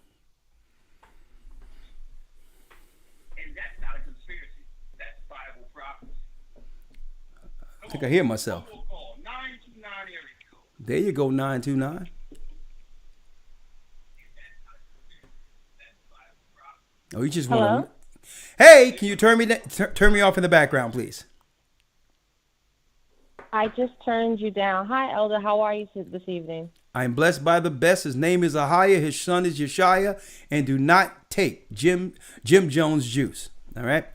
S14: And that's not a conspiracy. That's Bible prophecy.
S1: I think I hear myself.
S14: One more call. 929 area code.
S1: There you go, 929. Oh, you just want to. Hey, can you turn me off in the background, please?
S15: I just turned you down. Hi, Elder. How are you this evening?
S1: I am blessed by the best. His name is Ahiah. His son is Yeshaya. And do not take Jim Jones juice. All right?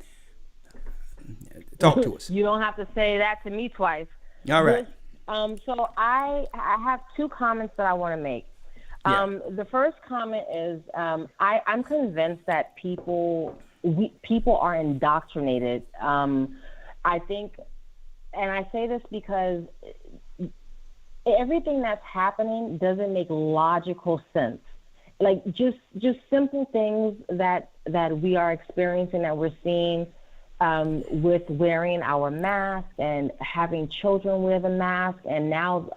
S1: Talk to us.
S15: You don't have to say that to me twice.
S1: All right.
S15: So I have two comments that I want to make. The first comment is I'm convinced that people are indoctrinated. I think, and I say this because everything that's happening doesn't make logical sense. Like just simple things that we are experiencing, that we're seeing with wearing our mask and having children wear the mask, and now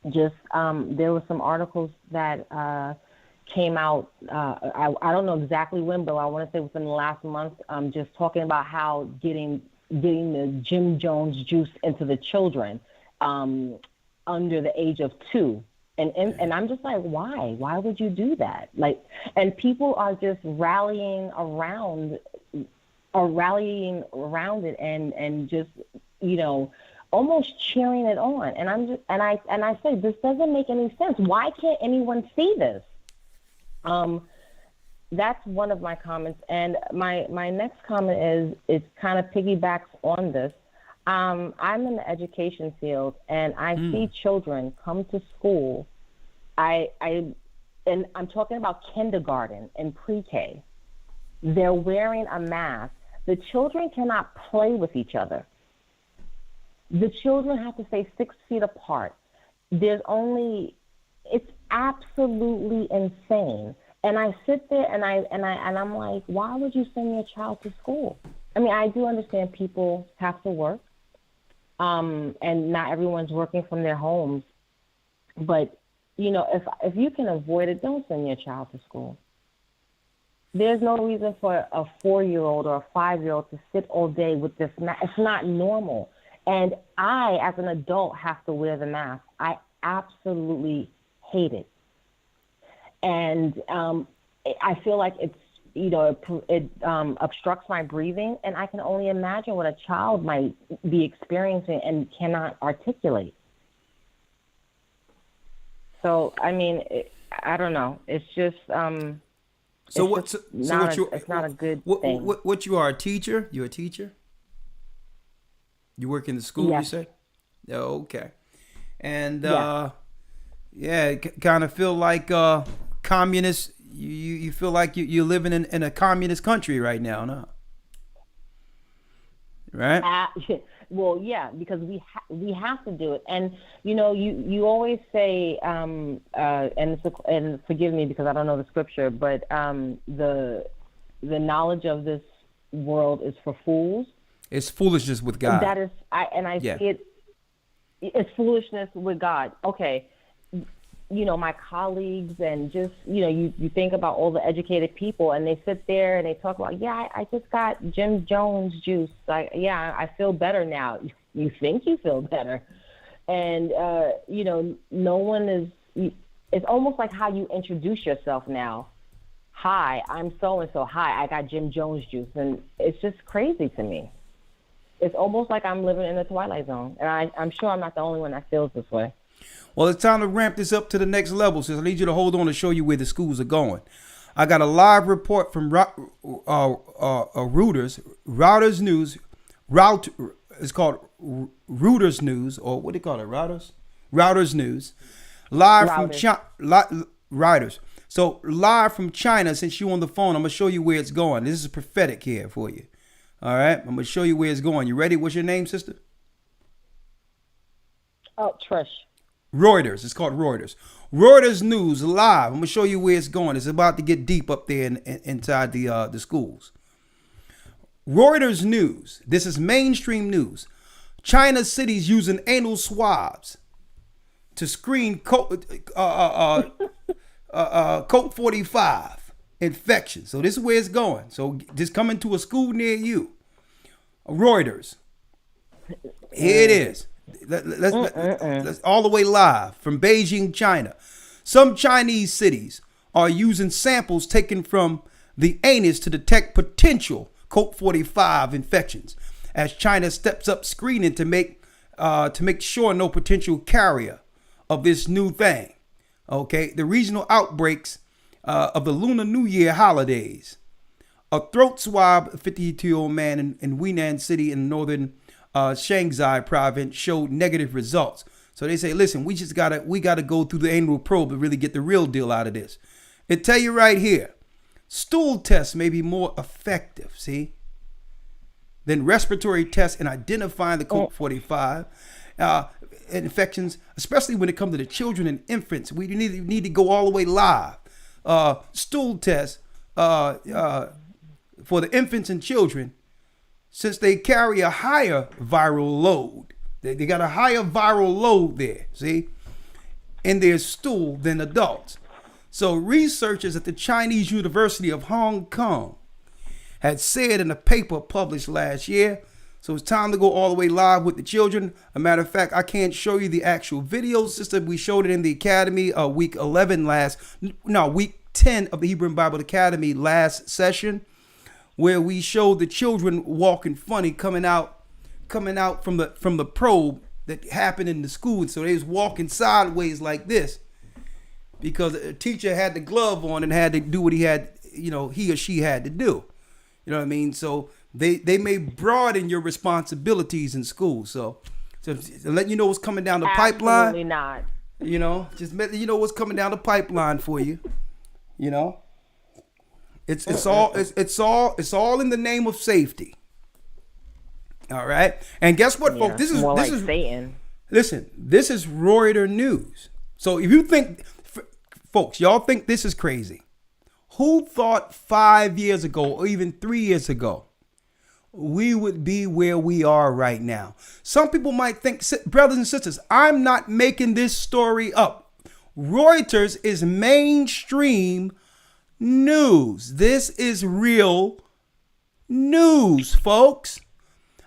S15: there were some articles that came out. I don't know exactly when, but I want to say within the last month. Just talking about how getting the Jim Jones juice into the children under the age of 2, and I'm just like, why? Why would you do that? Like, and people are just rallying around it and just almost cheering it on. And I say, this doesn't make any sense. Why can't anyone see this? That's one of my comments. And my next comment is, it kind of piggybacks on this. I'm in the education field, and I see children come to school. And I'm talking about kindergarten and pre-K. They're wearing a mask. The children cannot play with each other. The children have to stay 6 feet apart. It's absolutely insane. And I sit there and I'm like, why would you send your child to school? I mean, I do understand people have to work, and not everyone's working from their homes. But if you can avoid it, don't send your child to school. There's no reason for a 4-year-old or a 5-year-old to sit all day with this mask. It's not normal. And I, as an adult, have to wear the mask. I absolutely hate it. And I feel like it obstructs my breathing, and I can only imagine what a child might be experiencing and cannot articulate. So, I mean, I don't know. It's just it's not a good thing.
S1: What you are, a teacher? You're a teacher? You work in the school,
S15: yes.
S1: You say? Oh, okay. And
S15: yes.
S1: Kind of feel like communist. You feel like you're living in a communist country right now, no? Right.
S15: Well, yeah, because we have to do it. And you always say, and forgive me because I don't know the scripture, but the knowledge of this world is for fools.
S1: It's foolishness with God.
S15: That is, I see it. It's foolishness with God. Okay, my colleagues and just you think about all the educated people, and they sit there and they talk about, I just got Jim Jones juice. I feel better now. You think you feel better, and no one is. It's almost like how you introduce yourself now. Hi, I'm so and so. Hi, I got Jim Jones juice, and it's just crazy to me. It's almost like I'm living in the Twilight Zone, and I'm sure I'm not the only one that feels this way.
S1: Well, it's time to ramp this up to the next level, so I need you to hold on to show you where the schools are going. I got a live report from Reuters News. It's called Reuters News, or what do you call it? Reuters News. Live from Reuters. So live from China, since you're on the phone, I'm going to show you where it's going. This is prophetic here for you. All right, I'm going to show you where it's going. You ready? What's your name, sister?
S15: Oh, Trish.
S1: Reuters. It's called Reuters. Reuters News live. I'm going to show you where it's going. It's about to get deep up there inside the schools. Reuters News. This is mainstream news. China cities using anal swabs to screen Coke 45 infection. So this is where it's going. So just coming to a school near you. Reuters. Here it is. Let's all the way live from Beijing, China. Some Chinese cities are using samples taken from the anus to detect potential Coke 45 infections, as China steps up screening to make sure no potential carrier of this new thing. Okay, the regional outbreaks of the Lunar New Year holidays. A throat swab, a 52-year-old man in Hunan City in northern Shanxi province showed negative results. So they say, listen, we gotta go through the anal probe to really get the real deal out of this. It tell you right here, stool tests may be more effective, than respiratory tests in identifying the Coke 45 infections, especially when it comes to the children and infants. We need to go all the way live. Stool tests for the infants and children, since they carry a higher viral load. They got a higher viral load there, in their stool than adults. So researchers at the Chinese University of Hong Kong had said in a paper published last year. So it's time to go all the way live with the children. A matter of fact, I can't show you the actual video, sister. We showed it in the Academy week 10 of the Hebrew Bible Academy last session, where we showed the children walking funny, coming out from the probe that happened in the school. And so they was walking sideways like this because a teacher had the glove on and had to do what he or she had to do. You know what I mean? So they may broaden your responsibilities in school. So to let you know what's coming down the pipeline.
S15: Absolutely not.
S1: Just let you know what's coming down the pipeline for you. It's all in the name of safety. All right. And guess what, folks? This is
S15: Satan.
S1: Listen, this is Reuters News. So if you think, folks, y'all think this is crazy, who thought 5 years ago or even 3 years ago we would be where we are right now? Some people might think, brothers and sisters, I'm not making this story up. Reuters is mainstream news. This is real news, folks.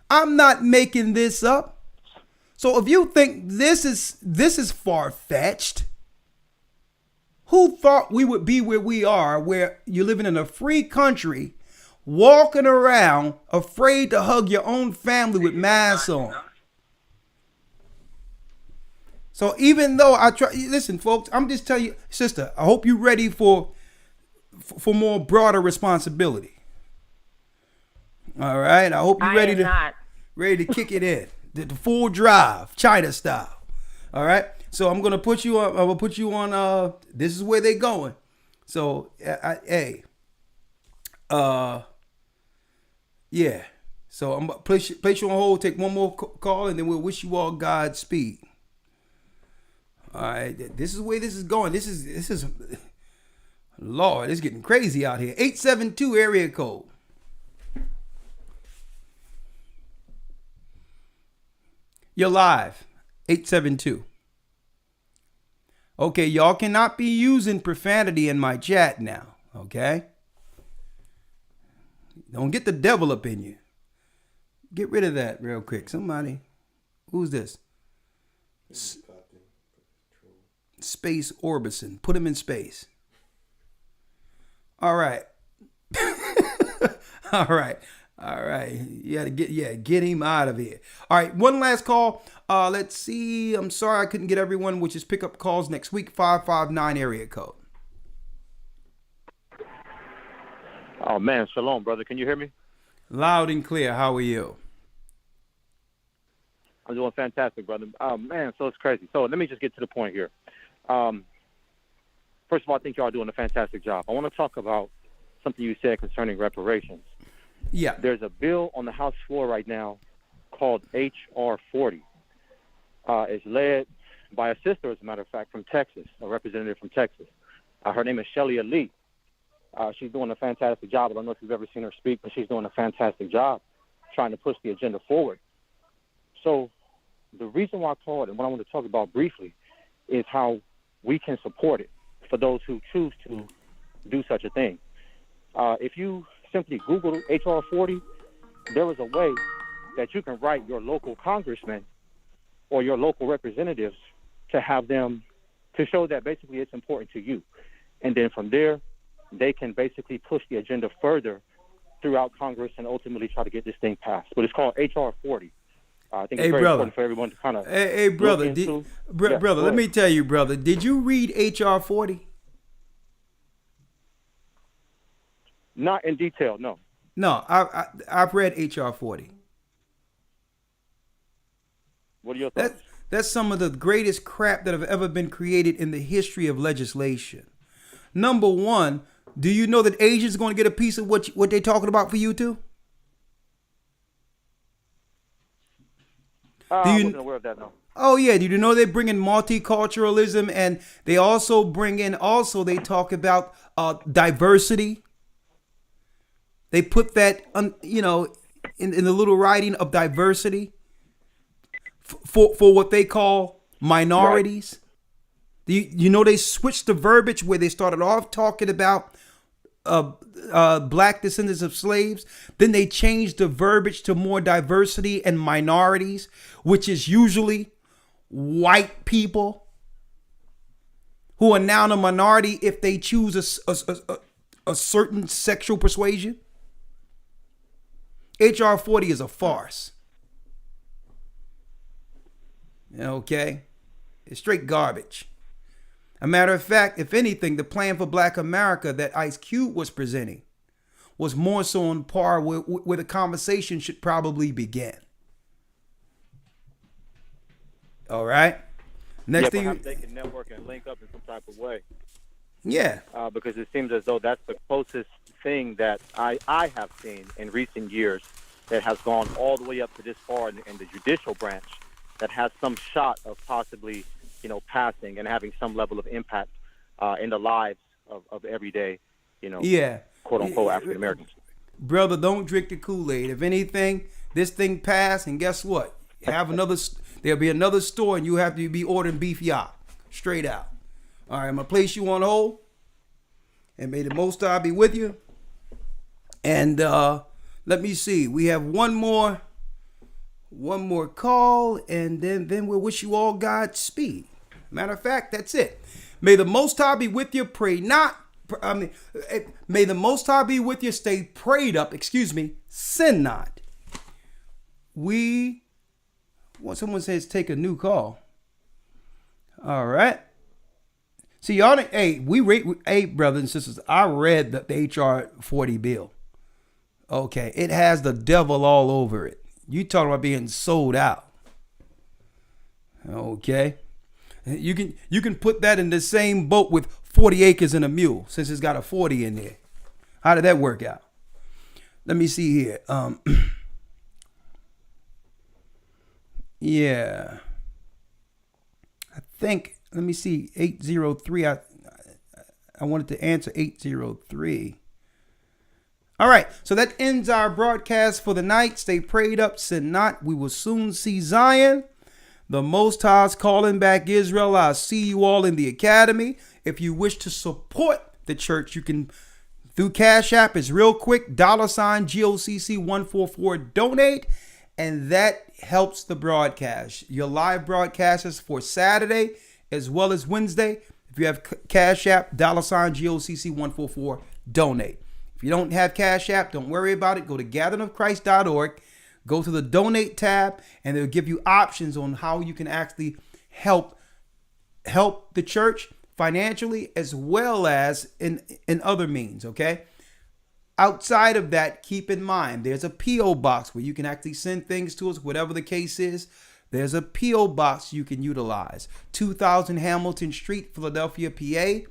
S1: I'm not making this up. So if you think this is far-fetched, who thought we would be where we are, where you're living in a free country, walking around afraid to hug your own family with masks on? So even though listen, folks, I'm just telling you, sister, I hope you're ready for more broader responsibility. All right, I hope you're ready to kick it in, the full drive, China style. All right, so I'm gonna put you on. I will put you on. This is where they going. So, yeah. So I'm gonna place you on hold, take one more call, and then we'll wish you all Godspeed. All right, this is the way this is going. This is Lord, it's getting crazy out here. 872 area code. You're live. 872. Okay, y'all cannot be using profanity in my chat now. Okay? Don't get the devil up in you. Get rid of that real quick. Somebody. Who's this? Space Orbison. Put him in space. All right. All right. All right. You gotta get him out of here. All right. One last call. Let's see. I'm sorry I couldn't get everyone, which is pick up calls next week. 559 area code.
S16: Oh man, shalom, brother. Can you hear me?
S1: Loud and clear. How are you?
S16: I'm doing fantastic, brother. Man, so it's crazy. So let me just get to the point here. First of all, I think y'all are doing a fantastic job. I want to talk about something you said concerning reparations.
S1: Yeah.
S16: There's a bill on the House floor right now called H.R. 40. It's led by a sister, as a matter of fact, from Texas, a representative from Texas. Her name is Shelly Ali. She's doing a fantastic job. I don't know if you've ever seen her speak, but she's doing a fantastic job trying to push the agenda forward. So the reason why I called and what I want to talk about briefly is how we can support it for those who choose to do such a thing. If you simply Google H.R. 40, there is a way that you can write your local congressman or your local representatives to have them to show that basically it's important to you. And then from there, they can basically push the agenda further throughout Congress and ultimately try to get this thing passed. But it's called H.R. 40. I think it's very important for everyone to kind of
S1: Hey, brother. Brother, let me tell you, brother. Did you read H.R. 40?
S16: Not in detail, no.
S1: No, I've read H.R. 40.
S16: What are your thoughts?
S1: That's some of the greatest crap that have ever been created in the history of legislation. Number one, do you know that Asians are going to get a piece of what they're talking about for you too?
S16: I wasn't aware of that, no.
S1: Oh yeah, do you know they bring in multiculturalism, and they also they talk about diversity. They put that in the little writing of diversity for what they call minorities. Right. You know they switched the verbiage where they started off talking about black descendants of slaves. Then they changed the verbiage to more diversity and minorities, which is usually white people who are now in a minority if they choose a certain sexual persuasion. H.R. 40 is a farce. Okay? It's straight garbage. A matter of fact, if anything, the plan for Black America that Ice Cube was presenting was more so on par where the conversation should probably begin. All right? Next thing,
S16: perhaps they can network and link up in some type of way.
S1: Yeah.
S16: Because it seems as though that's the closest thing that I have seen in recent years that has gone all the way up to this far in the judicial branch that has some shot of possibly, passing and having some level of impact in the lives of everyday, quote unquote African Americans.
S1: Brother, don't drink the Kool-Aid. If anything, this thing passed, and guess what? There'll be another store, and you have to be ordering beef yacht straight out. All right, I'm gonna place you on hold, and may the Most High be with you. And let me see. We have one more call, and then we'll wish you all Godspeed. Matter of fact, that's it. May the Most High be with you. Pray not. May the Most High be with you. Stay prayed up. Sin not. Someone says take a new call. All right. See, y'all. Hey, brothers and sisters. I read the H.R. 40 bill. Okay, it has the devil all over it. You talking about being sold out. Okay. You can put that in the same boat with 40 acres and a mule, since it's got a 40 in there. How did that work out? Let me see here. Yeah. I think, let me see, 803. I wanted to answer 803. All right, so that ends our broadcast for the night. Stay prayed up, sin not. We will soon see Zion. The Most High is calling back Israel. I'll see you all in the academy. If you wish to support the church, you can, through Cash App. It's real quick, $ GOCC 144 donate, and that helps the broadcast. Your live broadcast is for Saturday as well as Wednesday. If you have Cash App, $ GOCC 144 donate. If you don't have Cash App, don't worry about it. Go to gatheringofchrist.org, go to the donate tab, and they'll give you options on how you can actually help the church financially as well as in other means, okay? Outside of that, keep in mind, there's a P.O. box where you can actually send things to us, whatever the case is. There's a P.O. box you can utilize. 2000 Hamilton Street, Philadelphia, PA,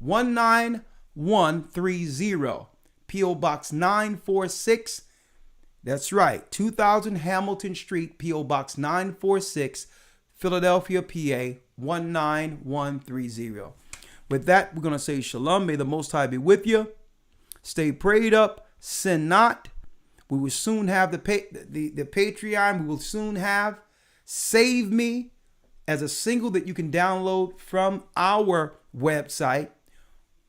S1: 19130. P.O. Box 946. That's right. 2000 Hamilton Street, P.O. Box 946, Philadelphia, PA 19130. With that, we're going to say shalom. May the Most High be with you. Stay prayed up. Sin not. We will soon have the Patreon. We will soon have Save Me as a single that you can download from our website,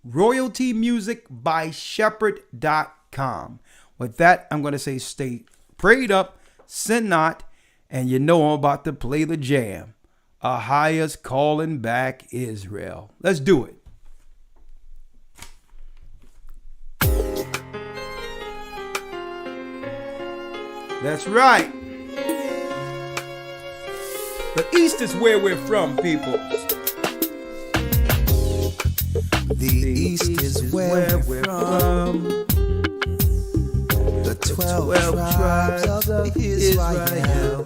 S1: royaltymusicbyshepherd.com. With that, I'm going to say stay prayed up, sin not, and you know I'm about to play the jam. Ahiah's calling back Israel. Let's do it. That's right. The East is where we're from, people.
S2: The East is where we're from. The 12 tribes of Israel.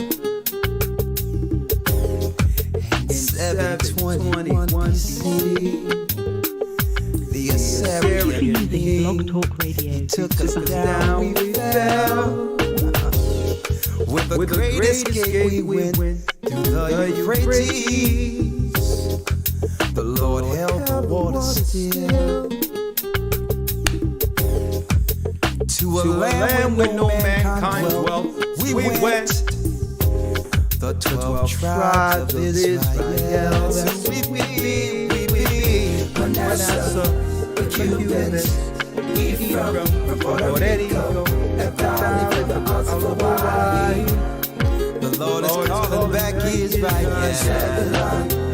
S2: In 721 BC, the Assyrian king took us down. We fell. With the great escape, we went through the Euphrates. The Lord held the water still. To a land where no mankind dwelt, we went. The 12 tribes of Israel. Manasseh, the Cubans, Ephraim, Puerto Rico, Naphtali, the Hawaii. The Lord is calling back Israel.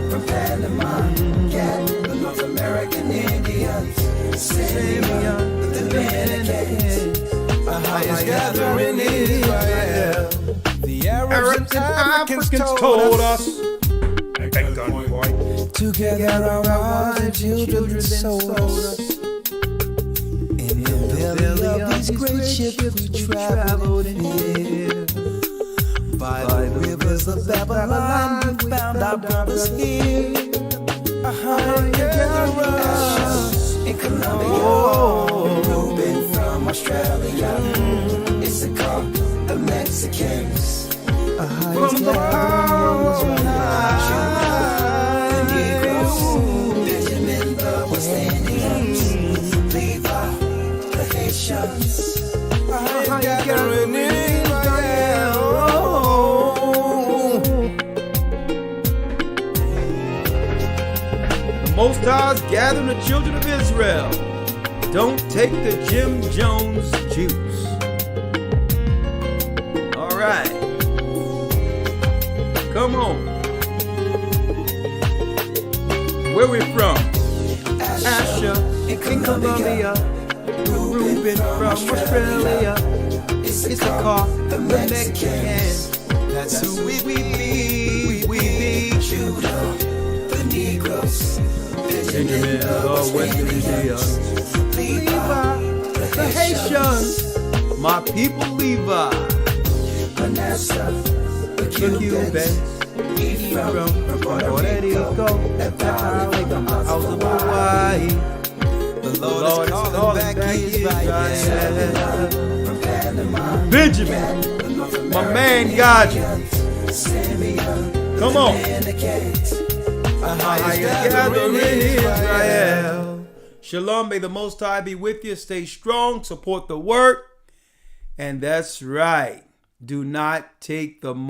S2: From Panama, Gad, the North American Indians, Simeon, the Dominicans, Ahiah's gathering Israel. The Arabs and Africans told us, together our wives and children sold us. In the belly of these great ships we traveled in here. By the rivers of Babylon we found our brothers here. In Colombia, Reuben from Australia, Issachar, the Mexicans, from the Powers, the Negroes, Benjamin, the West Indians, Levi, the Haitians, gathering in Israel.
S1: Most High's gathering the children of Israel. Don't take the Jim Jones juice. All right. Come on. Where we from? Asher in Colombia. Reuben from Australia. Issachar, the Mexicans.
S2: That's who we be. We be Judah, the Negroes.
S1: Benjamin, the West Indians, Levi, the Haitians, my people Levi,
S2: Manasseh, the
S1: Cubans, Ephraim, Puerto Rico, Naphtali, the Hawaii.
S2: The Lord is calling back Israel.
S1: Benjamin, my man Gaji, Come on. A higher gathering in Israel. Shalom, may the Most High be with you. Stay strong, support the work. And that's right. Do not take the